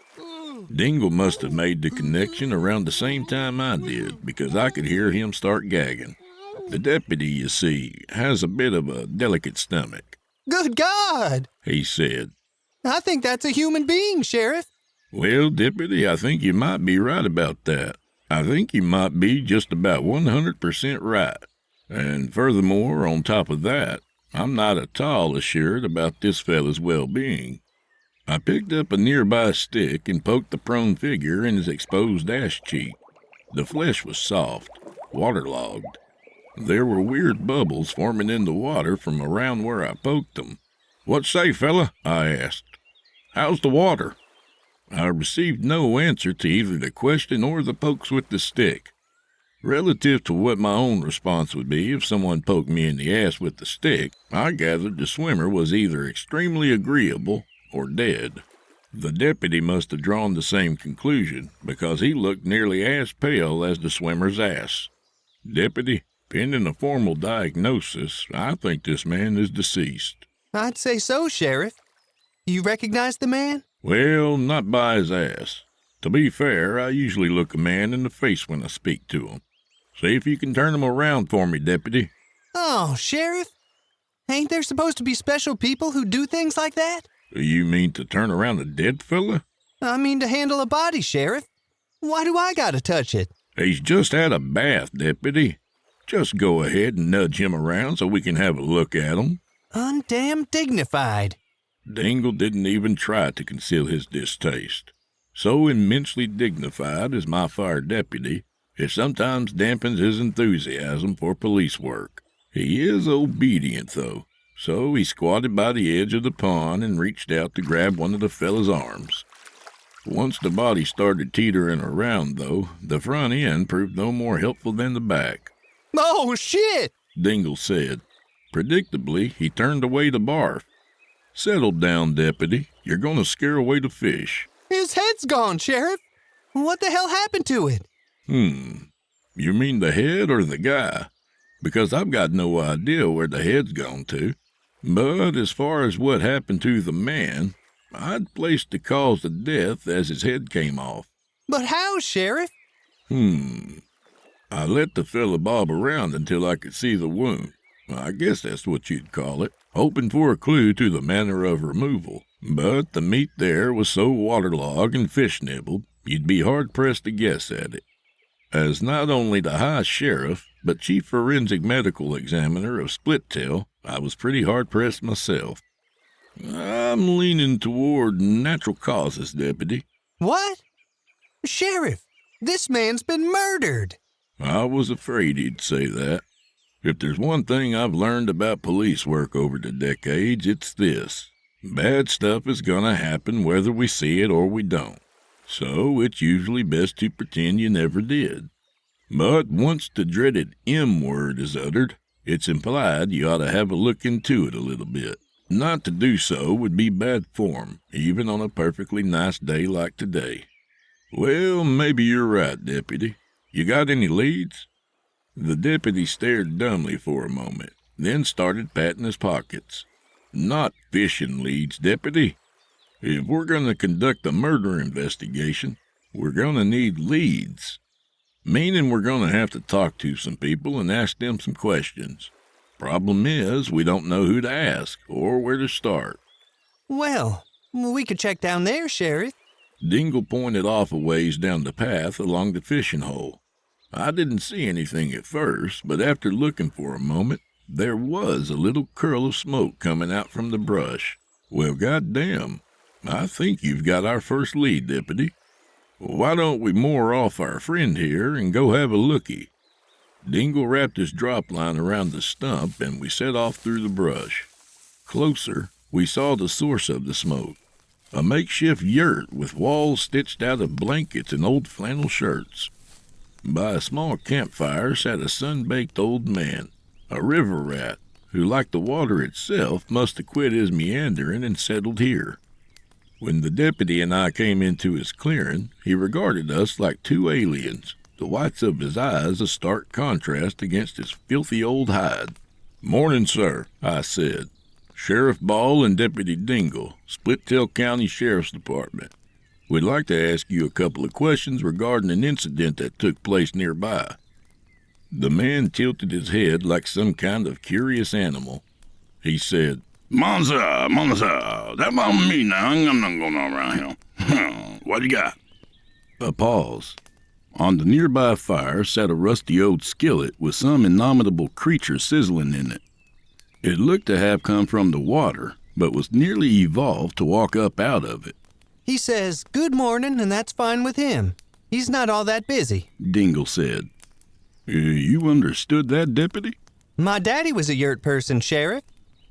Dingle must have made the connection around the same time I did, because I could hear him start gagging. The deputy, you see, has a bit of a delicate stomach. Good God, He said. I think that's a human being, Sheriff. Well, deputy, I think you might be right about that. I think you might be just about 100% right. And furthermore, on top of that, I'm not at all assured about this fella's well-being. I picked up a nearby stick and poked the prone figure in his exposed ass cheek. The flesh was soft, waterlogged. There were weird bubbles forming in the water from around where I poked them. "What say, fella?" I asked. "How's the water?" I received no answer to either the question or the pokes with the stick. Relative to what my own response would be if someone poked me in the ass with the stick, I gathered the swimmer was either extremely agreeable or dead. The deputy must have drawn the same conclusion, because he looked nearly as pale as the swimmer's ass. "Deputy, pending a formal diagnosis, I think this man is deceased." I'd say so, Sheriff. You recognize the man? "Well, not by his ass. To be fair, I usually look a man in the face when I speak to him. See if you can turn him around for me, deputy." Oh, Sheriff, ain't there supposed to be special people who do things like that? "You mean to turn around a dead fella?" I mean to handle a body, Sheriff. Why do I gotta touch it? "He's just had a bath, deputy. Just go ahead and nudge him around so we can have a look at him." Undamn dignified. Dingle didn't even try to conceal his distaste. So immensely dignified is my fire deputy, it sometimes dampens his enthusiasm for police work. He is obedient, though, so he squatted by the edge of the pond and reached out to grab one of the fella's arms. Once the body started teetering around, though, the front end proved no more helpful than the back. Oh, shit! Dingle said. Predictably, he turned away to barf. "Settle down, deputy. You're going to scare away the fish." His head's gone, Sheriff. What the hell happened to it? You mean the head or the guy? because I've got no idea where the head's gone to. But as far as what happened to the man, I'd place the cause of death as his head came off. But how, Sheriff? I let the fella bob around until I could see the wound. I guess that's what you'd call it, hoping for a clue to the manner of removal. But the meat there was so waterlogged and fish-nibbled, you'd be hard-pressed to guess at it. As not only the High Sheriff, but Chief Forensic Medical Examiner of Splittail, I was pretty hard-pressed myself. I'm leaning toward natural causes, Deputy. What? Sheriff, this man's been murdered. I was afraid he'd say that. If there's one thing I've learned about police work over the decades, it's this. Bad stuff is gonna happen whether we see it or we don't. So it's usually best to pretend you never did. But once the dreaded M word is uttered, it's implied you ought to have a look into it a little bit. Not to do so would be bad form, even on a perfectly nice day like today. Well, maybe you're right, Deputy. You got any leads? The deputy stared dumbly for a moment, then started patting his pockets. Not fishing leads, Deputy. If we're going to conduct a murder investigation, we're going to need leads. Meaning we're going to have to talk to some people and ask them some questions. Problem is, we don't know who to ask or where to start. Well, we could check down there, Sheriff. Dingle pointed off a ways down the path along the fishing hole. I didn't see anything at first, but after looking for a moment, there was a little curl of smoke coming out from the brush. Well, goddamn, I think you've got our first lead, Deputy. Why don't we moor off our friend here and go have a looky? Dingle wrapped his drop line around the stump, and we set off through the brush. Closer, we saw the source of the smoke. A makeshift yurt with walls stitched out of blankets and old flannel shirts. By a small campfire sat a sun-baked old man, a river rat, who, like the water itself, must have quit his meandering and settled here. When the deputy and I came into his clearing, he regarded us like two aliens, the whites of his eyes a stark contrast against his filthy old hide. "Morning, sir," I said. "Sheriff Ball and Deputy Dingle, Splittail County Sheriff's Department. We'd like to ask you a couple of questions regarding an incident that took place nearby." The man tilted his head like some kind of curious animal. He said, Monza, that about me now. I'm not going on around here. What you got? A pause. On the nearby fire sat a rusty old skillet with some innominable creature sizzling in it. It looked to have come from the water, but was nearly evolved to walk up out of it. He says good morning, and that's fine with him. He's not all that busy, Dingle said. You understood that, Deputy? My daddy was a yurt person, Sheriff.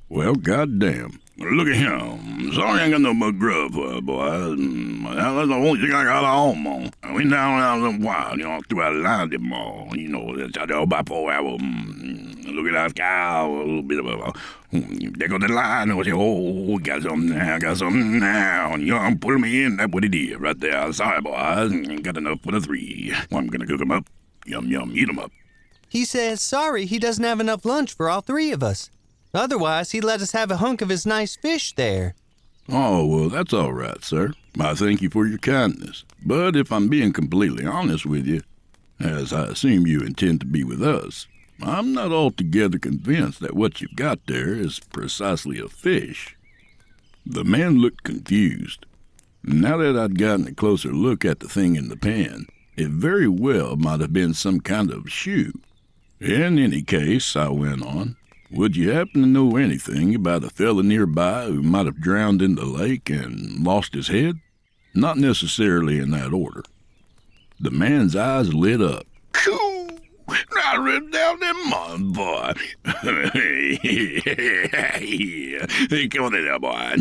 Well, goddamn. Look at him. Sorry I ain't got no more grub for her, boy. That's the only thing I got home on. I went down a while, throughout the line them all. That's out there about 4 hours. Look at that cow, a little bit of a... There goes the line. I say, oh, got something now. I'm putting me in. That's what it is right there. Sorry, boys. Ain't got enough for the 3. Well, I'm gonna cook 'em up. Yum, eat 'em up. He says sorry he doesn't have enough lunch for all 3 of us. Otherwise, he'd let us have a hunk of his nice fish there. Oh, well, that's all right, sir. I thank you for your kindness. But if I'm being completely honest with you, as I assume you intend to be with us, I'm not altogether convinced that what you've got there is precisely a fish. The man looked confused. Now that I'd gotten a closer look at the thing in the pan, it very well might have been some kind of shoe. In any case, I went on, would you happen to know anything about a fella nearby who might have drowned in the lake and lost his head? Not necessarily in that order. The man's eyes lit up. Cool. I ripped down them mud, boy. Hey, come on in there, boy.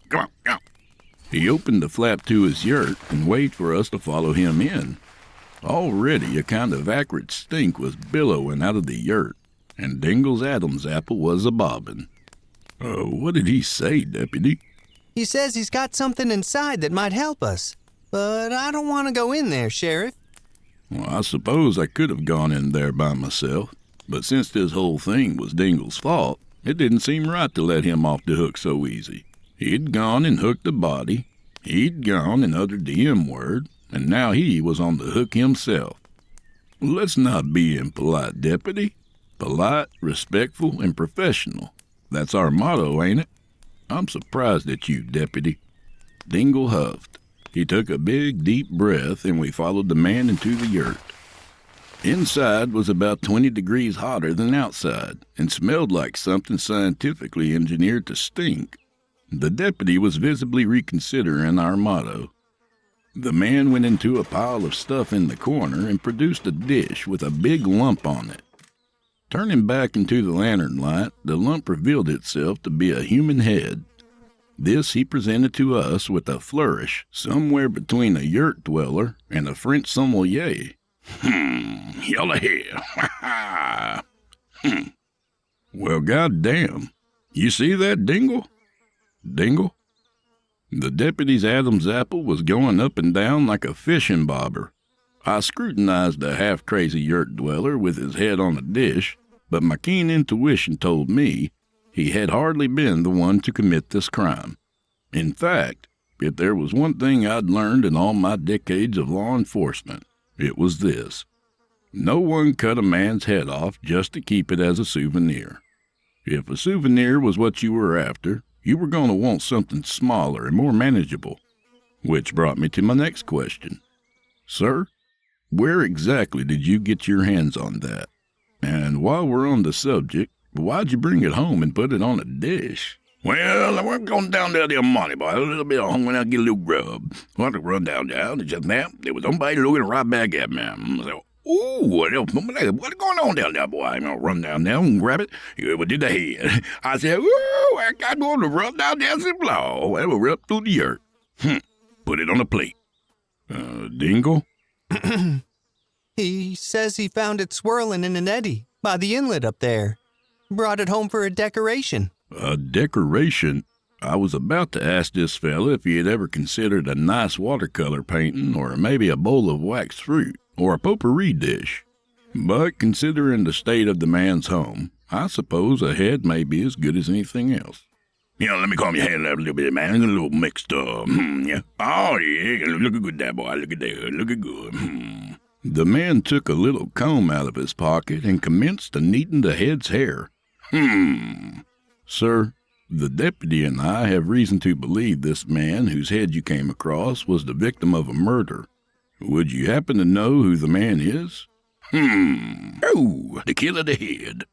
Come on. He opened the flap to his yurt and waited for us to follow him in. Already a kind of acrid stink was billowing out of the yurt, and Dingle's Adam's apple was a-bobbing. What did he say, Deputy? He says he's got something inside that might help us. But I don't want to go in there, Sheriff. Well, I suppose I could have gone in there by myself. But since this whole thing was Dingle's fault, it didn't seem right to let him off the hook so easy. He'd gone and hooked the body, he'd gone and uttered the M-word, and now he was on the hook himself. Let's not be impolite, Deputy. Polite, respectful, and professional. That's our motto, ain't it? I'm surprised at you, Deputy. Dingle huffed. He took a big, deep breath, and we followed the man into the yurt. Inside was about 20 degrees hotter than outside, and smelled like something scientifically engineered to stink. The deputy was visibly reconsidering our motto. The man went into a pile of stuff in the corner and produced a dish with a big lump on it. Turning back into the lantern light, the lump revealed itself to be a human head. This he presented to us with a flourish, somewhere between a yurt dweller and a French sommelier. Yellow hair. Ha ha. Well, goddamn. You see that, Dingle? Dingle? The deputy's Adam's apple was going up and down like a fishing bobber. I scrutinized the half-crazy yurt dweller with his head on a dish, but my keen intuition told me he had hardly been the one to commit this crime. In fact, if there was one thing I'd learned in all my decades of law enforcement, it was this. No one cut a man's head off just to keep it as a souvenir. If a souvenir was what you were after, you were going to want something smaller and more manageable. Which brought me to my next question. Sir, where exactly did you get your hands on that? And while we're on the subject, why'd you bring it home and put it on a dish? Well, we're going down there the money, boy. A little bit of hungry, I'll get a little grub. I want to run down there, and just now, there was somebody looking right back at me. So, ooh, what's going on down there, boy? I'm going to run down there and grab it. We did the head. I said, ooh, I got going to run down there some floor. And we're up through the yurt. Put it on a plate. Dingle? He says he found it swirling in an eddy by the inlet up there. Brought it home for a decoration. A decoration? I was about to ask this fella if he had ever considered a nice watercolor painting or maybe a bowl of waxed fruit or a potpourri dish. But considering the state of the man's home, I suppose a head may be as good as anything else. You know, let me calm your head a little bit, man. A little mixed up. Yeah. Oh, yeah. Looking good there, boy. Look at that. Looking good. The man took a little comb out of his pocket and commenced to neaten the head's hair. Sir, the deputy and I have reason to believe this man whose head you came across was the victim of a murder. Would you happen to know who the man is? Oh, the killer of the head.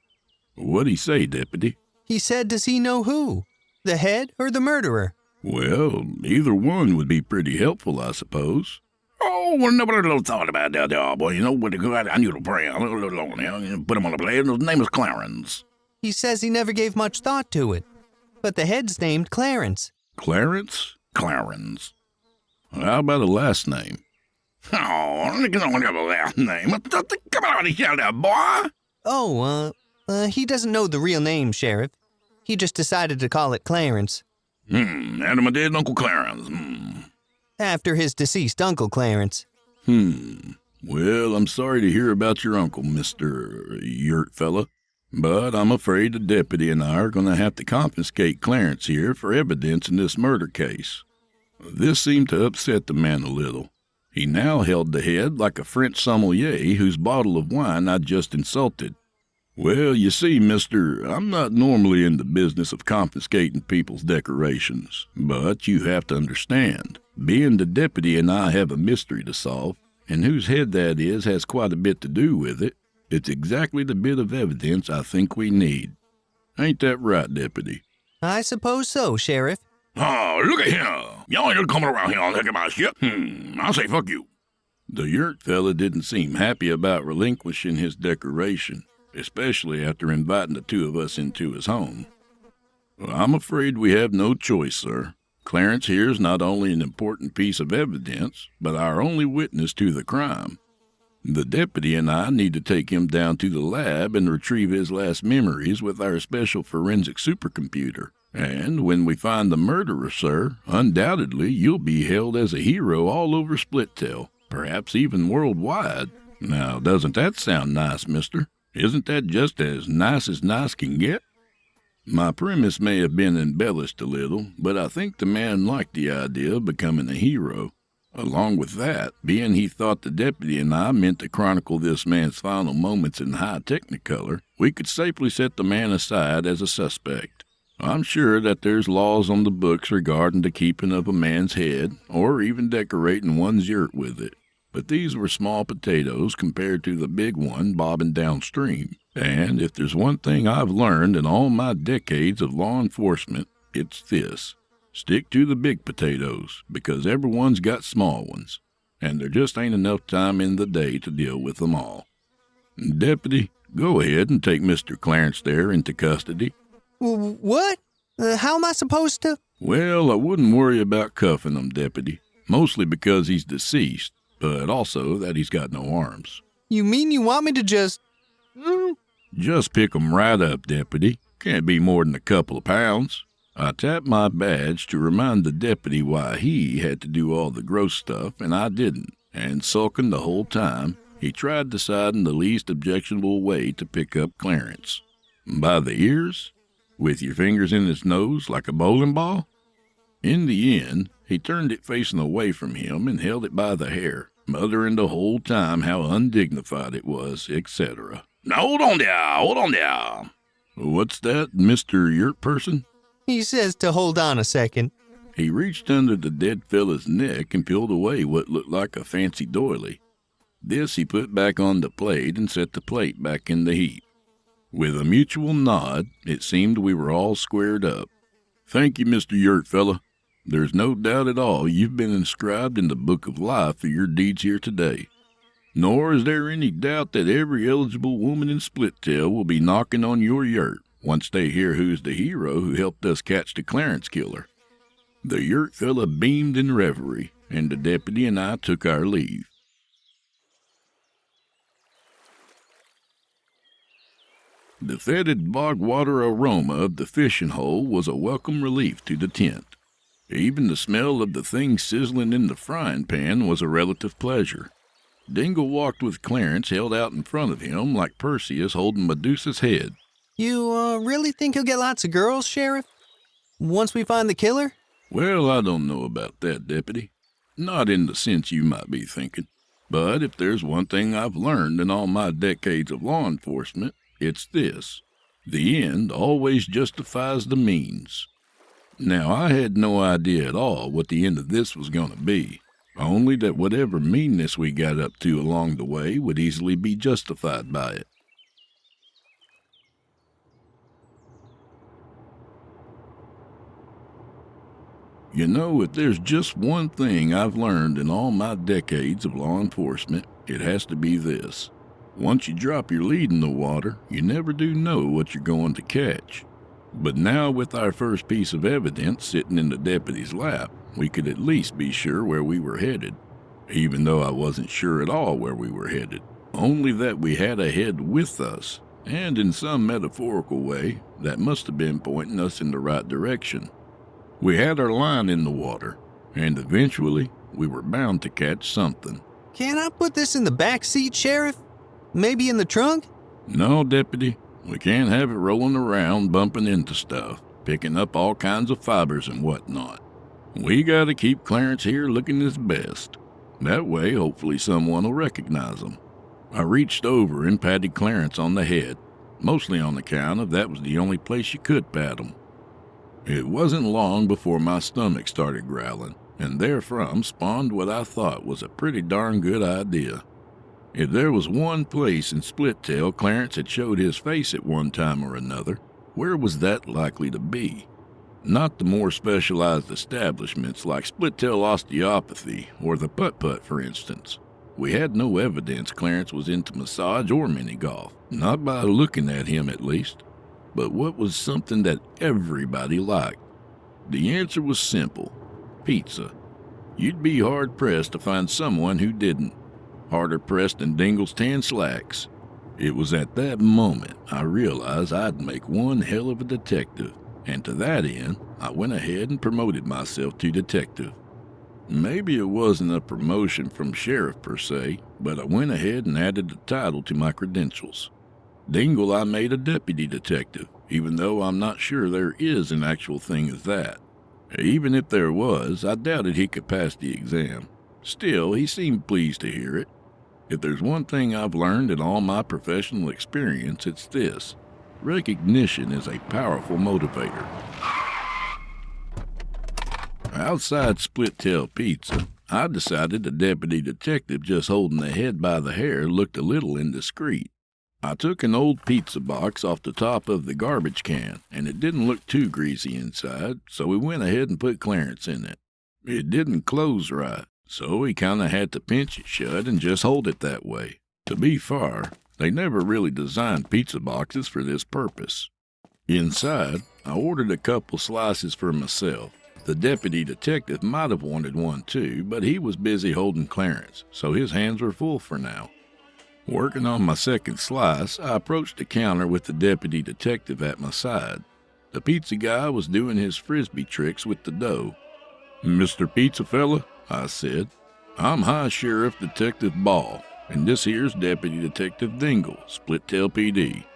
What'd he say, deputy? He said, does he know who? The head or the murderer? Well, either one would be pretty helpful, I suppose. Oh, well, nobody little thought about that, boy. You know, I knew to pray. A little on there. Put him on the plate. His name is Clarence. He says he never gave much thought to it. But the head's named Clarence. Clarence? Clarence. How about a last name? Oh, I don't have a last name. Come on, shout out, boy. Oh, he doesn't know the real name, Sheriff. He just decided to call it Clarence. After my dead Uncle Clarence. After his deceased Uncle Clarence. Well, I'm sorry to hear about your uncle, Mr. Yurt fella. But I'm afraid the deputy and I are going to have to confiscate Clarence here for evidence in this murder case. This seemed to upset the man a little. He now held the head like a French sommelier whose bottle of wine I'd just insulted. Well, you see, mister, I'm not normally in the business of confiscating people's decorations, but you have to understand, being the deputy and I have a mystery to solve, and whose head that is has quite a bit to do with it, it's exactly the bit of evidence I think we need. Ain't that right, deputy? I suppose so, Sheriff. Oh, look at him. Y'all ain't coming around here and look at my shit. I'll say fuck you. The yurt fella didn't seem happy about relinquishing his decoration, especially after inviting the two of us into his home. Well, I'm afraid we have no choice, sir. Clarence here's not only an important piece of evidence, but our only witness to the crime. The deputy and I need to take him down to the lab and retrieve his last memories with our special forensic supercomputer. And when we find the murderer, sir, undoubtedly you'll be hailed as a hero all over Splittail, perhaps even worldwide. Now, doesn't that sound nice, mister? Isn't that just as nice can get? My premise may have been embellished a little, but I think the man liked the idea of becoming a hero. Along with that, being he thought the deputy and I meant to chronicle this man's final moments in high technicolor, we could safely set the man aside as a suspect. I'm sure that there's laws on the books regarding the keeping of a man's head, or even decorating one's yurt with it. But these were small potatoes compared to the big one bobbing downstream. And if there's one thing I've learned in all my decades of law enforcement, it's this. Stick to the big potatoes, because everyone's got small ones, and there just ain't enough time in the day to deal with them all. Deputy, go ahead and take Mr. Clarence there into custody. What? How am I supposed to? Well, I wouldn't worry about cuffing him, Deputy, mostly because he's deceased, but also that he's got no arms. You mean you want me to just... Just pick 'em right up, Deputy. Can't be more than a couple of pounds. I tapped my badge to remind the deputy why he had to do all the gross stuff, and I didn't. And sulking the whole time, he tried deciding the least objectionable way to pick up Clarence. By the ears? With your fingers in his nose like a bowling ball? In the end, he turned it facing away from him and held it by the hair, muttering the whole time how undignified it was, etc. Now, hold on there. What's that, Mr. Yurt Person? He says to hold on a second. He reached under the dead fella's neck and peeled away what looked like a fancy doily. This he put back on the plate and set the plate back in the heap. With a mutual nod, it seemed we were all squared up. Thank you, Mr. Yurt fella. There's no doubt at all you've been inscribed in the book of life for your deeds here today. Nor is there any doubt that every eligible woman in Splittail will be knocking on your yurt once they hear who's the hero who helped us catch the Clarence killer. The yurt fella beamed in reverie, and the deputy and I took our leave. The fetid bog water aroma of the fishing hole was a welcome relief to the tent. Even the smell of the thing sizzling in the frying pan was a relative pleasure. Dingle walked with Clarence held out in front of him like Perseus holding Medusa's head. You really think he'll get lots of girls, Sheriff? Once we find the killer? Well, I don't know about that, Deputy. Not in the sense you might be thinking. But if there's one thing I've learned in all my decades of law enforcement, it's this. The end always justifies the means. Now, I had no idea at all what the end of this was going to be. Only that whatever meanness we got up to along the way would easily be justified by it. You know, if there's just one thing I've learned in all my decades of law enforcement, it has to be this. Once you drop your lead in the water, you never do know what you're going to catch. But now with our first piece of evidence sitting in the deputy's lap, we could at least be sure where we were headed. Even though I wasn't sure at all where we were headed. Only that we had a head with us, and in some metaphorical way, that must have been pointing us in the right direction. We had our line in the water, and eventually we were bound to catch something. Can I put this in the back seat, Sheriff? Maybe in the trunk? No, Deputy. We can't have it rolling around, bumping into stuff, picking up all kinds of fibers and whatnot. We gotta keep Clarence here looking his best. That way, hopefully someone will recognize him. I reached over and patted Clarence on the head, mostly on account of that was the only place you could pat him. It wasn't long before my stomach started growling, and therefrom spawned what I thought was a pretty darn good idea. If there was one place in Splittail Clarence had showed his face at one time or another, where was that likely to be? Not the more specialized establishments like Splittail Osteopathy or the Putt-Putt, for instance. We had no evidence Clarence was into massage or mini-golf, not by looking at him at least. But what was something that everybody liked? The answer was simple. Pizza. You'd be hard-pressed to find someone who didn't. Harder pressed than Dingle's tan slacks. It was at that moment I realized I'd make one hell of a detective, and to that end, I went ahead and promoted myself to detective. Maybe it wasn't a promotion from sheriff per se, but I went ahead and added the title to my credentials. Dingle I made a deputy detective, even though I'm not sure there is an actual thing as that. Even if there was, I doubted he could pass the exam. Still, he seemed pleased to hear it. If there's one thing I've learned in all my professional experience, it's this. Recognition is a powerful motivator. Outside Split Tail Pizza, I decided the deputy detective just holding the head by the hair looked a little indiscreet. I took an old pizza box off the top of the garbage can, and it didn't look too greasy inside, so we went ahead and put Clarence in it. It didn't close right, so he kinda had to pinch it shut and just hold it that way. To be fair, they never really designed pizza boxes for this purpose. Inside, I ordered a couple slices for myself. The deputy detective might have wanted one too, but he was busy holding Clarence, so his hands were full for now. Working on my second slice, I approached the counter with the deputy detective at my side. The pizza guy was doing his frisbee tricks with the dough. "Mr. Pizza Fella," I said, "I'm High Sheriff Detective Ball, and this here's Deputy Detective Dingle, Split Tail PD.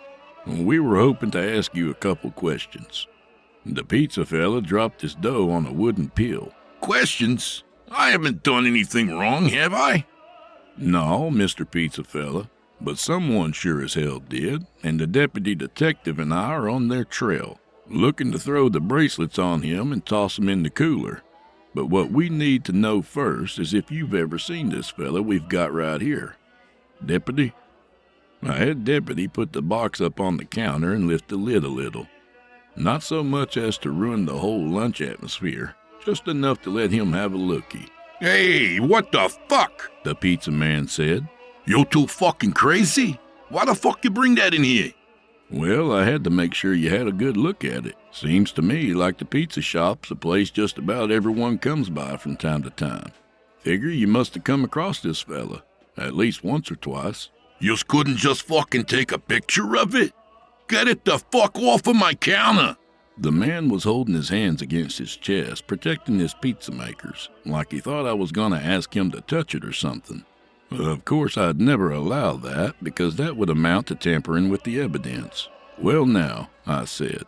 We were hoping to ask you a couple questions." The pizza fella dropped his dough on a wooden peel. Questions? I haven't done anything wrong, have I? "No, Mr. Pizza Fella, but someone sure as hell did, and the deputy detective and I are on their trail, looking to throw the bracelets on him and toss them in the cooler. But what we need to know first is if you've ever seen this fella we've got right here. Deputy?" I had Deputy put the box up on the counter and lift the lid a little. Not so much as to ruin the whole lunch atmosphere, just enough to let him have a lookie. "Hey, what the fuck?" the pizza man said. "You too fucking crazy? Why the fuck you bring that in here?" "Well, I had to make sure you had a good look at it. Seems to me like the pizza shop's a place just about everyone comes by from time to time. Figure you must have come across this fella, at least once or twice." "You couldn't just fucking take a picture of it? Get it the fuck off of my counter!" The man was holding his hands against his chest, protecting his pizza makers, like he thought I was going to ask him to touch it or something. Of course, I'd never allow that, because that would amount to tampering with the evidence. "Well now," I said,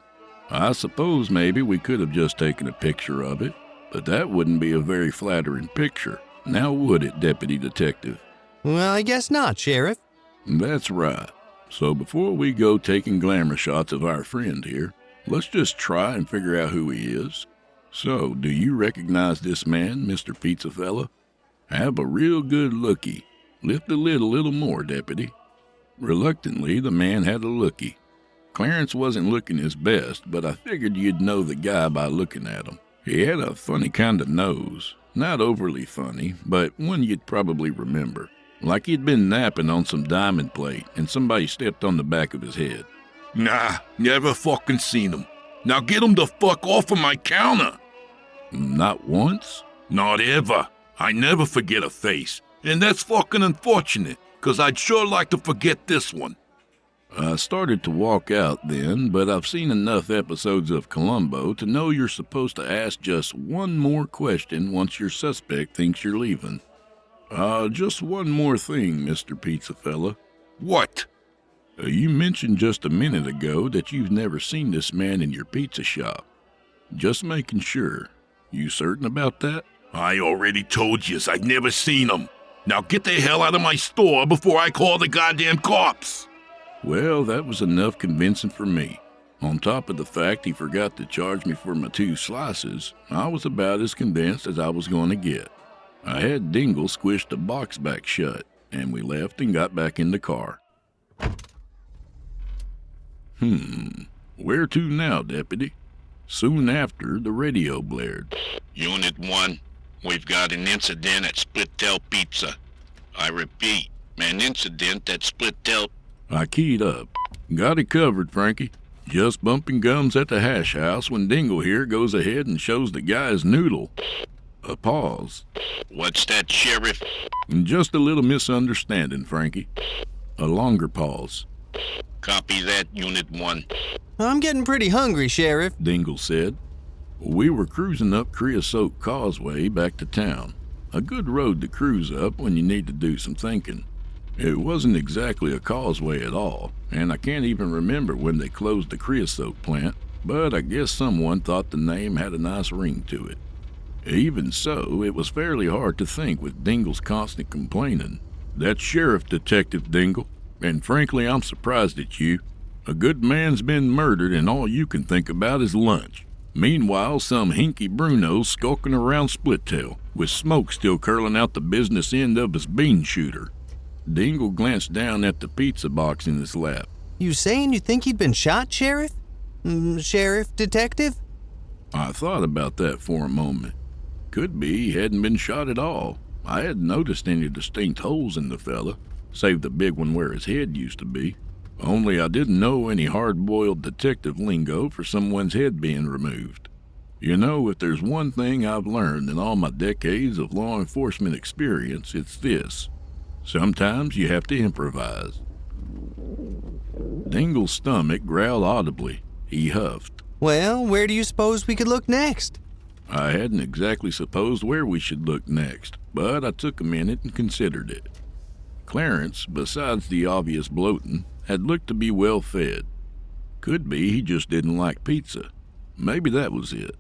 "I suppose maybe we could have just taken a picture of it, but that wouldn't be a very flattering picture. Now would it, Deputy Detective?" Well, I guess not, Sheriff. "That's right. So before we go taking glamour shots of our friend here, let's just try and figure out who he is. So, do you recognize this man, Mr. Pizza Fella? Have a real good lookie. Lift the lid a little more, Deputy." Reluctantly, the man had a lookie. Clarence wasn't looking his best, but I figured you'd know the guy by looking at him. He had a funny kind of nose. Not overly funny, but one you'd probably remember. Like he'd been napping on some diamond plate and somebody stepped on the back of his head. "Nah, never fucking seen him. Now get him the fuck off of my counter." "Not once?" "Not ever. I never forget a face. And that's fucking unfortunate, 'cause I'd sure like to forget this one." I started to walk out then, but I've seen enough episodes of Columbo to know you're supposed to ask just one more question once your suspect thinks you're leaving. Just one more thing, Mr. Pizza Fella." "What?" You mentioned just a minute ago that you've never seen this man in your pizza shop. Just making sure. You certain about that?" "I already told yous I've never seen him. Now get the hell out of my store before I call the goddamn cops." Well, that was enough convincing for me. On top of the fact he forgot to charge me for my 2 slices, I was about as convinced as I was going to get. I had Dingle squish the box back shut, and we left and got back in the car. Where to now, Deputy? Soon after, the radio blared. "Unit 1, we've got an incident at Split Tail Pizza. I repeat, an incident at Split Tail..." I keyed up. "Got it covered, Frankie. Just bumping gums at the hash house when Dingle here goes ahead and shows the guy his noodle." A pause. "What's that, Sheriff?" "Just a little misunderstanding, Frankie." A longer pause. "Copy that, Unit 1. I'm getting pretty hungry, Sheriff," Dingle said. We were cruising up Creosote Causeway back to town. A good road to cruise up when you need to do some thinking. It wasn't exactly a causeway at all, and I can't even remember when they closed the creosote plant, but I guess someone thought the name had a nice ring to it. Even so, it was fairly hard to think with Dingle's constant complaining. "That's Sheriff Detective Dingle, and frankly I'm surprised at you. A good man's been murdered and all you can think about is lunch. Meanwhile, some Hinky Bruno's skulking around Splittail, with smoke still curling out the business end of his bean shooter." Dingle glanced down at the pizza box in his lap. You saying you think he'd been shot, Sheriff? Sheriff Detective? I thought about that for a moment. Could be he hadn't been shot at all. I hadn't noticed any distinct holes in the fella, save the big one where his head used to be. Only I didn't know any hard-boiled detective lingo for someone's head being removed. You know, if there's one thing I've learned in all my decades of law enforcement experience, it's this. Sometimes you have to improvise. Dingle's stomach growled audibly. He huffed. Well, where do you suppose we could look next? I hadn't exactly supposed where we should look next, but I took a minute and considered it. Clarence, besides the obvious bloating, had looked to be well fed. Could be he just didn't like pizza. Maybe that was it.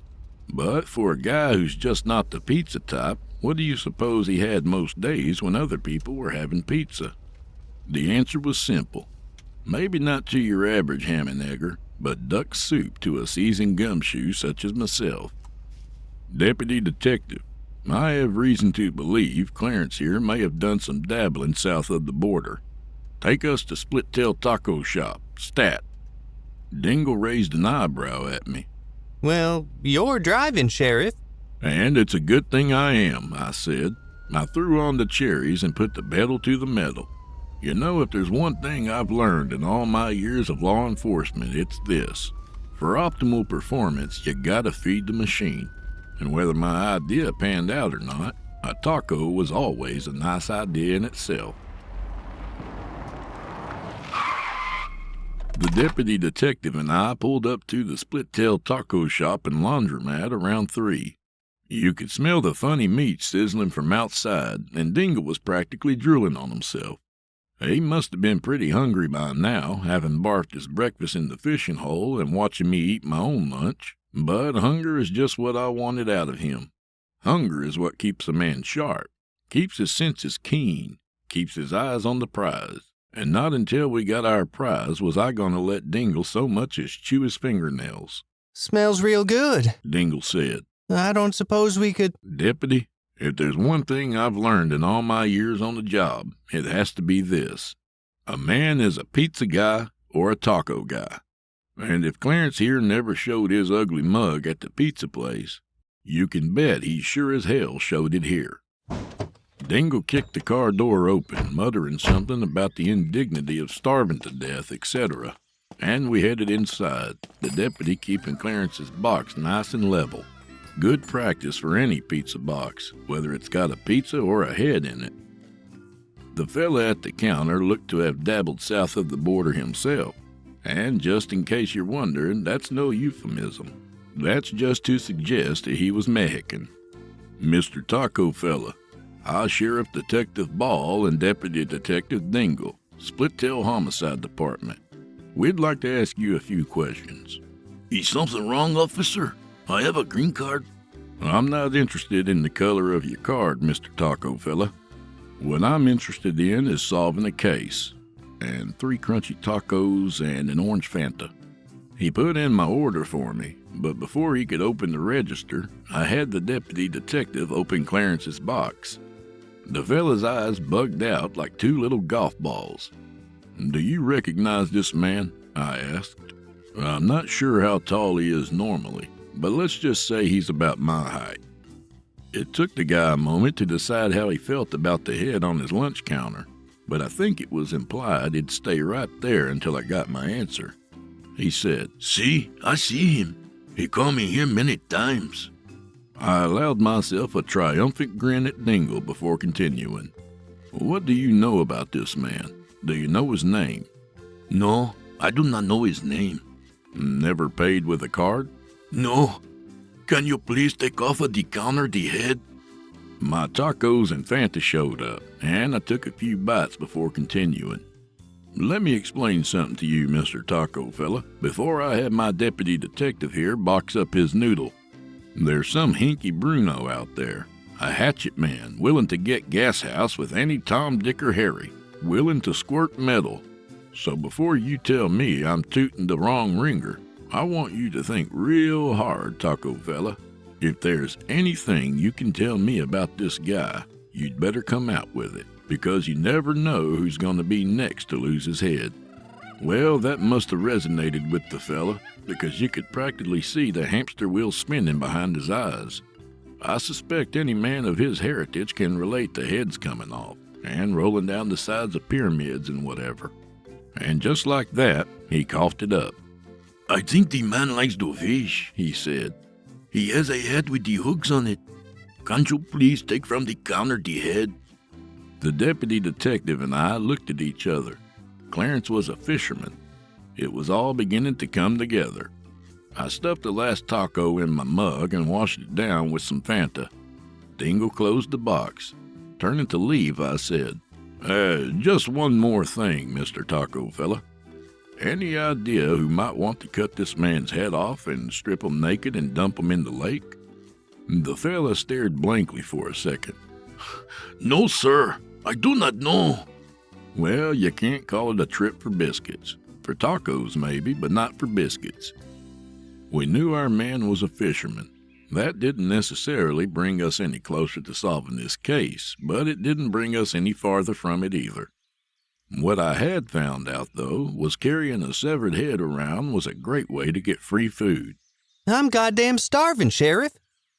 But for a guy who's just not the pizza type, what do you suppose he had most days when other people were having pizza? The answer was simple. Maybe not to your average ham and egger, but duck soup to a seasoned gumshoe such as myself. Deputy Detective, I have reason to believe Clarence here may have done some dabbling south of the border. Take us to Splittail Taco Shop, stat. Dingle raised an eyebrow at me. Well, you're driving, Sheriff. And it's a good thing I am, I said. I threw on the cherries and put the pedal to the metal. You know, if there's one thing I've learned in all my years of law enforcement, it's this. For optimal performance, you gotta feed the machine. And whether my idea panned out or not, a taco was always a nice idea in itself. The deputy detective and I pulled up to the Splittail Taco Shop and laundromat around 3. You could smell the funny meat sizzling from outside, and Dingle was practically drooling on himself. He must have been pretty hungry by now, having barfed his breakfast in the fishing hole and watching me eat my own lunch. But hunger is just what I wanted out of him. Hunger is what keeps a man sharp, keeps his senses keen, keeps his eyes on the prize. And not until we got our prize was I going to let Dingle so much as chew his fingernails. Smells real good, Dingle said. I don't suppose we could... Deputy, if there's one thing I've learned in all my years on the job, it has to be this. A man is a pizza guy or a taco guy. And if Clarence here never showed his ugly mug at the pizza place, you can bet he sure as hell showed it here. Dingle kicked the car door open, muttering something about the indignity of starving to death, etc. And we headed inside, the deputy keeping Clarence's box nice and level. Good practice for any pizza box, whether it's got a pizza or a head in it. The fella at the counter looked to have dabbled south of the border himself. And just in case you're wondering, that's no euphemism. That's just to suggest that he was Mexican. Mr. Taco Fella, I Sheriff Detective Ball and Deputy Detective Dingle, Splittail Homicide Department. We'd like to ask you a few questions. Is something wrong, officer? I have a green card. I'm not interested in the color of your card, Mr. Taco Fella. What I'm interested in is solving a case. And 3 crunchy tacos and an orange Fanta. He put in my order for me, but before he could open the register, I had the deputy detective open Clarence's box. The fella's eyes bugged out like 2 little golf balls. Do you recognize this man? I asked. I'm not sure how tall he is normally, but let's just say he's about my height. It took the guy a moment to decide how he felt about the head on his lunch counter, but I think it was implied he'd stay right there until I got my answer. He said, See, I see him. He come in here many times. I allowed myself a triumphant grin at Dingle before continuing. What do you know about this man? Do you know his name? No, I do not know his name. Never paid with a card? No. Can you please take off of the counter the head? My tacos and Fanta showed up, and I took a few bites before continuing. Let me explain something to you, Mr. Taco Fella, before I have my deputy detective here box up his noodle. There's some Hinky Bruno out there, a hatchet man willing to get gas house with any Tom, Dick, or Harry, willing to squirt metal. So before you tell me I'm tooting the wrong ringer, I want you to think real hard, Taco Fella. If there's anything you can tell me about this guy, you'd better come out with it, because you never know who's going to be next to lose his head. Well, that must have resonated with the fella, because you could practically see the hamster wheel spinning behind his eyes. I suspect any man of his heritage can relate to heads coming off, and rolling down the sides of pyramids and whatever. And just like that, he coughed it up. "I think the man likes to fish," he said. "He has a head with the hooks on it. Can't you please take from the counter the head?" The deputy detective and I looked at each other. Clarence was a fisherman. It was all beginning to come together. I stuffed the last taco in my mug and washed it down with some Fanta. Dingle closed the box. Turning to leave, I said, "Just one more thing, Mr. Taco Fella. Any idea who might want to cut this man's head off and strip him naked and dump him in the lake?" The fella stared blankly for a second. "No, sir. I do not know." Well, you can't call it a trip for biscuits. For tacos, maybe, but not for biscuits. We knew our man was a fisherman. That didn't necessarily bring us any closer to solving this case, but it didn't bring us any farther from it either. What I had found out, though, was carrying a severed head around was a great way to get free food. I'm goddamn starving, Sheriff.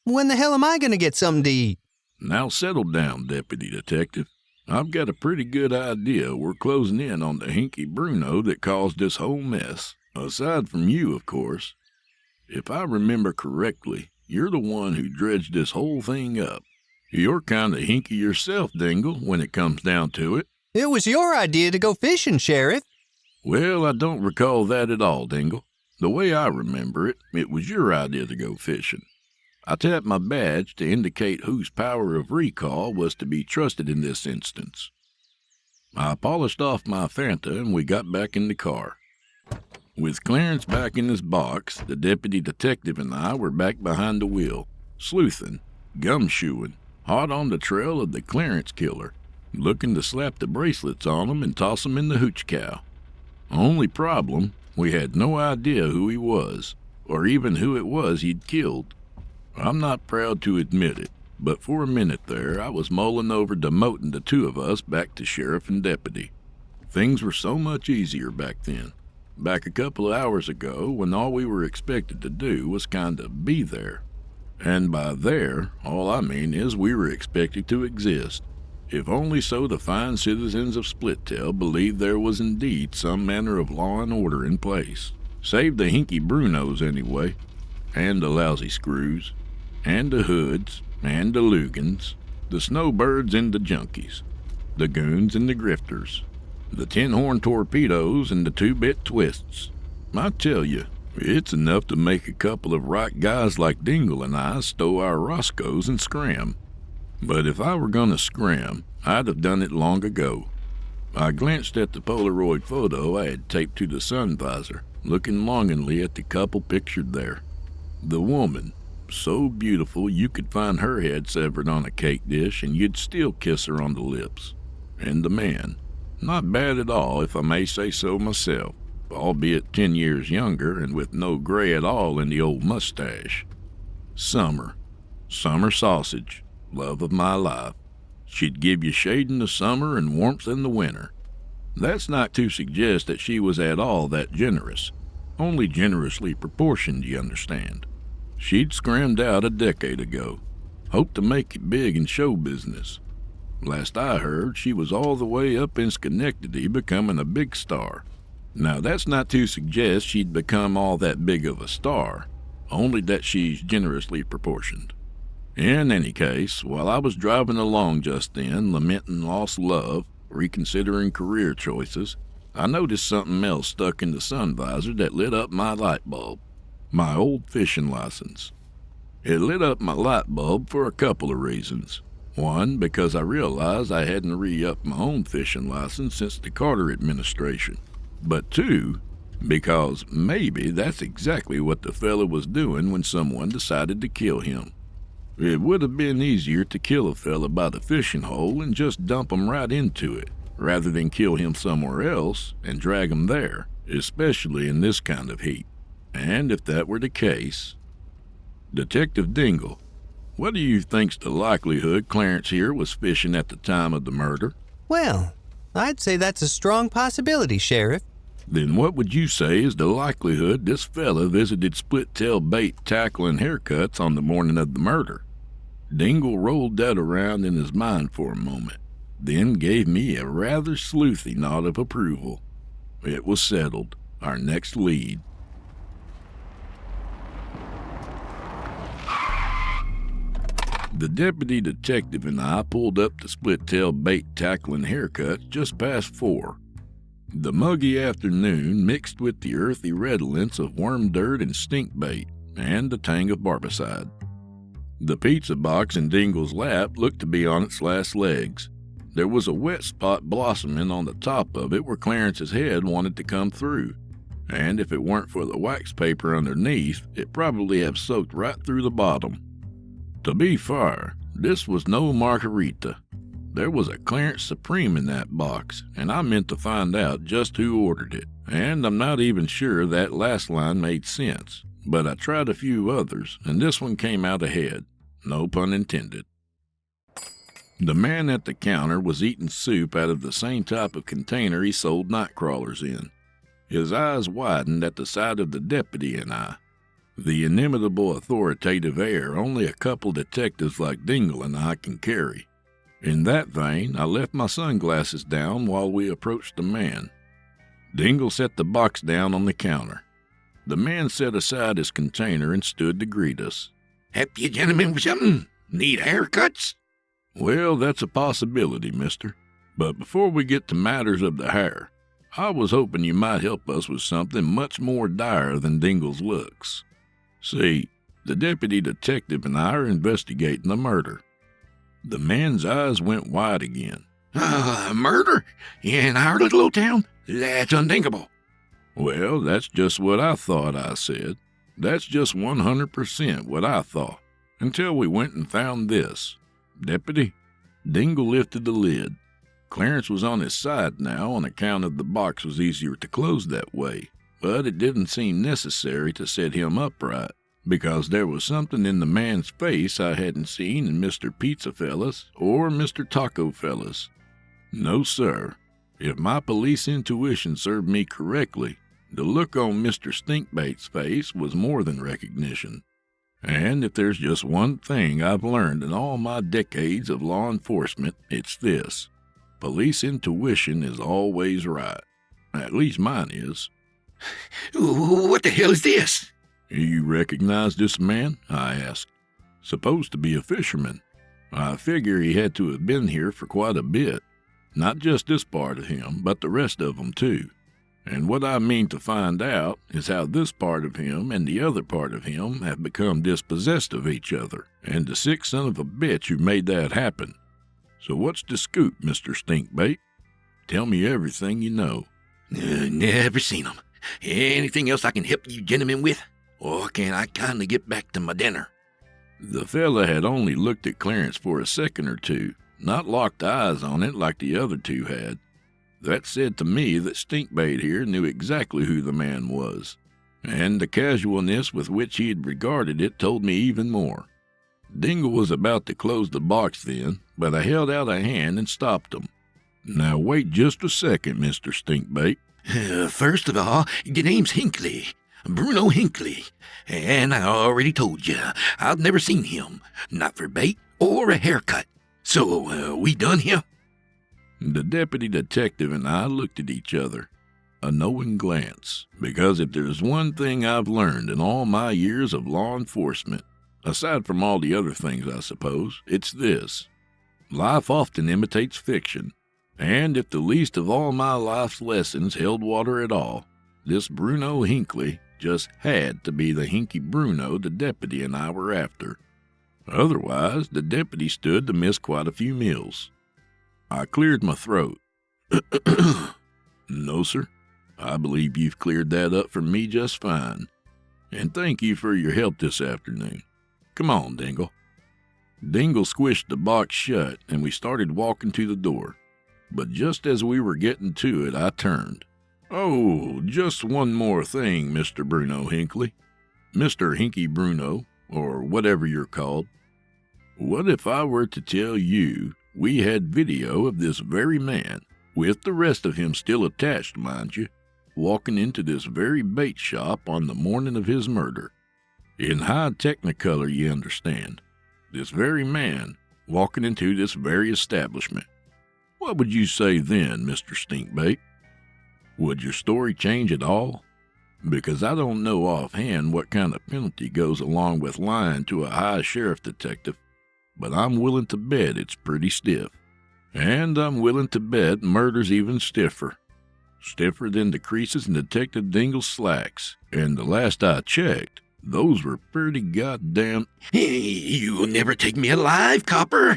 When the hell am I going to get something to eat? Now settle down, Deputy Detective. I've got a pretty good idea we're closing in on the Hinky Bruno that caused this whole mess. Aside from you, of course. If I remember correctly, you're the one who dredged this whole thing up. You're kind of hinky yourself, Dingle, when it comes down to it. It was your idea to go fishing, Sheriff. Well, I don't recall that at all, Dingle. The way I remember it, it was your idea to go fishing. I tapped my badge to indicate whose power of recall was to be trusted in this instance. I polished off my Fanta and we got back in the car. With Clarence back in his box, the deputy detective and I were back behind the wheel, sleuthing, gumshoeing, hot on the trail of the Clarence killer, looking to slap the bracelets on him and toss him in the hooch cow. Only problem, we had no idea who he was, or even who it was he'd killed. I'm not proud to admit it, but for a minute there I was mulling over demoting the two of us back to sheriff and deputy. Things were so much easier back then. Back a couple of hours ago, when all we were expected to do was kind of be there. And by there, all I mean is we were expected to exist. If only so the fine citizens of Splittail believed there was indeed some manner of law and order in place. Save the Hinky Brunos, anyway. And the lousy screws. And the hoods. And the Lugans. The snowbirds and the junkies. The goons and the grifters. The tin-horn torpedoes and the two-bit twists. I tell you, it's enough to make a couple of right guys like Dingle and I stow our Roscoes and scram. But if I were going to scram, I'd have done it long ago. I glanced at the Polaroid photo I had taped to the sun visor, looking longingly at the couple pictured there. The woman, so beautiful you could find her head severed on a cake dish and you'd still kiss her on the lips. And the man, not bad at all if I may say so myself, albeit 10 years younger and with no gray at all in the old mustache. Summer sausage, love of my life. She'd give you shade in the summer and warmth in the winter. That's not to suggest that she was at all that generous, only generously proportioned, you understand. She'd scrammed out a decade ago, hoped to make it big in show business. Last I heard, she was all the way up in Schenectady becoming a big star. Now, that's not to suggest she'd become all that big of a star, only that she's generously proportioned. In any case, while I was driving along just then, lamenting lost love, reconsidering career choices, I noticed something else stuck in the sun visor that lit up my light bulb. My old fishing license. It lit up my light bulb for a couple of reasons. One, because I realized I hadn't re-upped my own fishing license since the Carter administration. But two, because maybe that's exactly what the fella was doing when someone decided to kill him. It would have been easier to kill a fella by the fishing hole and just dump him right into it, rather than kill him somewhere else and drag him there, especially in this kind of heat. And if that were the case... Detective Dingle, what do you think's the likelihood Clarence here was fishing at the time of the murder? Well, I'd say that's a strong possibility, Sheriff. Then what would you say is the likelihood this fella visited split-tail bait, tackle, and haircuts on the morning of the murder? Dingle rolled that around in his mind for a moment, then gave me a rather sleuthy nod of approval. It was settled. Our next lead. The deputy detective and I pulled up to split-tail bait, tackle, and haircuts just past 4. The muggy afternoon mixed with the earthy redolence of worm dirt and stink bait, and the tang of barbicide. The pizza box in Dingle's lap looked to be on its last legs. There was a wet spot blossoming on the top of it where Clarence's head wanted to come through, and if it weren't for the wax paper underneath, it probably have soaked right through the bottom. To be fair, this was no margarita. There was a Clarence Supreme in that box, and I meant to find out just who ordered it. And I'm not even sure that last line made sense, but I tried a few others, and this one came out ahead. No pun intended. The man at the counter was eating soup out of the same type of container he sold night crawlers in. His eyes widened at the sight of the deputy and I. The inimitable authoritative air only a couple detectives like Dingle and I can carry. In that vein, I left my sunglasses down while we approached the man. Dingle set the box down on the counter. The man set aside his container and stood to greet us. "Help you gentlemen with something? Need haircuts?" "Well, that's a possibility, mister. But before we get to matters of the hair, I was hoping you might help us with something much more dire than Dingle's looks. See, the deputy detective and I are investigating the murder." The man's eyes went wide again. Murder? In our little old town? That's unthinkable." "Well, that's just what I thought," I said. "That's just 100% what I thought, until we went and found this. Deputy?" Dingle lifted the lid. Clarence was on his side now on account of the box was easier to close that way, but it didn't seem necessary to set him upright, because there was something in the man's face I hadn't seen in Mr. Pizza Fellas or Mr. Taco Fellas. No, sir. If my police intuition served me correctly, the look on Mr. Stinkbait's face was more than recognition. And if there's just one thing I've learned in all my decades of law enforcement, it's this. Police intuition is always right. At least mine is. "What the hell is this?" "You recognize this man?" I asked. "Supposed to be a fisherman. I figure he had to have been here for quite a bit. Not just this part of him, but the rest of them too. And what I mean to find out is how this part of him and the other part of him have become dispossessed of each other, and the sick son of a bitch who made that happen. So what's the scoop, Mr. Stinkbait? Tell me everything you know." Never seen him. Anything else I can help you gentlemen with? Or can I kindly get back to my dinner?" The fella had only looked at Clarence for a second or two, not locked eyes on it like the other two had. That said to me that Stinkbait here knew exactly who the man was, and the casualness with which he had regarded it told me even more. Dingle was about to close the box then, but I held out a hand and stopped him. "Now wait just a second, Mr. Stinkbait. First of all, your name's Hinckley. Bruno Hinckley. And I already told you, I've never seen him, not for bait or a haircut. So, we done here?" The deputy detective and I looked at each other, a knowing glance, because if there's one thing I've learned in all my years of law enforcement, aside from all the other things I suppose, it's this. Life often imitates fiction, and if the least of all my life's lessons held water at all, this Bruno Hinckley just had to be the Hinky Bruno the deputy and I were after. Otherwise, the deputy stood to miss quite a few meals. I cleared my throat. No, sir. I believe you've cleared that up for me just fine. And thank you for your help this afternoon. Come on, Dingle. Dingle squished the box shut, and we started walking to the door. But just as we were getting to it, I turned. Oh, just one more thing, Mr. Bruno Hinkley. Mr. Hinky Bruno, or whatever you're called. What if I were to tell you we had video of this very man, with the rest of him still attached, mind you, walking into this very bait shop on the morning of his murder? In high technicolor, you understand. This very man walking into this very establishment. What would you say then, Mr. Stinkbait? Would your story change at all? Because I don't know offhand what kind of penalty goes along with lying to a high sheriff detective, but I'm willing to bet it's pretty stiff. And I'm willing to bet murder's even stiffer. Stiffer than the creases in Detective Dingle's slacks. And the last I checked, those were pretty goddamn... You'll never take me alive, copper.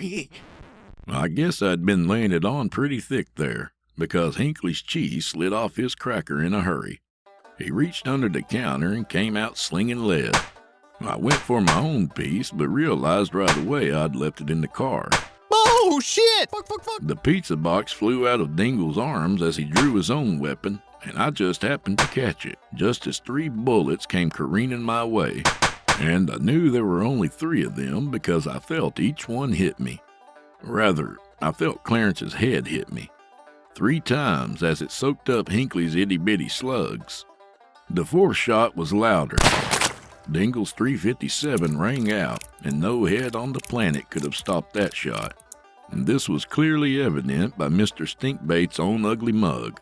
I guess I'd been laying it on pretty thick there, because Hinkley's cheese slid off his cracker in a hurry. He reached under the counter and came out slinging lead. I went for my own piece, but realized right away I'd left it in the car. Oh, shit! Fuck. The pizza box flew out of Dingle's arms as he drew his own weapon, and I just happened to catch it, just as 3 bullets came careening my way. And I knew there were only 3 of them because I felt each one hit me. Rather, I felt Clarence's head hit me. 3 times as it soaked up Hinkley's itty-bitty slugs. The 4th shot was louder. Dingle's .357 rang out, and no head on the planet could have stopped that shot. And this was clearly evident by Mr. Stinkbait's own ugly mug.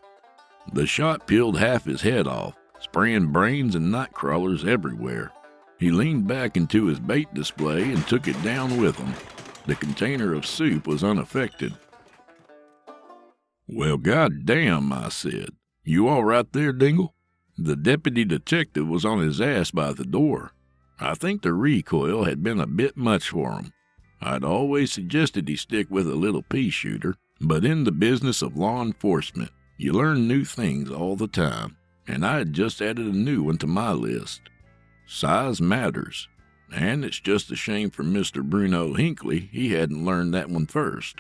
The shot peeled half his head off, spraying brains and night crawlers everywhere. He leaned back into his bait display and took it down with him. The container of soup was unaffected. Well, goddamn, I said. You all right there, Dingle? The deputy detective was on his ass by the door. I think the recoil had been a bit much for him. I'd always suggested he stick with a little pea shooter, but in the business of law enforcement, you learn new things all the time, and I had just added a new one to my list. Size matters, and it's just a shame for Mr. Bruno Hinkley he hadn't learned that one first.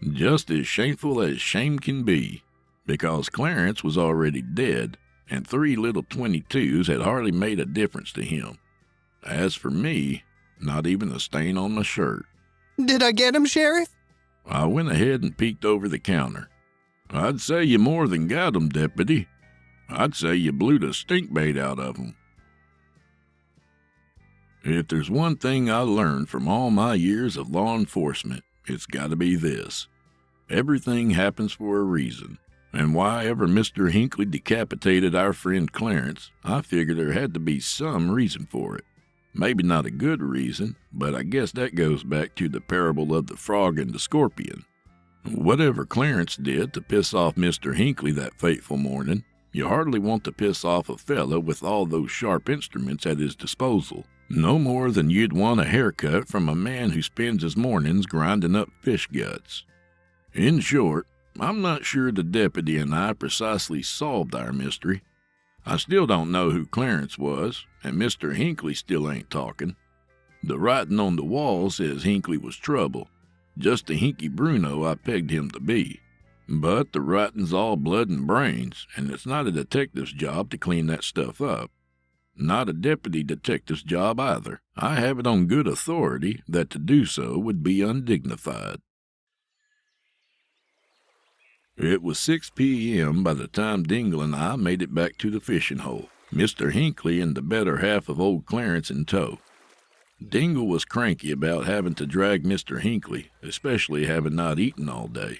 Just as shameful as shame can be, because Clarence was already dead, and 3 little .22s had hardly made a difference to him. As for me, not even a stain on my shirt. Did I get him, Sheriff? I went ahead and peeked over the counter. I'd say you more than got him, Deputy. I'd say you blew the stinkbait out of him. If there's one thing I learned from all my years of law enforcement, it's got to be this. Everything happens for a reason. And why ever Mr. Hinkley decapitated our friend Clarence, I figured there had to be some reason for it. Maybe not a good reason, but I guess that goes back to the parable of the frog and the scorpion. Whatever Clarence did to piss off Mr. Hinkley that fateful morning, you hardly want to piss off a fella with all those sharp instruments at his disposal. No more than you'd want a haircut from a man who spends his mornings grinding up fish guts. In short, I'm not sure the deputy and I precisely solved our mystery. I still don't know who Clarence was, and Mr. Hinkley still ain't talking. The writing on the wall says Hinkley was trouble, just the Hinky Bruno I pegged him to be. But the writing's all blood and brains, and it's not a detective's job to clean that stuff up. Not a deputy detective's job either. I have it on good authority that to do so would be undignified. It was 6 p.m. by the time Dingle and I made it back to the fishing hole, Mr. Hinkley and the better half of old Clarence in tow. Dingle was cranky about having to drag Mr. Hinkley, especially having not eaten all day.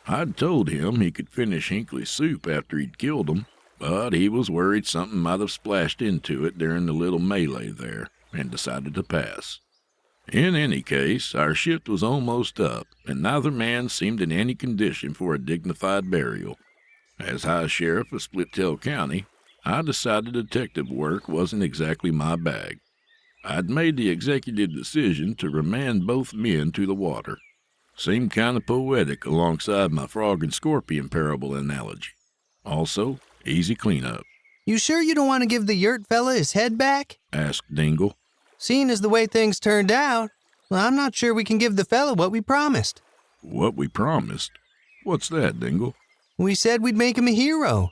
I'd told him he could finish Hinkley's soup after he'd killed him, but he was worried something might have splashed into it during the little melee there, and decided to pass. In any case, our shift was almost up, and neither man seemed in any condition for a dignified burial. As High Sheriff of Splittail County, I decided detective work wasn't exactly my bag. I'd made the executive decision to remand both men to the water. Seemed kind of poetic alongside my frog and scorpion parable analogy. Also, easy cleanup. You sure you don't want to give the yurt fella his head back? Asked Dingle. Seeing as the way things turned out, well, I'm not sure we can give the fella what we promised. What we promised? What's that, Dingle? We said we'd make him a hero.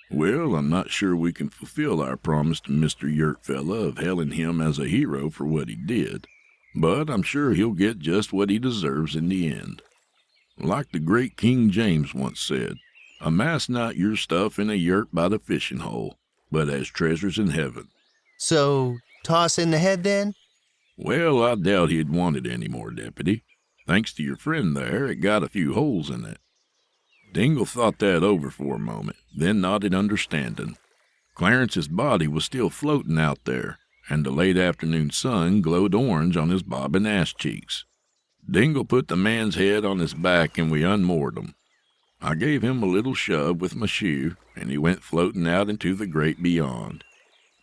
Well, I'm not sure we can fulfill our promise to Mr. Yurt fella of hailing him as a hero for what he did. But I'm sure he'll get just what he deserves in the end. Like the great King James once said, amass not your stuff in a yurt by the fishing hole, but as treasures in heaven. So, toss in the head then? Well, I doubt he'd want it any more, Deputy. Thanks to your friend there, it got a few holes in it. Dingle thought that over for a moment, then nodded understanding. Clarence's body was still floating out there, and the late afternoon sun glowed orange on his bobbing ass cheeks. Dingle put the man's head on his back and we unmoored him. I gave him a little shove with my shoe, and he went floating out into the great beyond.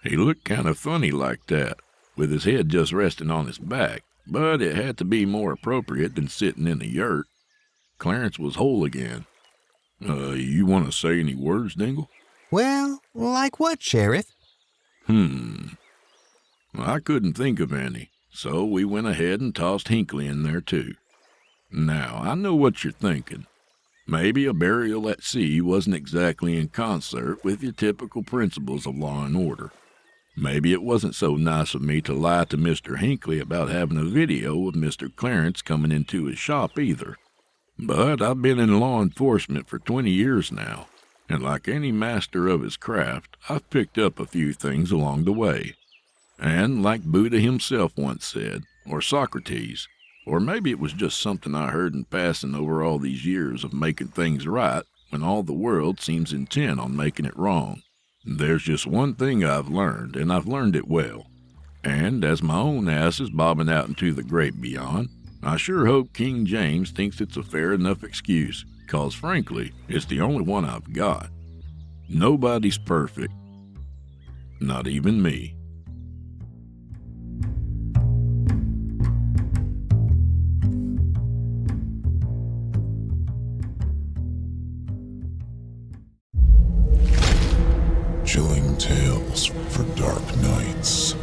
He looked kind of funny like that, with his head just resting on his back, but it had to be more appropriate than sitting in a yurt. Clarence was whole again. You want to say any words, Dingle? Well, like what, Sheriff? I couldn't think of any, so we went ahead and tossed Hinky in there too. Now, I know what you're thinking. Maybe a burial at sea wasn't exactly in concert with your typical principles of law and order. Maybe it wasn't so nice of me to lie to Mr. Hinky about having a video of Mr. Clarence coming into his shop either. But I've been in law enforcement for 20 years now, and like any master of his craft, I've picked up a few things along the way. And like Buddha himself once said, or Socrates, or maybe it was just something I heard in passing over all these years of making things right when all the world seems intent on making it wrong. There's just one thing I've learned, and I've learned it well. And as my own ass is bobbing out into the great beyond, I sure hope King James thinks it's a fair enough excuse, 'cause frankly, it's the only one I've got. Nobody's perfect. Not even me. Chilling tales for dark nights.